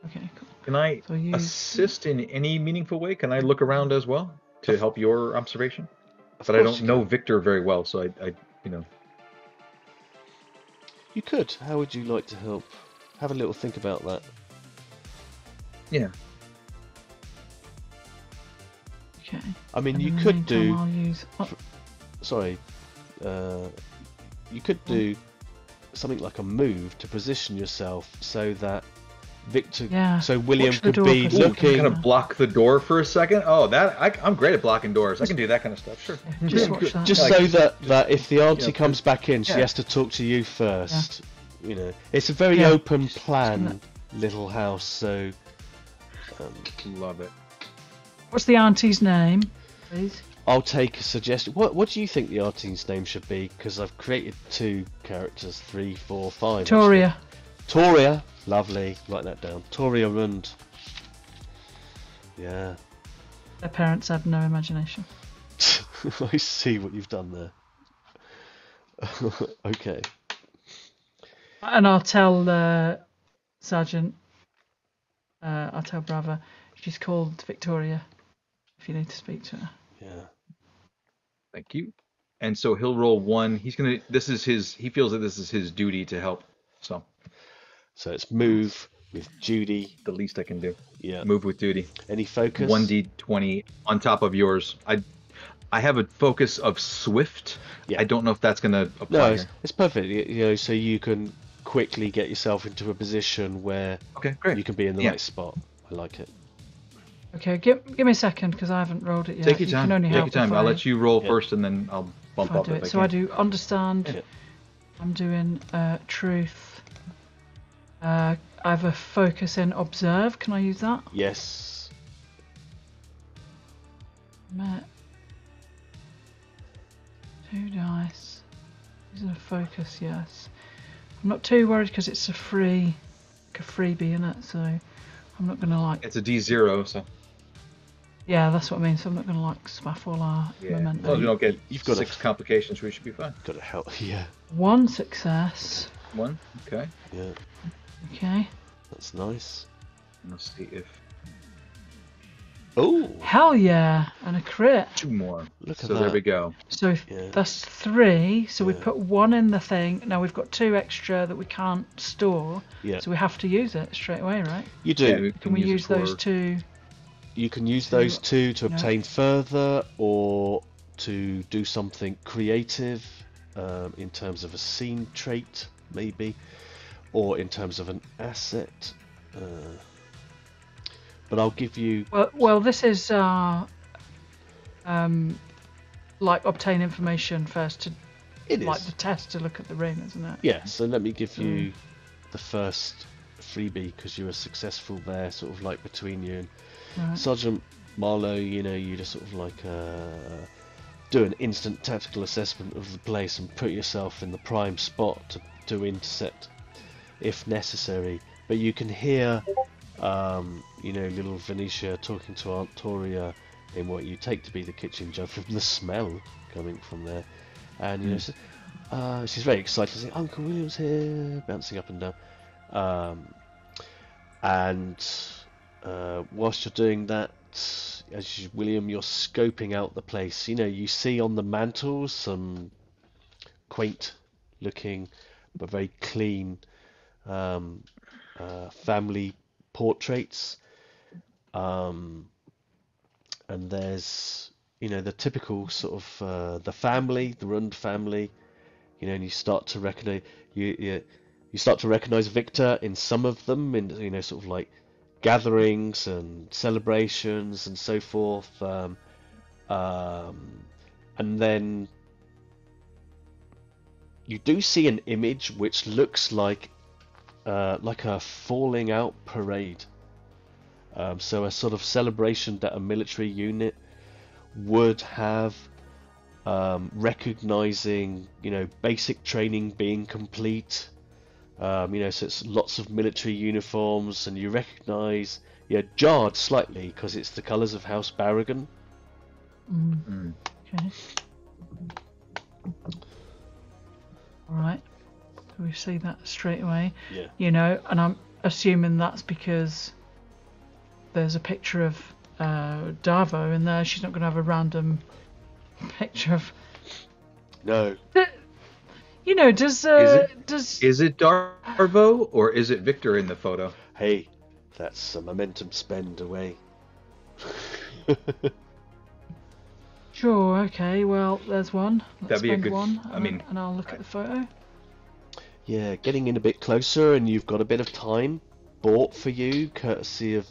Okay, cool. Can I So you- assist in any meaningful way? Can I look around as well to help your observation? Of But I course don't you know can. Victor very well, so I You could. How would you like to help? Have a little think about that. yeah. Okay. I mean, And you in the could meantime, do. I'll use. Sorry. You could do something like a move to position yourself so that Victor, Yeah, so William watch the could door be for a second. looking. Kind of block the door for a second. Oh, I'm great at blocking doors. I can do that kind of stuff. Sure. Just watch that. Just Like, so that if the auntie yeah, comes back in, she yeah. has to talk to you first. It's a very Yeah. open plan little house, so Love it. What's the auntie's name, please? I'll take a suggestion. What do you think the auntie's name should be? Because I've created 2 characters, 3, 4, 5. actually. Toria. Toria, lovely. Write that down. Toria Rund. Yeah. Their parents had no imagination. I see what you've done there. Okay. And I'll tell Sergeant. I'll tell Brava. She's called Victoria. If you need to speak to her. Yeah. Thank you. and so he'll roll 1. He feels that this is his duty to help. So it's move with duty. the least I can do. Yeah. Move with duty. Any focus? 1d20 on top of yours. I have a focus of swift. Yeah. I don't know if that's going to apply No, here. it's perfect. So you can quickly get yourself into a position where Okay, great. you can be in the right spot. I like it. Okay, give me a second because I haven't rolled it yet. Take your You time. can only Take help your time. if I'll I- let you roll Yeah. first, and then I'll bump if I up do if it. I So can. I do understand. Yeah. I'm doing truth. I have a focus in observe. Can I use that? Yes. Met. 2 dice. Is it a focus? Yes. I'm not too worried because it's a freebie in it, so I'm not gonna like. It's a D0, so Yeah, that's what I mean. So I'm not gonna like spaff all our as long as momentum. we don't get You've got 6 complications, we should be fine. Got to help. Yeah. 1 success. 1, okay. Yeah. Okay. That's nice. Let's see if Oh, Hell yeah, and a crit. 2 more. Look at So there that. we go. So Yeah. that's 3. So we Yeah. put 1 in the thing. Now we've got 2 extra that we can't store. yeah. So we have to use it straight away, right? You do. Yeah, Can we it use those for- 2? You can use to- those two to no. obtain further, or to do something creative, in terms of a scene trait, maybe, or in terms of an asset. But I'll give you. Well, this is like obtain information first to It like is. the test to look at the ring, isn't it? Yeah. So let me give you the first freebie because you were successful there, sort of like between you and Right. Sergeant Marlo. You just sort of like do an instant tactical assessment of the place and put yourself in the prime spot to intercept if necessary. But you can hear, little Venetia talking to Aunt Toria in what you take to be the kitchen jug from the smell coming from there. And she's very excited, saying, "Uncle William's here," bouncing up and down. Whilst you're doing that, William, you're scoping out the place. You see on the mantles some quaint looking but very clean family portraits, and there's the typical sort of the Rund family, and you start to recognize you start to recognize Victor in some of them, in sort of like gatherings and celebrations and so forth, and then you do see an image which looks like a falling out parade. So a sort of celebration that a military unit would have, recognizing, basic training being complete. So it's lots of military uniforms, and you recognize, jarred slightly because it's the colours of House Barrigan. Okay. All right. So we see that straight away. Yeah. And I'm assuming that's because there's a picture of Darvo in there. She's not going to have a random picture of. No. Does Is it Darvo or is it Victor in the photo? Hey, that's a momentum spend away. Sure. Okay. Well, there's one. Let's That'd be a spend good- one. I mean, and I'll look at the photo. Yeah, getting in a bit closer, and you've got a bit of time bought for you, courtesy of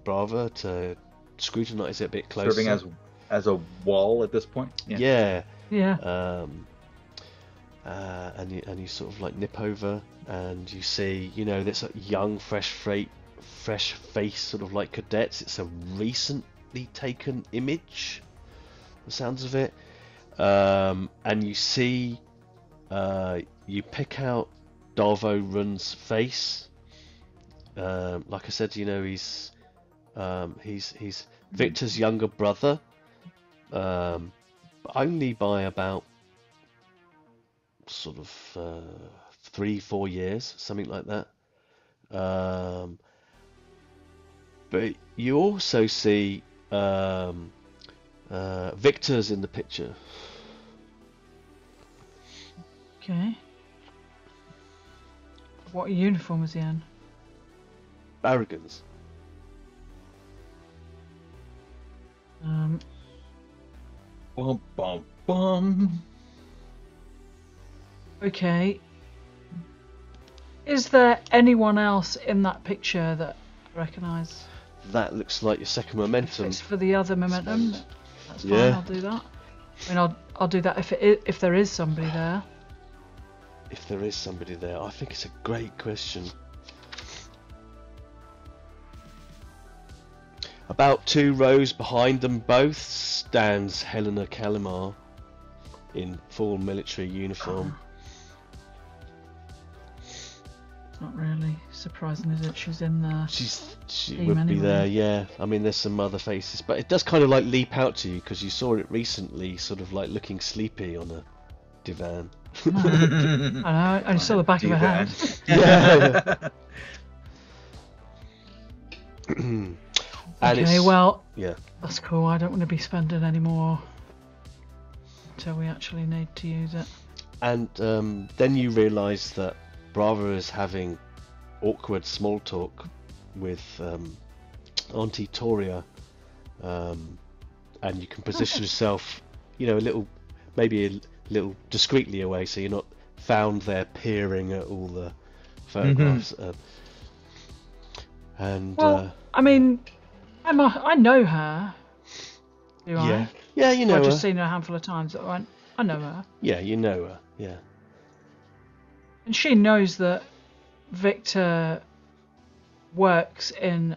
Brava, to scrutinise it a bit closer. Serving as a wall at this point. Yeah. Yeah. And you sort of like nip over, and you see, this young, fresh face, sort of like cadets. It's a recently taken image, the sounds of it. And you see, you pick out Darvo Run's face. Like I said, he's Victor's younger brother, but only by about sort of 3-4 years, something like that. But you also see Victor's in the picture. Okay. What uniform is he in? Barrigan's. Bum, bum, bum. Okay. Is there anyone else in that picture that I recognise? That looks like your second momentum. If it's for the other momentum, that's fine. Yeah. I'll do that. I mean, I'll do that if there is somebody there. If there is somebody there, I think it's a great question. About 2 rows behind them both stands Helena Calamar in full military uniform. It's not really surprising, is it? She's in there. She Team would be anyway. there, yeah. I mean, there's some other faces, but it does kind of like leap out to you because you saw it recently, sort of like looking sleepy on a divan. I know. I saw the back of her head. Yeah. And Okay, well, yeah. that's cool. I don't want to be spending any more until we actually need to use it. And then you realise that Brava is having awkward small talk with Auntie Toria, and you can position yourself, you know, maybe a little discreetly away, so you're not found there peering at all the photographs. Well, I mean, I know her. Do I? Yeah, yeah, you know I've her. just seen her a handful of times. I know her. Yeah, you know her. Yeah. And she knows that Victor works on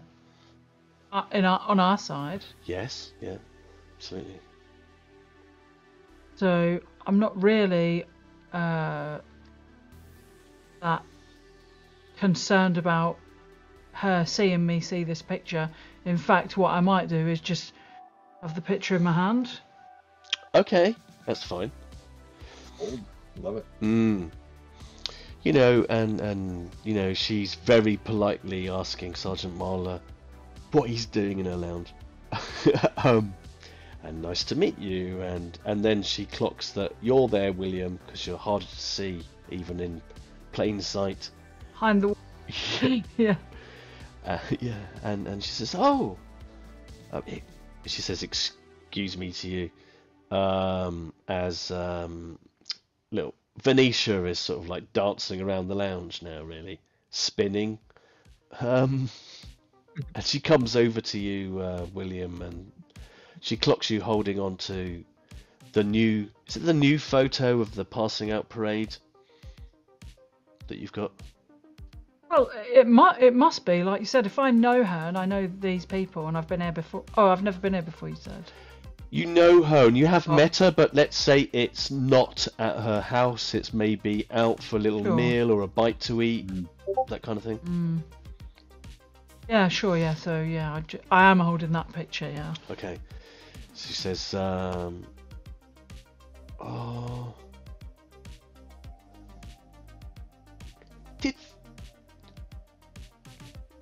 our side. Yes. Yeah. Absolutely. So I'm not really that concerned about her seeing me see this picture. In fact, what I might do is just have the picture in my hand. Okay, that's fine. Oh, love it. You know, and you know, she's very politely asking Sergeant Marla what he's doing in her lounge. And nice to meet you. And then she clocks that you're there, William, because you're harder to see, even in plain sight. Behind the yeah. Yeah, and she says, "Oh," she says, "Excuse me" to you, as little Venetia is sort of like dancing around the lounge now, really spinning, and she comes over to you, William, and she clocks you holding on to the new photo of the passing out parade that you've got? Well, it must be, like you said, if I know her and I know these people and I've been here before. Oh, I've never been here before, you said. You know her and you have met her, but let's say it's not at her house. It's maybe out for a little meal or a bite to eat, that kind of thing. Yeah, sure, yeah. So, yeah, I am holding that picture, yeah. Okay. She says, oh...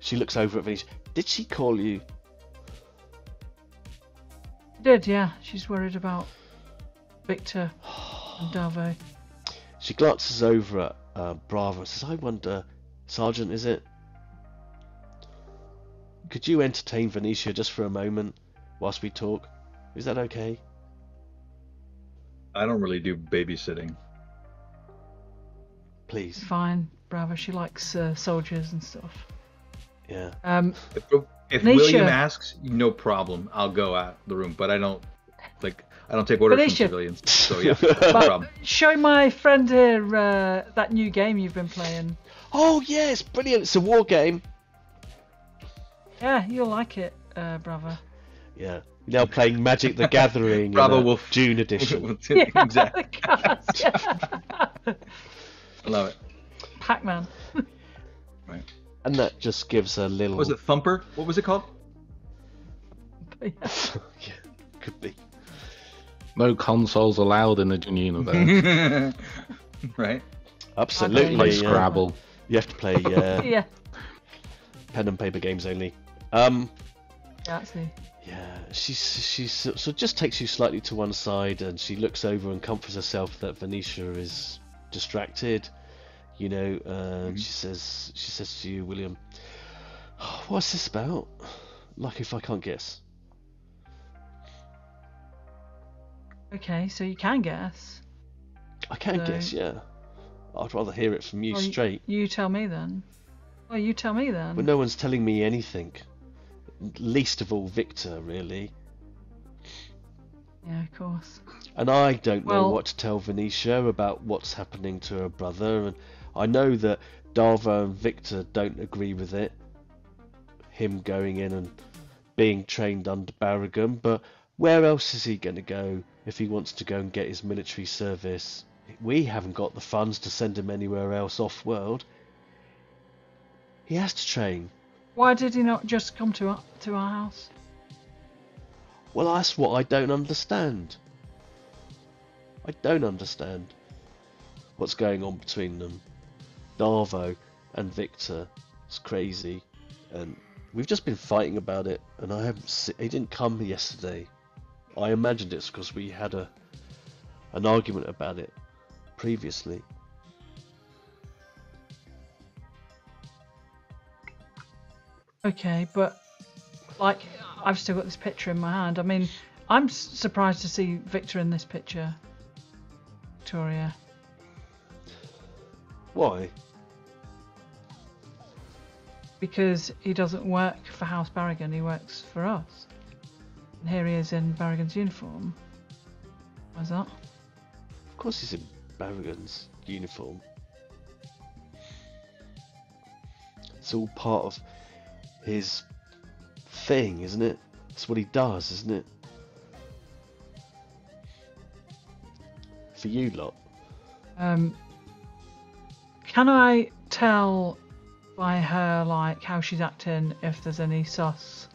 She looks over at Venetia. Did she call you? She did, yeah. She's worried about Victor and Davo. She glances over at Brava and says, I wonder, Sergeant, is it? Could you entertain Venetia just for a moment whilst we talk? Is that okay? I don't really do babysitting. Please. Fine, Bravo. She likes soldiers and stuff. Yeah. If Venetia. William asks, no problem. I'll go out the room, but I don't take orders Venetia. from civilians. So yeah, no problem. Show my friend here that new game you've been playing. Oh yes, brilliant! It's a war game. Yeah, you'll like it, Bravo. Yeah. Now playing Magic the Gathering. Bravo in a will June edition. Exactly. Yeah. I love it. Pac-Man. Right. And that just gives a little. Was it Thumper? What was it called? Yeah. Yeah, could be. No consoles allowed in the Dune universe. Right. Absolutely. Play yeah. Scrabble. You have to play Yeah. pen and paper games only. Yeah, actually. Yeah, she sort of just takes you slightly to one side, and she looks over and comforts herself that Venetia is distracted. You know, and she says to you, William, "What's this about? Like if I can't guess." Okay, so you can guess. I can guess, yeah. I'd rather hear it from you straight. You tell me then. Well, you tell me then. But no one's telling me anything. Least of all Victor, really. Yeah, of course. And I don't know what to tell Venetia about what's happening to her brother, and I know that Darva and Victor don't agree with it. Him going in and being trained under Barrigan, but where else is he going to go if he wants to go and get his military service? We haven't got the funds to send him anywhere else off-world. He has to train. Why did he not just come to our house? Well, that's what I don't understand. I don't understand what's going on between them. Darvo and Victor is crazy, and we've just been fighting about it, and I haven't. He didn't come yesterday. I imagined it's because we had an argument about it previously. Okay, but like I've still got this picture in my hand. I mean, I'm surprised to see Victor in this picture, Victoria. Why? Because he doesn't work for House Barrigan, he works for us. And here he is in Barrigan's uniform. Why's that? Of course he's in Barrigan's uniform. It's all part of his thing, isn't it? It's what he does, isn't it? For you lot. Can I tell by her, like, how she's acting, if there's any sus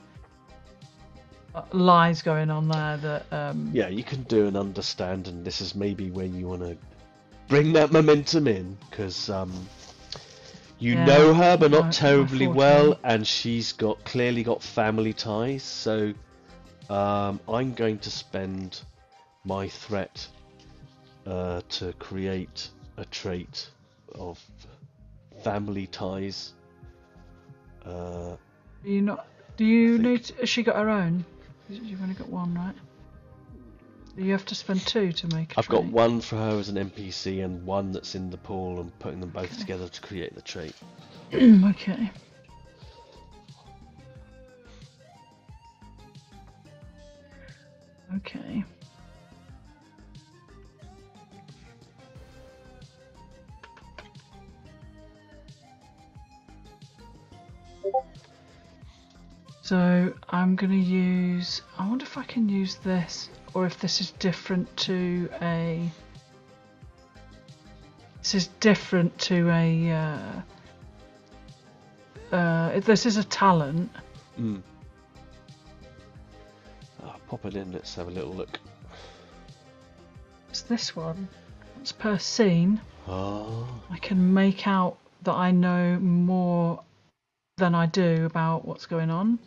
lies going on there that... Yeah, you can do an understand, and this is maybe where you want to bring that momentum in, because you know her, but not terribly well, and she's clearly got family ties, so I'm going to spend my threat to create a trait of family ties. Do you need? Has she got her own? You've only got one, right? You have to spend two to make a I've trait. got one for her as an NPC and one that's in the pool, and putting them both together to create the trait. Okay. Okay. So I'm going to use, I wonder if I can use this, or if this is different to a, this is a talent. I'll pop it in, let's have a little look. It's this one. It's per scene. Oh. I can make out that I know more than I do about what's going on.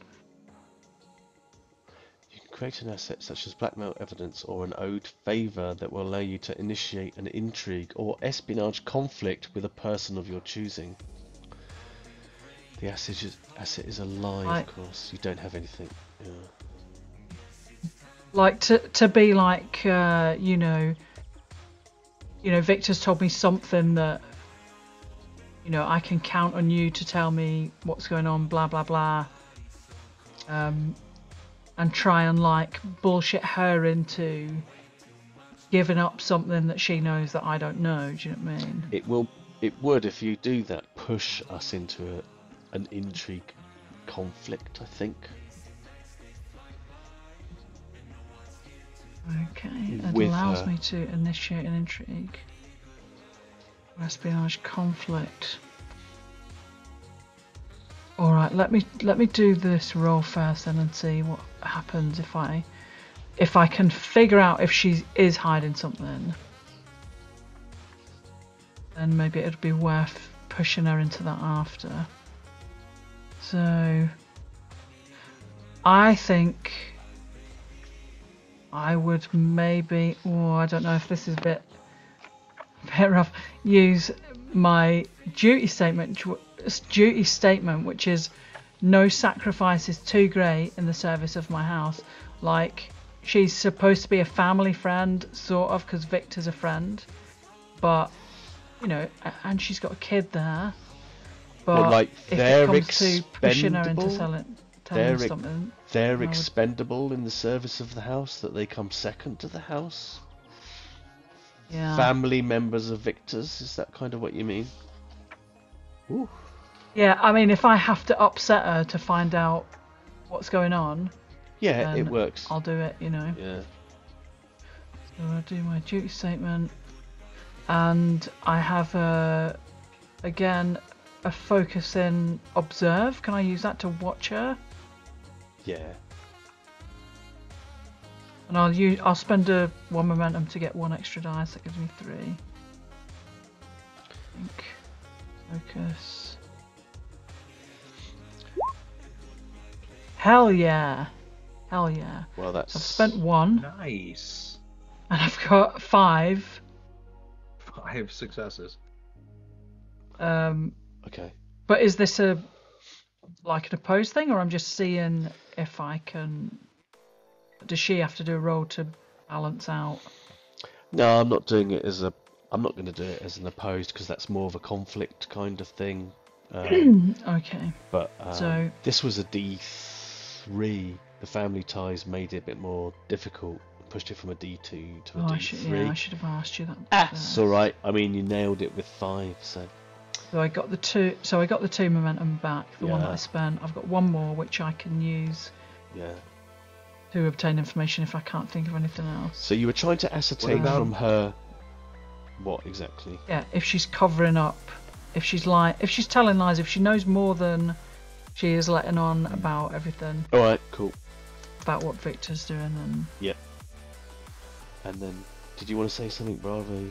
You can create an asset such as blackmail evidence or an owed favour that will allow you to initiate an intrigue or espionage conflict with a person of your choosing. The asset is alive, of course. You don't have anything. Yeah. Like to be like, you know, Victor's told me something that, you know, I can count on you to tell me what's going on, blah blah blah, and try and like bullshit her into giving up something that she knows that I don't know. Do you know what I mean? It would, if you do that, push us into an intrigue conflict, I think. Okay, it allows me to initiate an intrigue. Espionage conflict. All right, let me do this roll first then and see what happens if I can figure out if she is hiding something. Then maybe it'd be worth pushing her into that after. So I think I would maybe, I don't know if this is a bit rough, use my duty statement, which is no sacrifice is too great in the service of my house. Like, she's supposed to be a family friend, sort of, because Victor's a friend, but, you know, and she's got a kid there. But well, like, if it comes to pushing her into telling something, they're expendable in the service of the house, that they come second to the house. Yeah. Family members of Victor's, is that kind of what you mean? Ooh. Yeah, I mean, if I have to upset her to find out what's going on, yeah, it works. I'll do it, you know. Yeah. So I'll do my duty statement, and I have again a focus in observe. Can I use that to watch her? Yeah. And I'll spend one momentum to get 1 extra dice. That gives me 3. Think. Focus. Hell yeah. Hell yeah. Well, that's... I've spent 1. Nice. And I've got 5. 5 successes. Okay. But is this like an opposed thing, or I'm just seeing if I can... Does she have to do a roll to balance out? No, I'm not doing it as a... I'm not going to do it as an opposed, because that's more of a conflict kind of thing. Okay. But so this was a D3. The family ties made it a bit more difficult. Pushed it from a D2 to a D3. I should have asked you that. That's all right. I mean, you nailed it with 5. So I got the 2. So I got the 2 momentum back. The one that Yeah. I spent. I've got 1 more, which I can use yeah. to obtain information if I can't think of anything else. So you were trying to ascertain What about- from her what exactly? Yeah, if she's covering up, if she's lying, if she's telling lies, if she knows more than she is letting on about everything, All right, cool. about what Victor's doing, and And then, did you want to say something, Bravo?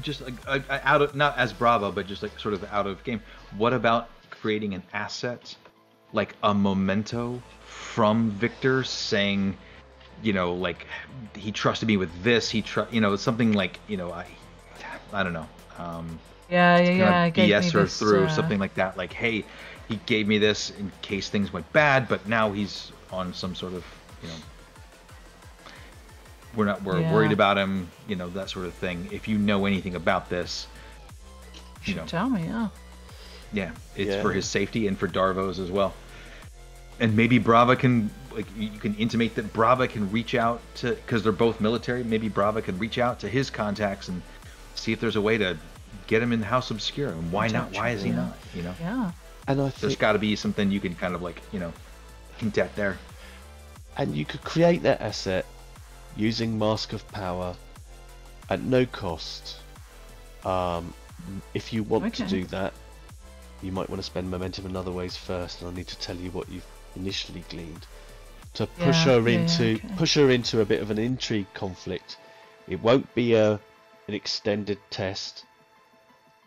Just like out of, not as Brava, but just like sort of out of game. What about creating an asset, like a memento from Victor, saying, you know, like he trusted me with this. You know, something like, you know, I don't know. yeah, BS her through something like that. Like, hey, he gave me this in case things went bad, but now he's on some sort of, you know, we're worried about him, you know, that sort of thing. If you know anything about this, you know, tell me, yeah, it's for his safety and for Darvo's as well. And maybe Brava can, like, you can intimate that Brava can reach out to, because they're both military, maybe Brava can reach out to his contacts and see if there's a way to get him in House Obscura. And why not? Why is he not? You know? Yeah. And there's got to be something you can kind of, like, you know, hint at there. And you could create that asset using Mask of Power at no cost. If you want to do that, you might want to spend momentum in other ways first, and I need to tell you what you've initially gleaned to push her into a bit of an intrigue conflict. It won't be an extended test.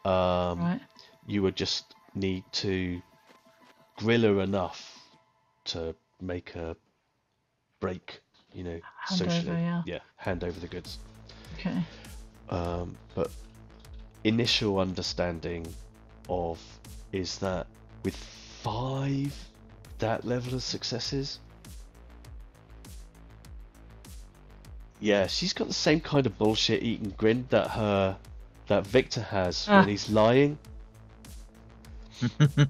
Right. You would just need to grill her enough to make her break, you know, Hand socially. over, Hand over the goods. Okay. But initial understanding of is that with 5 that level of successes, she's got the same kind of bullshit eating grin that Victor has when he's lying.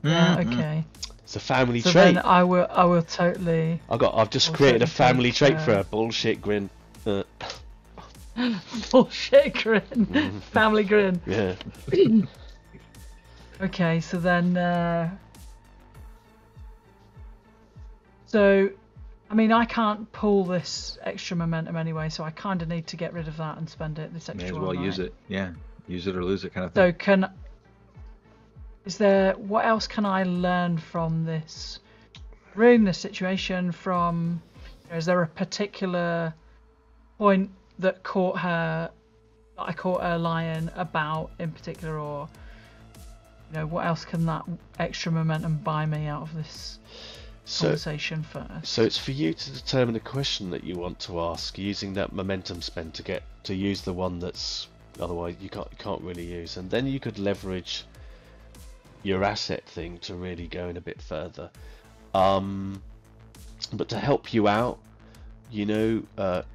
Yeah, okay. It's a family So trait. then I will totally. I've just created a family trait for a bullshit grin. Bullshit grin. Family grin. Yeah. Okay, so then. So, I mean, I can't pull this extra momentum anyway, so I kind of need to get rid of that and spend it this extra. May as well use it. Yeah, use it or lose it, kind of thing. So what else can I learn from this room, this situation? Is there a particular point that I caught her lying about in particular, or, you know, what else can that extra momentum buy me out of this conversation first. So it's for you to determine the question that you want to ask using that momentum spend to use the one that's otherwise you can't really use, and then you could leverage your asset thing to really go in a bit further. But to help you out, you know,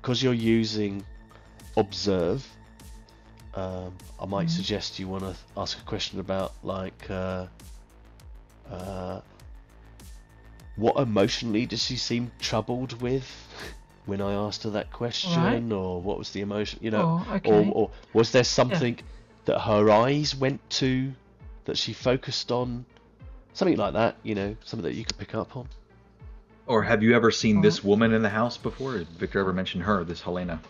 because you're using observe, I might suggest you want to ask a question about like what emotionally does she seem troubled with when I asked her that question, Right. or what was the emotion, you know, Oh, okay. or was there something that her eyes went to that she focused on, something like that, you know, something that you could pick up on. Or have you ever seen this woman in the house before? Did Victor ever mention her, this Helena?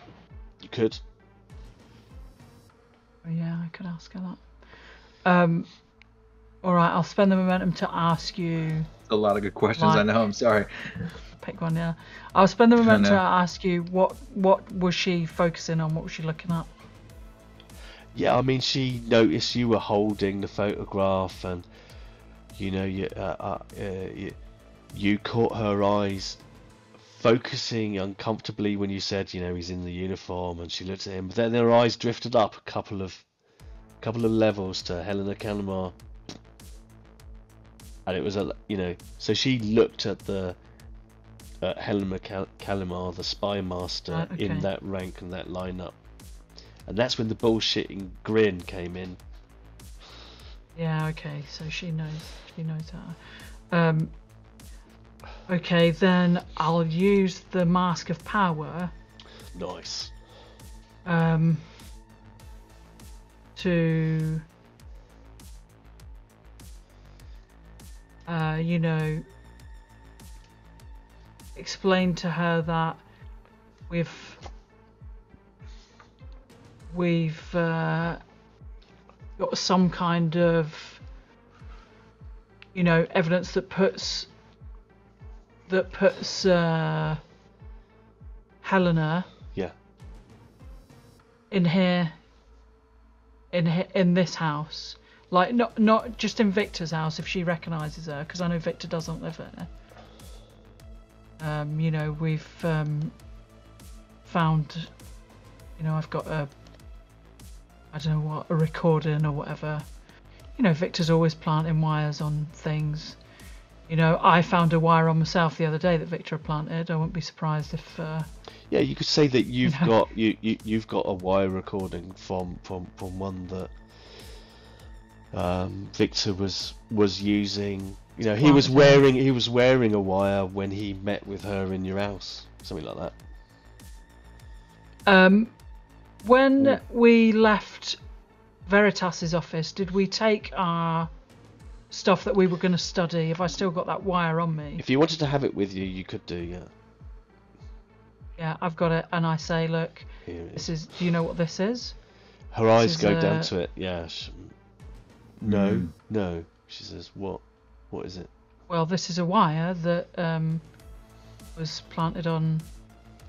You could. Oh, yeah, I could ask her that. All right, I'll spend the momentum to ask you. A lot of good questions, I know. I'm sorry. Pick one, yeah. I'll spend the momentum to know. ask you what was she focusing on? What was she looking at? Yeah, I mean, she noticed you were holding the photograph, and you know, you caught her eyes focusing uncomfortably when you said, you know, he's in the uniform, and she looked at him. But then her eyes drifted up a couple of levels to Helena Calamar, and it was you know, so she looked at the Helena Calamar, the spy master, in that rank and that lineup. And that's when the bullshitting grin came in. Yeah, okay, so she knows that. Okay, then I'll use the Mask of Power. Nice. To you know, explain to her that we've got some kind of, you know, evidence that puts Helena in here, in this house, like not just in Victor's house if she recognises her, because I know Victor doesn't live there. You know, we've found, you know, I've got a recording or whatever. You know, Victor's always planting wires on things. You know, I found a wire on myself the other day that Victor had planted. I wouldn't be surprised if. Yeah, you could say that you've got you've got a wire recording from one that Victor was using. You know, he was wearing a wire when he met with her in your house, something like that. When we left Veritas's office, did we take our stuff that we were going to study? Have I still got that wire on me? If you wanted to have it with you, you could do, yeah. Yeah, I've got it, and I say, look, this is. Do you know what this is? Her eyes go down to it. Yeah. No. She says, what? What is it? Well, this is a wire that was planted on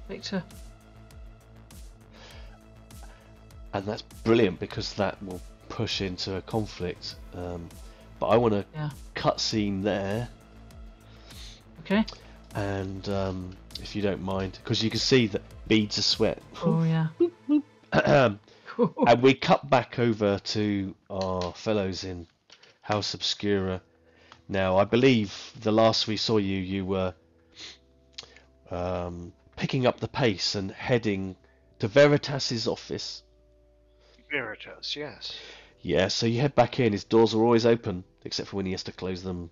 Victor. And that's brilliant, because that will push into a conflict. But I want a cutscene there. Okay. And if you don't mind, because you can see that beads of sweat. Oh yeah. And we cut back over to our fellows in House Obscura. Now, I believe the last we saw you were picking up the pace and heading to Veritas's office. Veritas, yes. Yeah, so you head back in. His doors are always open, except for when he has to close them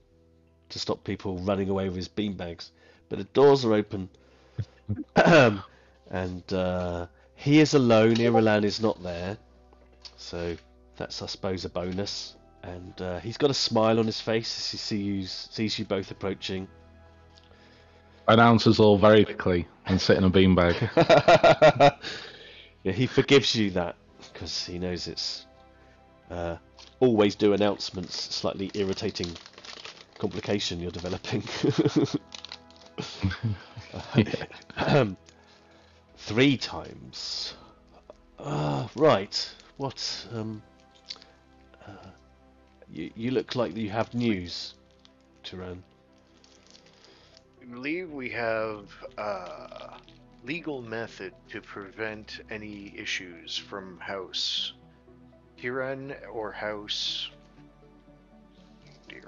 to stop people running away with his beanbags. But the doors are open. And he is alone. Irulan is not there. So that's, I suppose, a bonus. And he's got a smile on his face as he sees you both approaching. Announces all very quickly and sit in a beanbag. Yeah, he forgives you that, because he knows it's always do announcements, slightly irritating complication you're developing. 3 times. Right. What? You look like you have news, Tiran. believe we have a legal method to prevent any issues from House Tiran or House. Dear.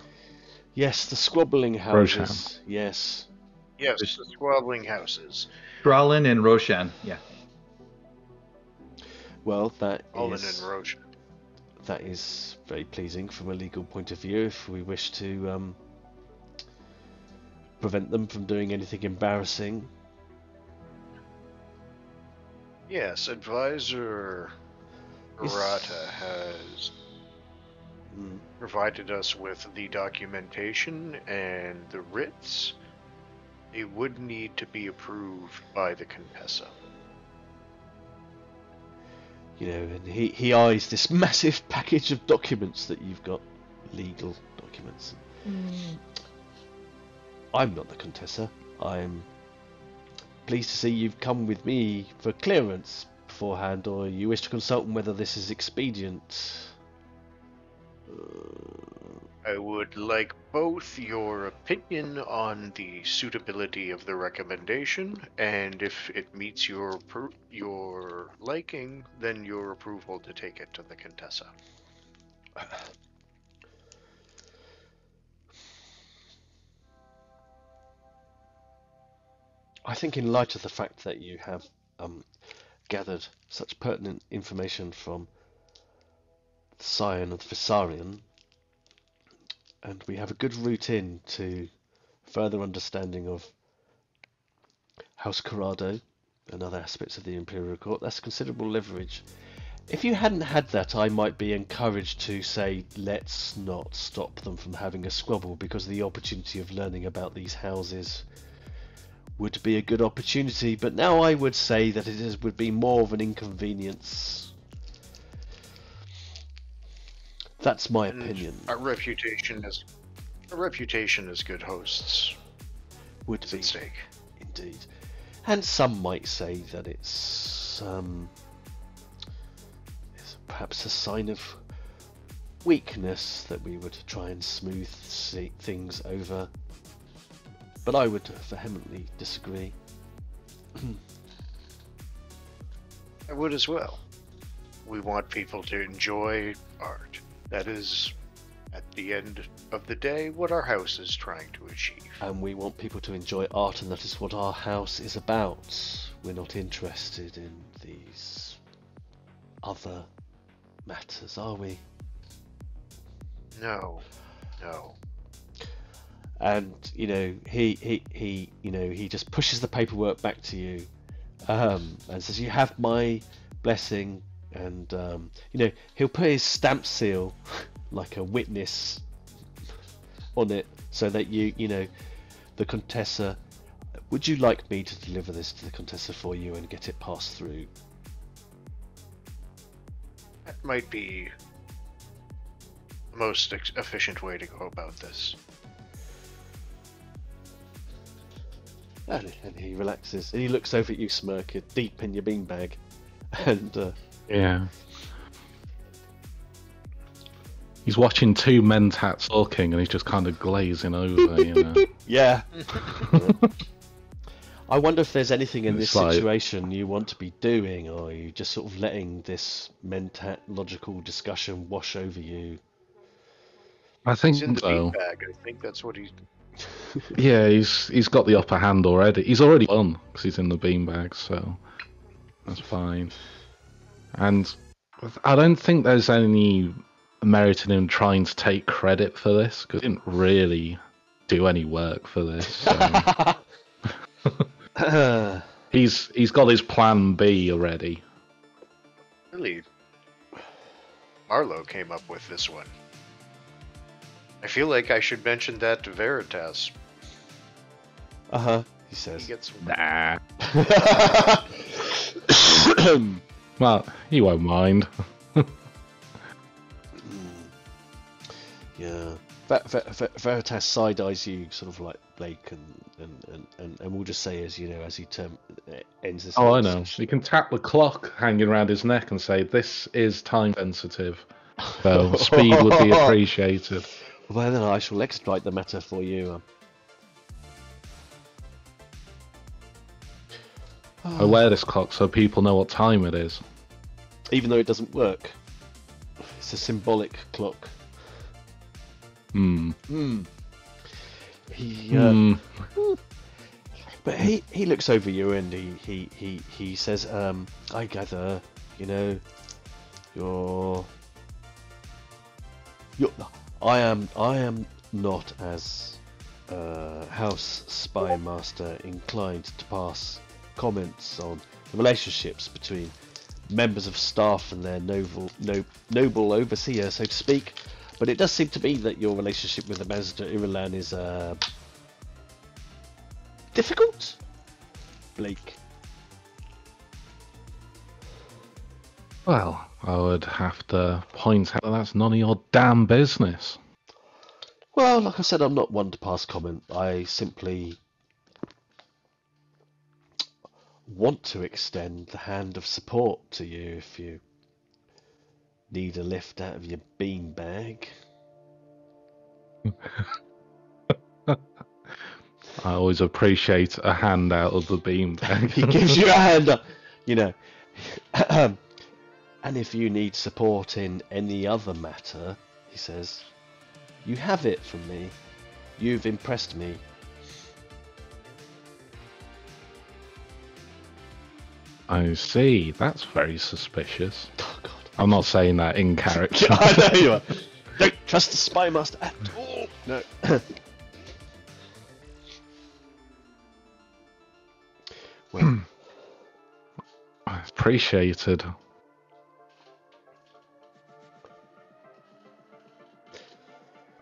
Yes, the squabbling houses. Yes. Yes, the squabbling houses. Dralin and Roshan, yeah. Well, that Olin is and Roche. that is very pleasing from a legal point of view. If we wish to prevent them from doing anything embarrassing. Yes, Advisor Arata has provided us with the documentation and the writs. They would need to be approved by the Contessa. You know, and he eyes this massive package of documents that you've got, legal documents. I'm not the Contessa. I'm pleased to see you've come with me for clearance beforehand, or you wish to consult on whether this is expedient. I would like both your opinion on the suitability of the recommendation, and if it meets your liking, then your approval to take it to the Contessa. I think in light of the fact that you have gathered such pertinent information from the Scion of the Visarion, and we have a good route in to further understanding of House Corrado and other aspects of the Imperial Court, that's considerable leverage. If you hadn't had that, I might be encouraged to say, let's not stop them from having a squabble, because the opportunity of learning about these houses would be a good opportunity, but now I would say that would be more of an inconvenience. That's my opinion. Our reputation as good hosts Would is be at stake. indeed, and some might say that it's perhaps a sign of weakness that we would try and smooth things over. But I would vehemently disagree. I would as well. We want people to enjoy art. That is, at the end of the day, what our house is trying to achieve. And we want people to enjoy art, and that is what our house is about. We're not interested in these other matters, are we? No. And he just pushes the paperwork back to you, and says, "You have my blessing." And he'll put his stamp seal, like a witness, on it, so that the Contessa. Would you like me to deliver this to the Contessa for you and get it passed through? That might be the most efficient way to go about this. And he relaxes, and he looks over at you, Smurk, deep in your beanbag, and yeah. He's watching two men talking, and he's just kind of glazing over, Yeah. I wonder if there's anything in this situation you want to be doing, or are you just sort of letting this logical discussion wash over you? I think He's in the so. beanbag. I think that's what he's. Yeah, he's got the upper hand already. He's already won because he's in the beanbag, so that's fine. And I don't think there's any merit in him trying to take credit for this, because he didn't really do any work for this. So. He's got his plan B already. Really, Marlo came up with this one. I feel like I should mention that to Veritas. He says. He gets Nah. Well, he won't mind. Yeah. Veritas side eyes you, sort of like Blake, and we'll just say as he ends this. Oh, I know. You can tap the clock hanging around his neck and say, "This is time sensitive, so speed would be appreciated." Well, then I shall expedite the matter for you. I wear this clock so people know what time it is. Even though it doesn't work. It's a symbolic clock. Hmm. He but he looks over you and he says, I gather, you know, I am not as House Spy Master inclined to pass comments on the relationships between members of staff and their noble overseer, so to speak. But it does seem to me that your relationship with Ambassador Irulan is difficult, Blake. Well, I would have to point out that that's none of your damn business. Well, like I said, I'm not one to pass comment. I simply want to extend the hand of support to you if you need a lift out of your beanbag. I always appreciate a hand out of the beanbag. He gives you a hand up, you know. And if you need support in any other matter, he says, you have it from me. You've impressed me. I see. That's very suspicious. Oh, God. I'm not saying that in character. I know you are. Don't trust the spy master at all. No. Well, Appreciated.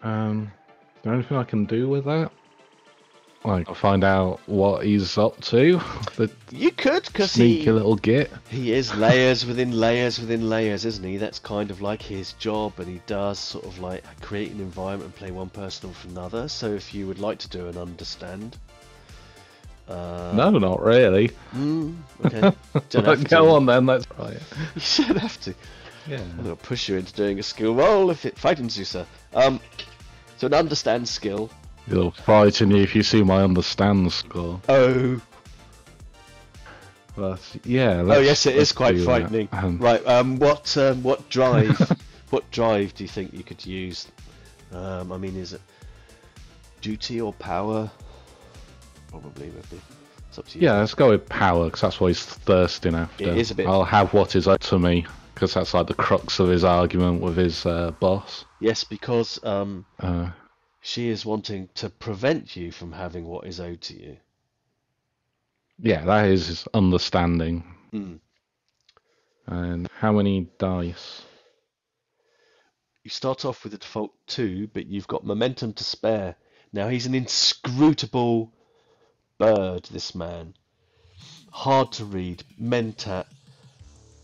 Is there anything I can do with that? Like, find out what he's up to? The you could, because sneaky little git. he is layers within layers within layers, isn't he? That's kind of like his job, and he does sort of like create an environment and play one person off another. So if you would like to do an understand. No, not really. Okay. Don't have Go to. on then, let's try it. You should have to. Yeah. I'm going to push you into doing a skill roll if it frightens you, sir. So an understand skill. It'll frighten you if you see my understand score. Oh. But yeah. Oh yes, it is let's quite do that. frightening. Right. What drive? What drive do you think you could use? I mean, is it duty or power? Probably would be. It's up to you. Yeah, let's go with power, because that's what he's thirsting after. It is a bit. I'll have what is owed to me, because that's like the crux of his argument with his boss. Yes, because she is wanting to prevent you from having what is owed to you. Yeah, that is his understanding. Mm. And how many dice? You start off with a default 2, but you've got momentum to spare. Now, he's an inscrutable bird, this man. Hard to read, mentat,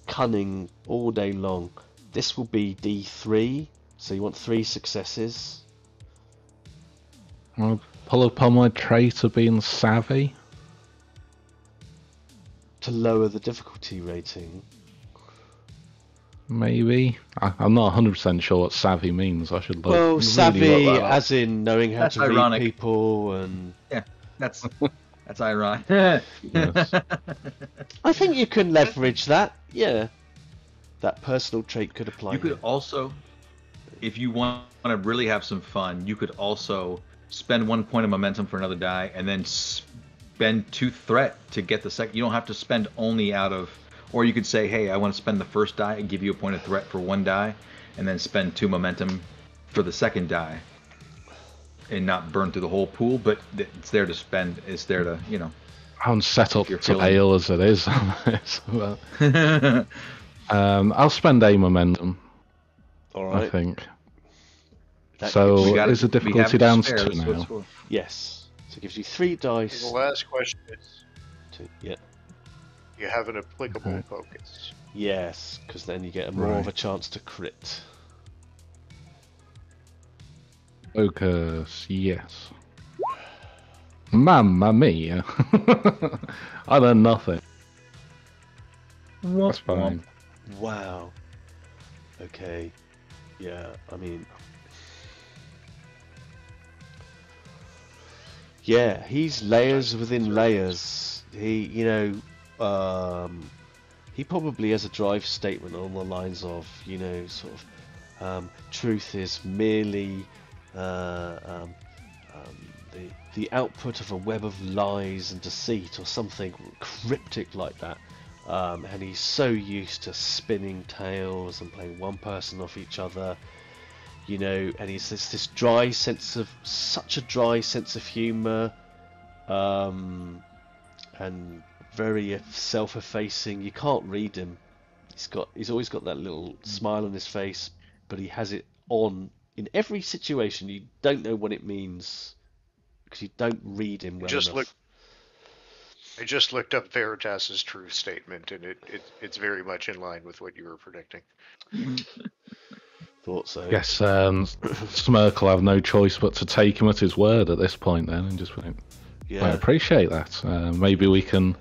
cunning all day long. This will be D3, so you want 3 successes. I'll pull upon my trait of being savvy. To lower the difficulty rating. Maybe. I'm not 100% sure what savvy means. I should look. Well, really savvy, look that up. as in knowing how That's to ironic. read people and... Yeah, that's ironic. Yes. I think you can leverage that, yeah. That personal trait could apply. You could here. also, if you want to really have some fun, you could also spend 1 point of momentum for another die, and then spend 2 threat to get the second. You don't have to spend only out of, or you could say, hey, I want to spend the first die and give you a point of threat for 1 die, and then spend 2 momentum for the second die, and not burn through the whole pool. But it's there to spend. It's there to, you know. I'm set up You're to feeling- fail as it is. But, I'll spend a momentum, All right. I think. That So gives you- gotta- is the we have difficulty to down spare, to 2 that's what it's now? for. Yes. So it gives you 3 dice. The last question is, Yeah. you have an applicable Okay. focus. Yes, because then you get more of a chance to crit. Focus, yes. Mamma mia. I learned nothing. That's fine. Wow. Okay. Yeah, I mean... Yeah, he's layers within layers. He, you know, he probably has a drive statement on the lines of, truth is merely the output of a web of lies and deceit, or something cryptic like that. And he's so used to spinning tales and playing one person off each other, and he's this dry sense of humour, and very self-effacing. You can't read him. He's always got that little smile on his face, but he has it on in every situation. You don't know what it means because you don't read him well enough. I just looked up Veritas's truth statement, and it's very much in line with what you were predicting. Thought so. Yes, Smurk will have no choice but to take him at his word at this point then, and just I appreciate that. Maybe we can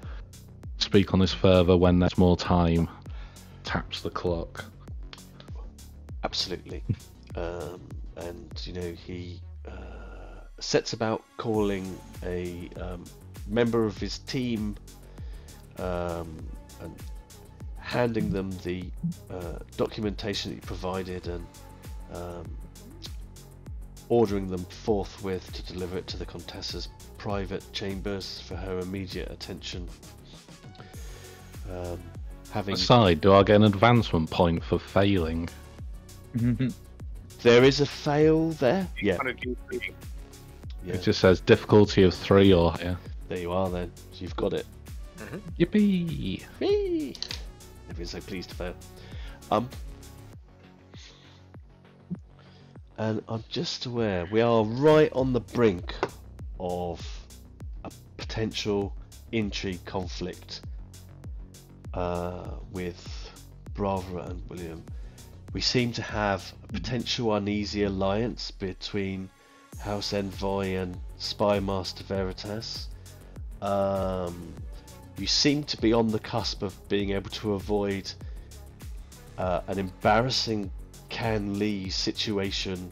speak on this further when there's more time. Taps the clock. Absolutely. And he sets about calling a member of his team, and handing them the documentation that he provided, and ordering them forthwith to deliver it to the Contessa's private chambers for her immediate attention. Aside, do I get an advancement point for failing? There is a fail there. Yeah. It just says difficulty of 3 or higher. There you are then. You've got it. Yippee! Whee! Never so pleased to fail. And I'm just aware we are right on the brink of a potential intrigue conflict with Brava and William. We seem to have a potential uneasy alliance between House Envoy and Spy Master Veritas. You seem to be on the cusp of being able to avoid an embarrassing Can Lee situation,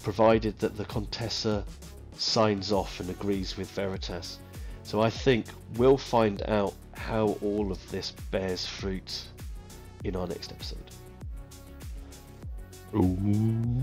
provided that the Contessa signs off and agrees with Veritas. So I think we'll find out how all of this bears fruit in our next episode. Ooh.